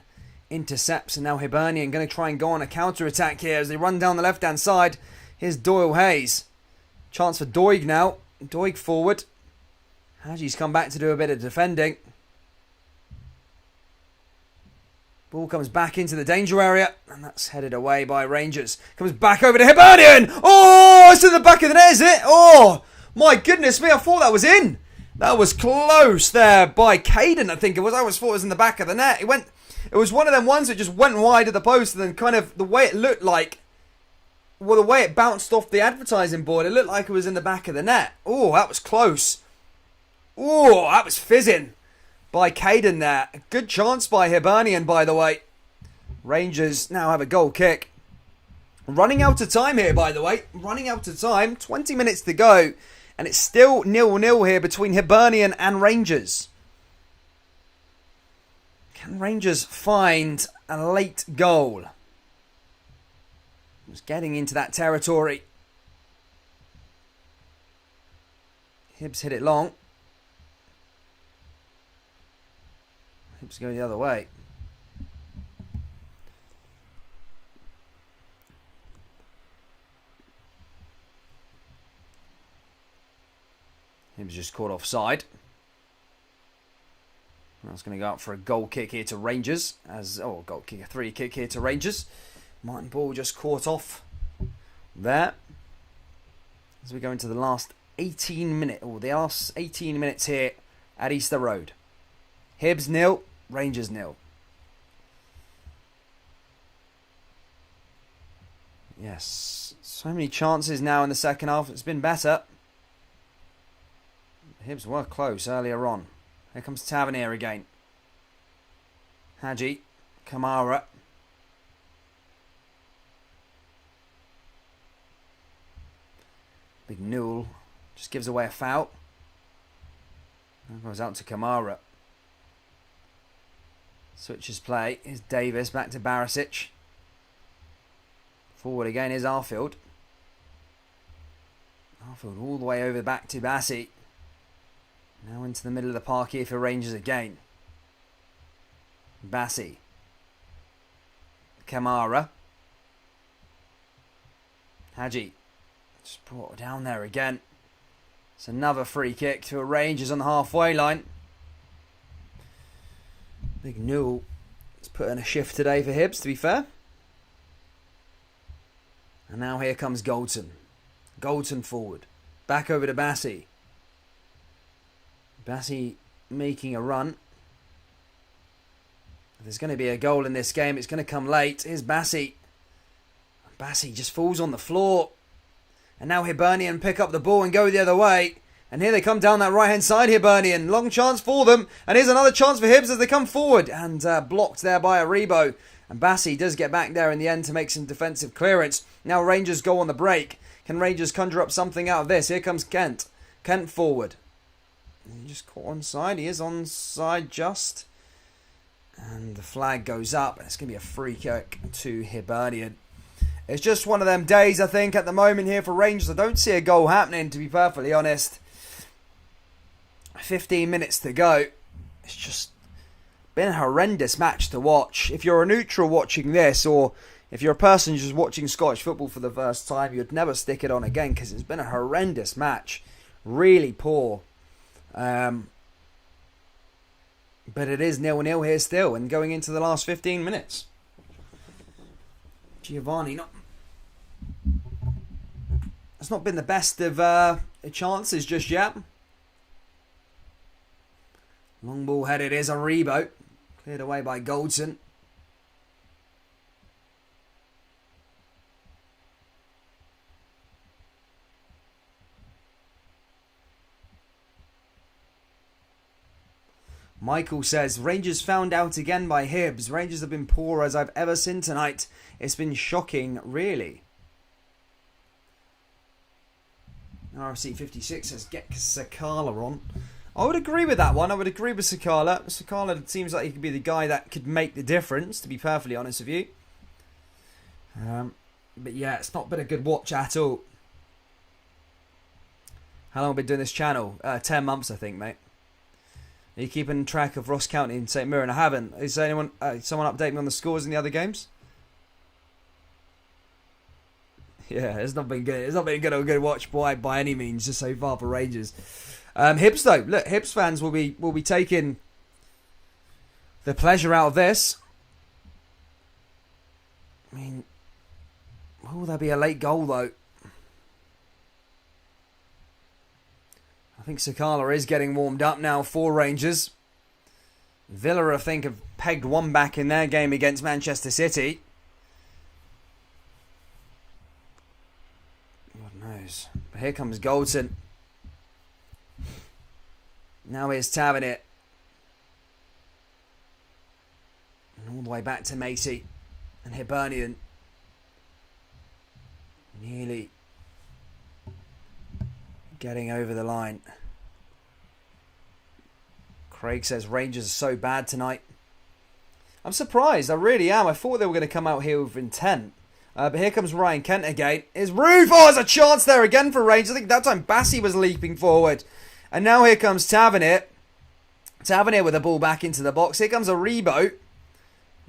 intercepts, and now Hibernian going to try and go on a counter-attack here as they run down the left-hand side. Here's Doyle Hayes. Chance for Doig now. Doig forward. Hadji's come back to do a bit of defending. Ball comes back into the danger area, and that's headed away by Rangers. Comes back over to Hibernian. Oh, it's in the back of the net, is it? Oh, my goodness me, I thought that was in. That was close there by Caden, I think it was. I always thought it was in the back of the net. It was one of them ones that just went wide of the post, and then kind of the way it looked like, well, the way it bounced off the advertising board, it looked like it was in the back of the net. Oh, that was close. Oh, that was fizzing by Caden there. Good chance by Hibernian, by the way. Rangers now have a goal kick. Running out of time here, by the way. Running out of time. 20 minutes to go. And it's still 0-0 here between Hibernian and Rangers. Can Rangers find a late goal? Just getting into that territory. Hibs hit it long. Hibs go the other way. Hibs just caught offside. That's going to go out for a goal kick here to Rangers. Goal kick, a free kick here to Rangers. Martin Ball just caught off there. As we go into the last 18 minutes here at Easter Road. Hibs 0, Rangers 0. Yes, so many chances now in the second half. It's been better. Hibs were close earlier on. Here comes Tavernier again. Hadji, Kamara. Big Newell just gives away a foul. That goes out to Kamara. Switches play. Here's Davis back to Barisic. Forward again is Arfield. Arfield all the way over back to Bassey. Now into the middle of the park here for Rangers again. Bassey. Kamara. Hadji. Just brought it down there again. It's another free kick to a Rangers on the halfway line. Big Newell has put in a shift today for Hibs, to be fair. And now here comes Goldson. Goldson forward. Back over to Bassey. Bassey making a run. If there's going to be a goal in this game, it's going to come late. Here's Bassey. Bassey just falls on the floor. And now Hibernian pick up the ball and go the other way. And here they come down that right-hand side, Hibernian. Long chance for them. And here's another chance for Hibs as they come forward. And blocked there by Aribo. And Bassey does get back there in the end to make some defensive clearance. Now Rangers go on the break. Can Rangers conjure up something out of this? Here comes Kent. Kent forward. He just caught onside. He is onside just. And the flag goes up. And it's going to be a free kick to Hibernian. It's just one of them days, I think, at the moment here for Rangers. I don't see a goal happening, to be perfectly honest. 15 minutes to go. It's just been a horrendous match to watch. If you're a neutral watching this, or if you're a person just watching Scottish football for the first time, you'd never stick it on again because it's been a horrendous match. Really poor. But it is 0-0 here still and going into the last 15 minutes. Giovanni it's not been the best of chances just yet. Long ball headed is Aribo. Cleared away by Goldson. Michael says, Rangers found out again by Hibs. Rangers have been poor as I've ever seen tonight. It's been shocking, really. RFC 56 says, get Sakala on. I would agree with that one. I would agree with Sakala. Sakala seems like he could be the guy that could make the difference, to be perfectly honest with you. But yeah, it's not been a good watch at all. How long have I been doing this channel? 10 months, I think, mate. Are you keeping track of Ross County and St Mirren? I haven't. Is anyone, someone update me on the scores in the other games? Yeah, it's not been good. It's not been good or good watch by any means, just so far for Rangers. Hibs though, look, Hibs fans will be taking the pleasure out of this. I mean, will there be a late goal though? I think Sakala is getting warmed up now for Rangers. Villa, I think, have pegged one back in their game against Manchester City. God knows. But here comes Goldson. Now here's Tavernier. And all the way back to Macy and Hibernian. Nearly getting over the line. Craig says Rangers are so bad tonight. I'm surprised. I really am. I thought they were going to come out here with intent. But here comes Ryan Kent again. Is Roof. Oh, there's a chance there again for Rangers. I think that time Bassey was leaping forward. And now here comes Tavernier. Tavernier with the ball back into the box. Here comes Aribo.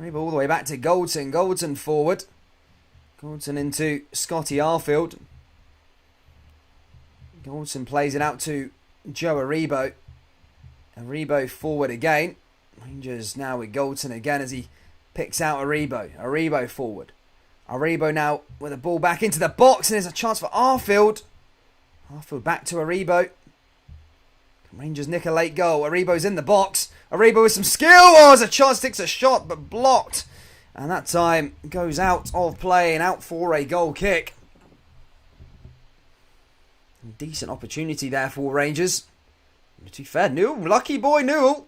Aribo all the way back to Goldson. Goldson forward. Goldson into Scotty Arfield. Goldson plays it out to Joe Aribo. Aribo forward again. Rangers now with Goldson again as he picks out Aribo. Aribo forward. Aribo now with the ball back into the box. And there's a chance for Arfield. Arfield back to Aribo. Rangers nick a late goal. Aribo's in the box. Aribo with some skill. Oh, there's a chance, takes a shot, but blocked. And that time goes out of play and out for a goal kick. Decent opportunity there for Rangers. To be fair, Newell, lucky boy Newell.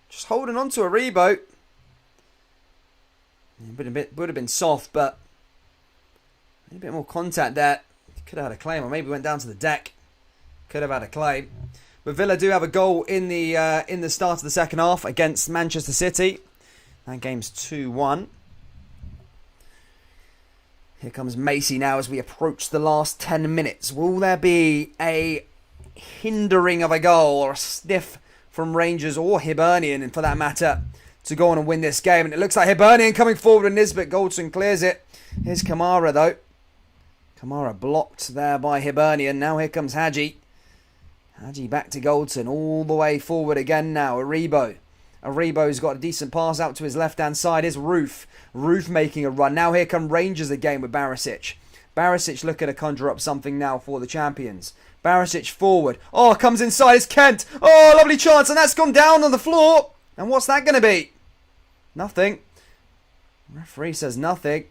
Just holding on to Aribo. Would have been soft, but a bit more contact there. Could have had a claim, or maybe went down to the deck. Could have had a claim. But Villa do have a goal in the start of the second half against Manchester City. That game's 2-1. Here comes Macy now as we approach the last 10 minutes. Will there be a hindering of a goal or a sniff from Rangers or Hibernian, and for that matter, to go on and win this game? And it looks like Hibernian coming forward, and Nisbet Goldson clears it. Here's Kamara though. Kamara blocked there by Hibernian. Now here comes Hadji. Hadji back to Goldson, all the way forward again now. Aribo's got a decent pass out to his left-hand side. Here's Roof. Roof making a run. Now here come Rangers again with Barisic. Barisic looking to conjure up something now for the champions. Barisic forward. Oh, comes inside. It's Kent. Oh, lovely chance. And that's gone down on the floor. And what's that going to be? Nothing. Referee says nothing.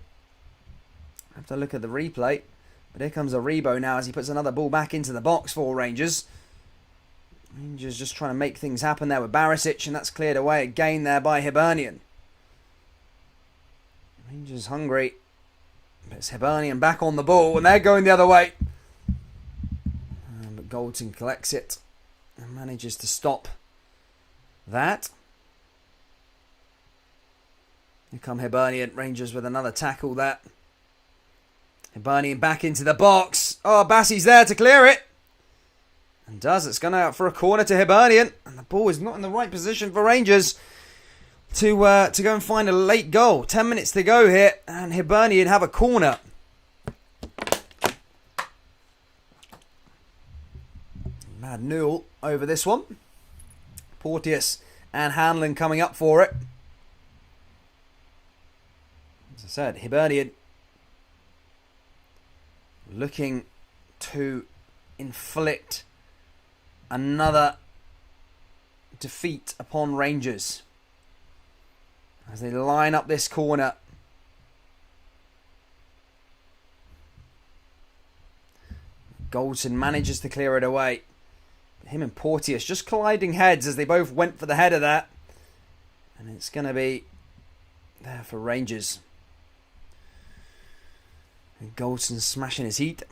I have to look at the replay. But here comes Aribo now as he puts another ball back into the box for Rangers. Rangers just trying to make things happen there with Barisic, and that's cleared away again there by Hibernian. Rangers hungry. But it's Hibernian back on the ball, and they're going the other way. But Goldson collects it and manages to stop that. Here come Hibernian. Rangers with another tackle there. Hibernian back into the box. Oh, Bassey's there to clear it. And does. It's gone out for a corner to Hibernian. And the ball is not in the right position for Rangers to go and find a late goal. 10 minutes to go here. And Hibernian have a corner. Mad Newell over this one. Porteous and Hanlon coming up for it. As I said, Hibernian looking to inflict another defeat upon Rangers as they line up this corner. Goldson manages to clear it away. Him and Porteous just colliding heads as they both went for the header there. And it's going to be there for Rangers. And Goldson smashing his heat.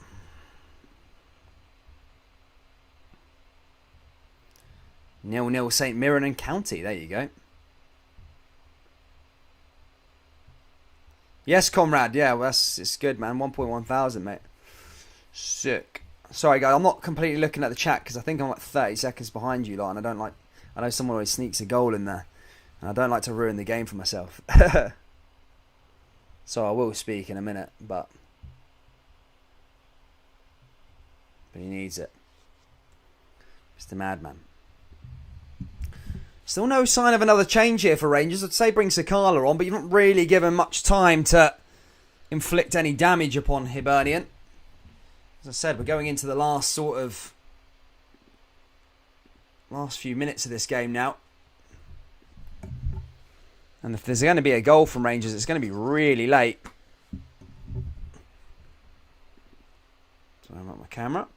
0-0 St Mirren and County. There you go. Yes, comrade. Yeah, well, it's good, man. 1.1 thousand, mate. Sick. Sorry, guys. I'm not completely looking at the chat because I think I'm like 30 seconds behind you lot, and I don't like. I know someone always sneaks a goal in there, and I don't like to ruin the game for myself. So I will speak in a minute, but he needs it. Mr. Madman. Still no sign of another change here for Rangers. I'd say bring Sakala on, but you've not really given much time to inflict any damage upon Hibernian. As I said, we're going into the last few minutes of this game now. And if there's going to be a goal from Rangers, it's going to be really late. So I'm at my camera.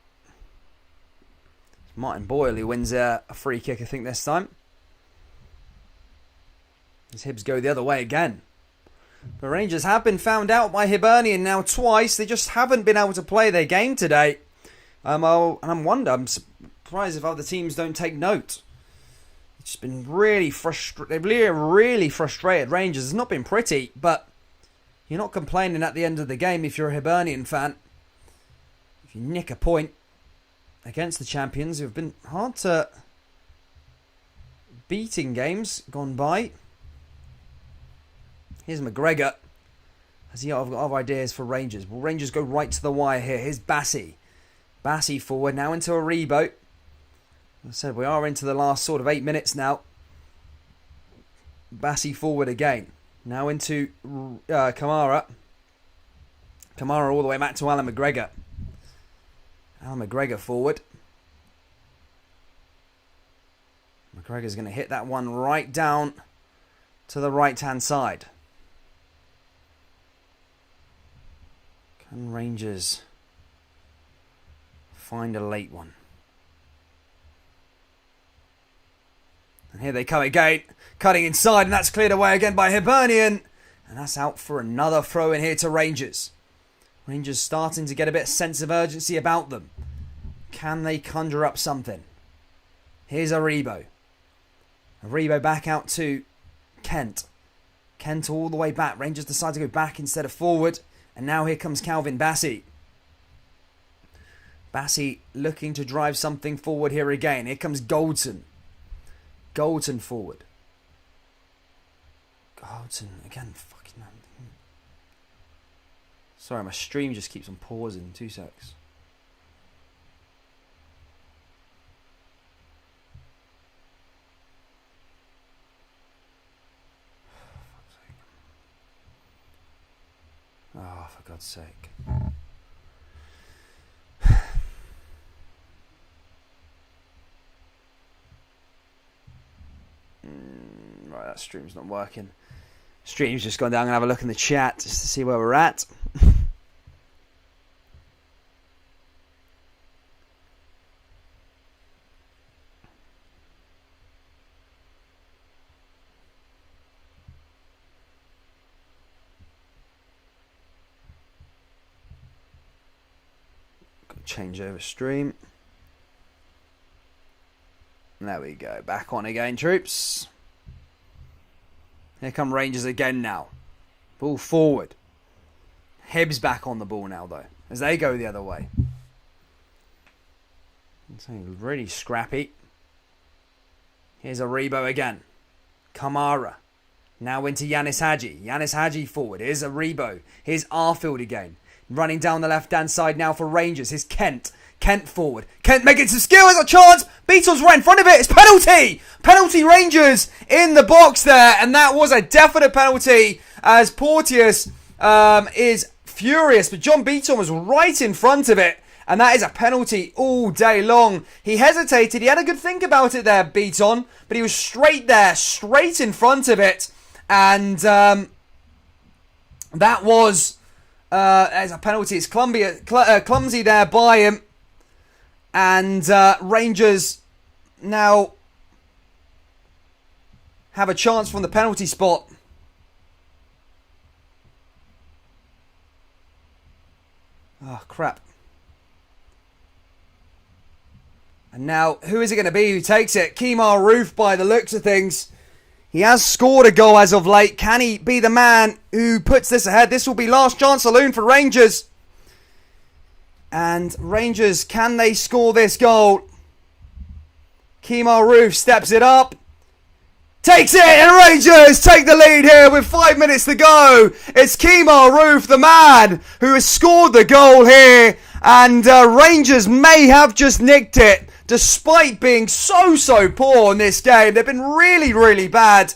It's Martin Boyle who wins a free kick, I think, this time. As Hibs go the other way again. The Rangers have been found out by Hibernian now twice. They just haven't been able to play their game today. I'm surprised if other teams don't take note. It's been really frustrated. They've really frustrated Rangers. It's not been pretty, but you're not complaining at the end of the game if you're a Hibernian fan. If you nick a point against the champions, who've been hard to beat in games gone by. Here's McGregor. Has he got other ideas for Rangers? Will Rangers go right to the wire here? Here's Bassey. Bassey forward now into Aribo. As I said, we are into the last sort of 8 minutes now. Bassey forward again. Now into Kamara. Kamara all the way back to Alan McGregor. Alan McGregor forward. McGregor's going to hit that one right down to the right-hand side. Can Rangers find a late one? And here they come again, cutting inside, and that's cleared away again by Hibernian. And that's out for another throw in here to Rangers. Rangers starting to get a bit of sense of urgency about them. Can they conjure up something? Here's Aribo. Aribo back out to Kent. Kent all the way back. Rangers decide to go back instead of forward. And now here comes Calvin Bassey. Bassey looking to drive something forward here again. Here comes Goldson. Goldson forward. Goldson again. Fucking man. Sorry, my stream just keeps on pausing. 2 secs. Oh, for God's sake. Right, that stream's not working. Stream's just gone down. I'm going to have a look in the chat just to see where we're at. Change over stream. There we go. Back on again, troops. Here come Rangers again now. Ball forward. Hibs back on the ball now, though, as they go the other way. It's really scrappy. Here's Aribo again. Kamara. Now into Yanis Hadji. Yanis Hadji forward. Here's Aribo. Here's Arfield again. Running down the left-hand side now for Rangers. Here's Kent. Kent forward. Kent making some skill. There's a chance. Beatles right in front of it. It's penalty. Penalty Rangers in the box there. And that was a definite penalty as Porteous is furious. But John Beaton was right in front of it. And that is a penalty all day long. He hesitated. He had a good think about it there, Beaton. But he was straight there. Straight in front of it. And that was... as a penalty, it's clumsy there by him. And Rangers now have a chance from the penalty spot. Oh, crap. And now, who is it going to be who takes it? Kemar Roof, by the looks of things. He has scored a goal as of late. Can he be the man who puts this ahead? This will be last chance saloon for Rangers. And Rangers, can they score this goal? Kemar Roof steps it up. Takes it, and Rangers take the lead here with 5 minutes to go. It's Kemar Roof, the man, who has scored the goal here. And Rangers may have just nicked it. Despite being so poor in this game, they've been really bad.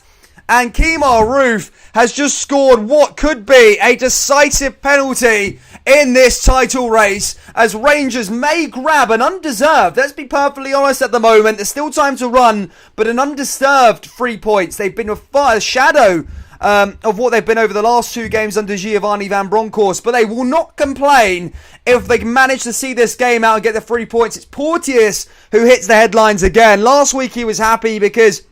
And Kemar Roof has just scored what could be a decisive penalty in this title race, as Rangers may grab an undeserved, let's be perfectly honest at the moment, there's still time to run, but an undeserved 3 points. They've been a shadow of what they've been over the last 2 games under Giovanni Van Bronckhorst, but they will not complain if they manage to see this game out and get the 3 points. It's Porteous who hits the headlines again. Last week he was happy because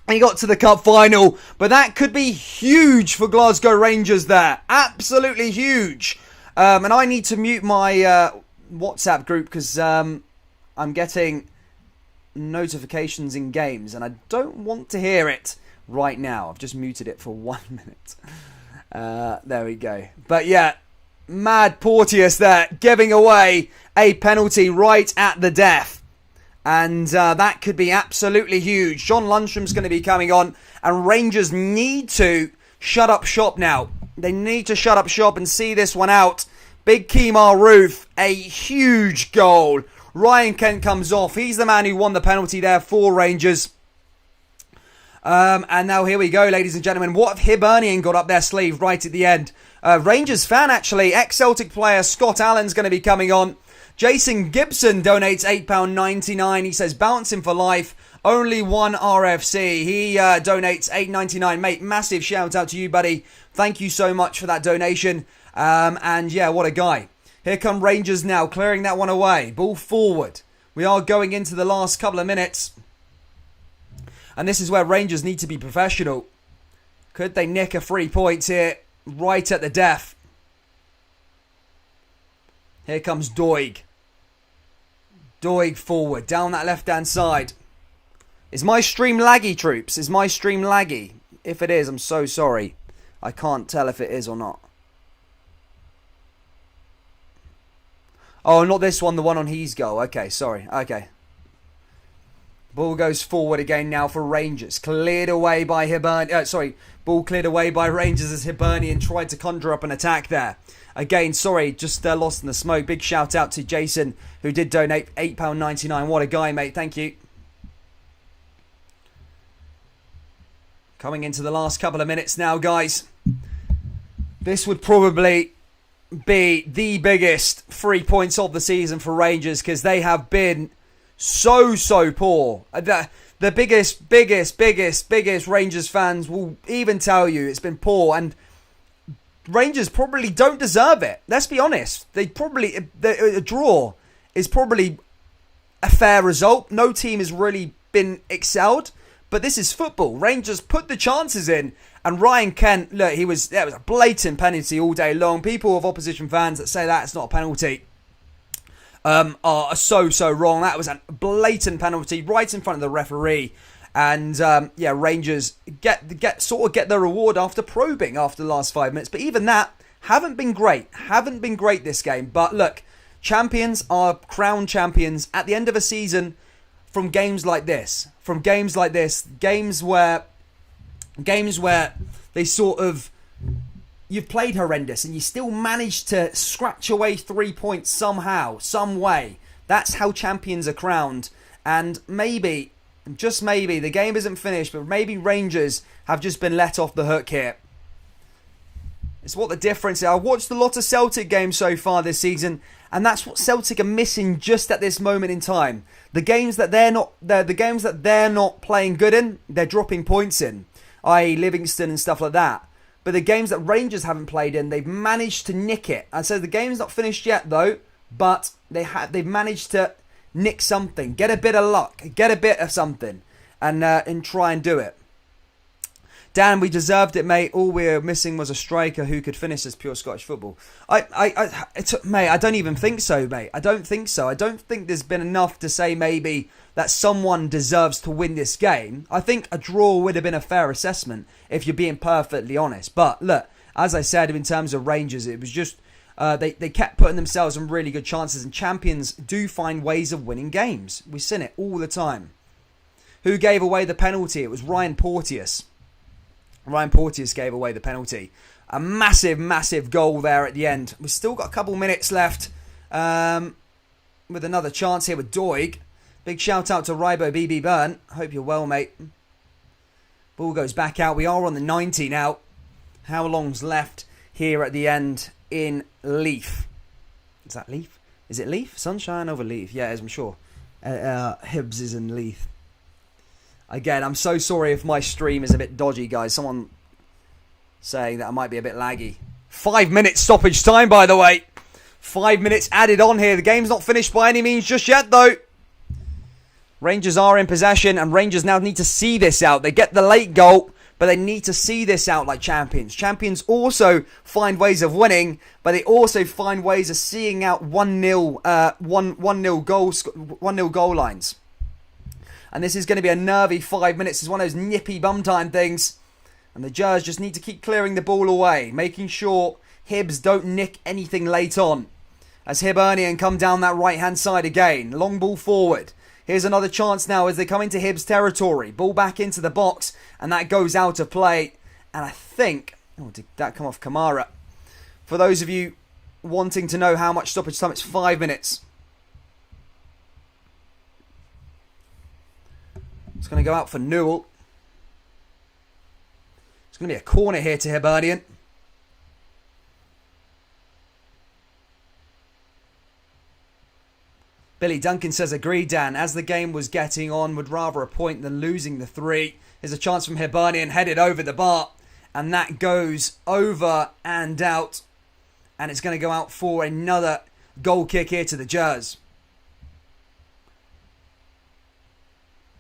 he got to the cup final, but that could be huge for Glasgow Rangers there. Absolutely huge. And I need to mute my WhatsApp group because I'm getting notifications in games and I don't want to hear it right now. I've just muted it for 1 minute. There we go. But yeah, mad Porteous there, giving away a penalty right at the death. And that could be absolutely huge. John Lundstrom's going to be coming on, and Rangers need to shut up shop now. They need to shut up shop and see this one out. Big Kemar Roof, a huge goal. Ryan Kent comes off. He's the man who won the penalty there for Rangers. And now here we go, ladies and gentlemen. What have Hibernian got up their sleeve right at the end? Rangers fan, actually. Ex-Celtic player Scott Allen's going to be coming on. Jason Gibson donates £8.99. He says, bouncing for life. Only one RFC. He donates $8.99. Mate, massive shout out to you, buddy. Thank you so much for that donation. And yeah, what a guy. Here come Rangers now, clearing that one away. Ball forward. We are going into the last couple of minutes. And this is where Rangers need to be professional. Could they nick a 3 points here right at the death? Here comes Doig. Doig forward, down that left-hand side. Is my stream laggy, troops? Is my stream laggy? If it is, I'm so sorry. I can't tell if it is or not. Oh, not this one, the one on his goal. Okay, sorry. Okay. Ball goes forward again now for Rangers. Cleared away by Hibernian. Ball cleared away by Rangers as Hibernian tried to conjure up an attack there. Again, sorry, just lost in the smoke. Big shout out to Jason, who did donate £8.99. What a guy, mate. Thank you. Coming into the last couple of minutes now, guys. This would probably be the biggest 3 points of the season for Rangers, because they have been so poor. The biggest Rangers fans will even tell you it's been poor, and Rangers probably don't deserve it. Let's be honest. A draw is probably a fair result. No team has really been excelled, but this is football. Rangers put the chances in, and Ryan Kent, look, that was a blatant penalty all day long. People of opposition fans that say that's not a penalty are so wrong. That was a blatant penalty right in front of the referee. And Rangers get their reward after probing after the last 5 minutes. But even that, haven't been great this game. But look, champions are crowned champions at the end of a season from games like this. Games where they sort of, you've played horrendous and you still managed to scratch away 3 points somehow, some way. That's how champions are crowned. And maybe, just maybe, the game isn't finished, but maybe Rangers have just been let off the hook here. It's what the difference is. I've watched a lot of Celtic games so far this season, and that's what Celtic are missing just at this moment in time. The games that they're not playing good in, they're dropping points in, i.e. Livingston and stuff like that. But the games that Rangers haven't played in, they've managed to nick it. And so the game's not finished yet, though, but they've managed to nick something, get a bit of luck, get a bit of something, and try and do it. Dan, we deserved it, mate. All we're missing was a striker who could finish as pure Scottish football. Mate, I don't even think so, mate. I don't think so. I don't think there's been enough to say maybe that someone deserves to win this game. I think a draw would have been a fair assessment, if you're being perfectly honest. But look, as I said, in terms of Rangers, it was just they kept putting themselves in really good chances, and champions do find ways of winning games. We've seen it all the time. Who gave away the penalty? It was Ryan Porteous. Ryan Porteous gave away the penalty. A massive goal there at the end. We've still got a couple minutes left with another chance here with Doig. Big shout out to Rybo BB Burn. Hope you're well, mate. Ball goes back out. We are on the 90 now. How long's left here at the end in Leaf? Is that Leaf? Is it Leaf? Sunshine over Leaf. Yeah, as I'm sure. Hibs is in Leaf. Again, I'm so sorry if my stream is a bit dodgy, guys. Someone saying that I might be a bit laggy. 5 minutes stoppage time, by the way. 5 minutes added on here. The game's not finished by any means just yet, though. Rangers are in possession, and Rangers now need to see this out. They get the late goal, but they need to see this out like champions. Champions also find ways of winning, but they also find ways of seeing out 1-0 goal lines. And this is going to be a nervy 5 minutes. It's one of those nippy bum time things. And the Jers just need to keep clearing the ball away, making sure Hibs don't nick anything late on. As Hibernian come down that right-hand side again. Long ball forward. Here's another chance now as they come into Hibs territory. Ball back into the box, and that goes out of play. And I think... Oh, did that come off Kamara? For those of you wanting to know how much stoppage time, it's 5 minutes. It's going to go out for Newell. It's going to be a corner here to Hibernian. Billy Duncan says, agree, Dan. As the game was getting on, would rather a point than losing the 3. Here's a chance from Hibernian, headed over the bar. And that goes over and out. And it's going to go out for another goal kick here to the Jers.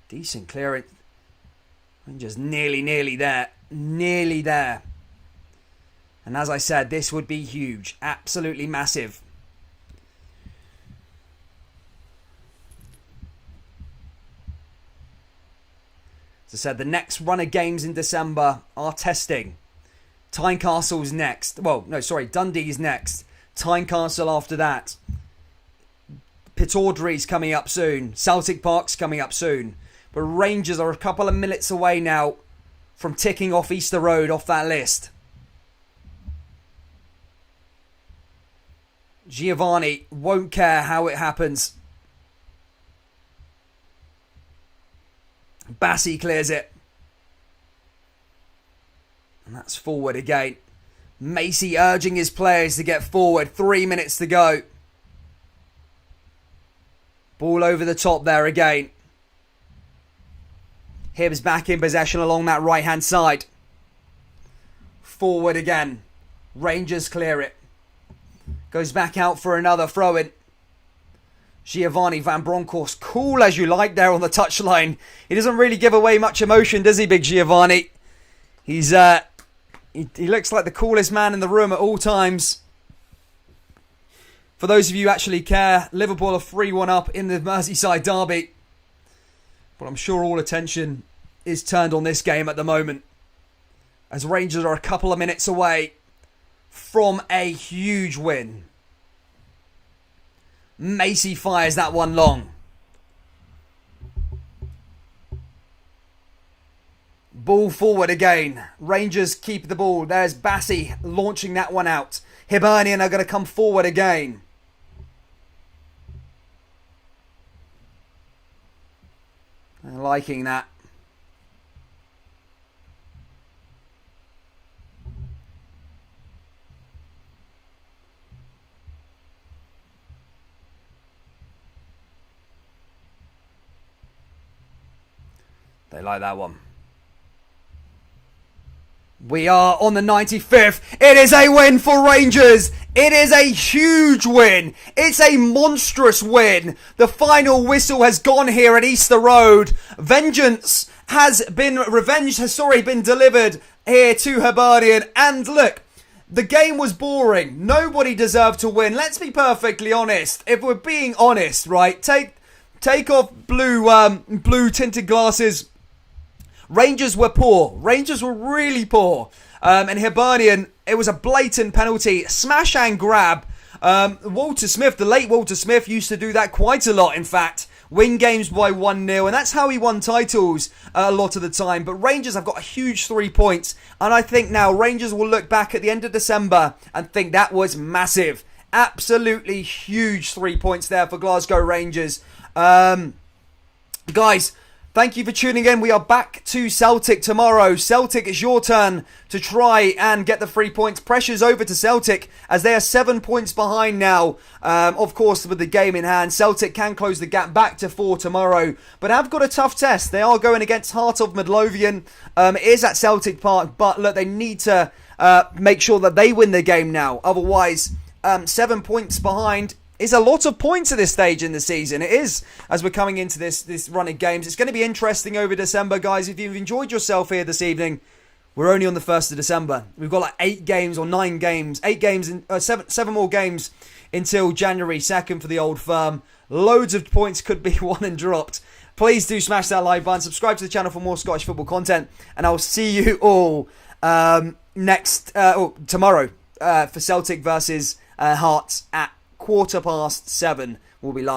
Decent clearance. And just nearly there. Nearly there. And as I said, this would be huge. Absolutely massive. As I said, the next run of games in December are testing. Tynecastle's next. Well, no, sorry, Dundee's next. Tynecastle after that. Pittordry's coming up soon. Celtic Park's coming up soon. But Rangers are a couple of minutes away now from ticking off Easter Road off that list. Giovanni won't care how it happens. Bassi clears it. And that's forward again. Macy urging his players to get forward. 3 minutes to go. Ball over the top there again. Hibs back in possession along that right-hand side. Forward again. Rangers clear it. Goes back out for another throw-in. Giovanni Van Bronckhorst, cool as you like there on the touchline. He doesn't really give away much emotion, does he, Big Giovanni? He's he looks like the coolest man in the room at all times. For those of you who actually care, Liverpool are 3-1 up in the Merseyside derby. But I'm sure all attention is turned on this game at the moment, as Rangers are a couple of minutes away from a huge win. Macy fires that one long. Ball forward again. Rangers keep the ball. There's Bassi launching that one out. Hibernian are going to come forward again. I'm liking that. They like that one. We are on the 95th. It is a win for Rangers. It is a huge win. It's a monstrous win. The final whistle has gone here at Easter Road. Revenge has been delivered here to Hibernian. And look, the game was boring. Nobody deserved to win. Let's be perfectly honest. If we're being honest, right? Take off blue tinted glasses. Rangers were poor. Rangers were really poor. And Hibernian, it was a blatant penalty. Smash and grab. Walter Smith, the late Walter Smith, used to do that quite a lot, in fact. Win games by 1-0. And that's how he won titles a lot of the time. But Rangers have got a huge 3 points. And I think now Rangers will look back at the end of December and think that was massive. Absolutely huge 3 points there for Glasgow Rangers. Guys, thank you for tuning in. We are back to Celtic tomorrow. Celtic, it's your turn to try and get the 3 points. Pressure's over to Celtic as they are 7 points behind now. Of course, with the game in hand, Celtic can close the gap back to 4 tomorrow, but have got a tough test. They are going against Heart of Midlothian. It is at Celtic Park, but look, they need to make sure that they win the game now. Otherwise, 7 points behind is a lot of points at this stage in the season. It is, as we're coming into this run of games. It's going to be interesting over December, guys. If you've enjoyed yourself here this evening, we're only on the 1st of December. We've got like 8 games or 9 games, 8 games, seven more games until January 2nd for the old firm. Loads of points could be won and dropped. Please do smash that like button, subscribe to the channel for more Scottish football content, and I'll see you all tomorrow for Celtic versus Hearts at 7:15. We'll be live.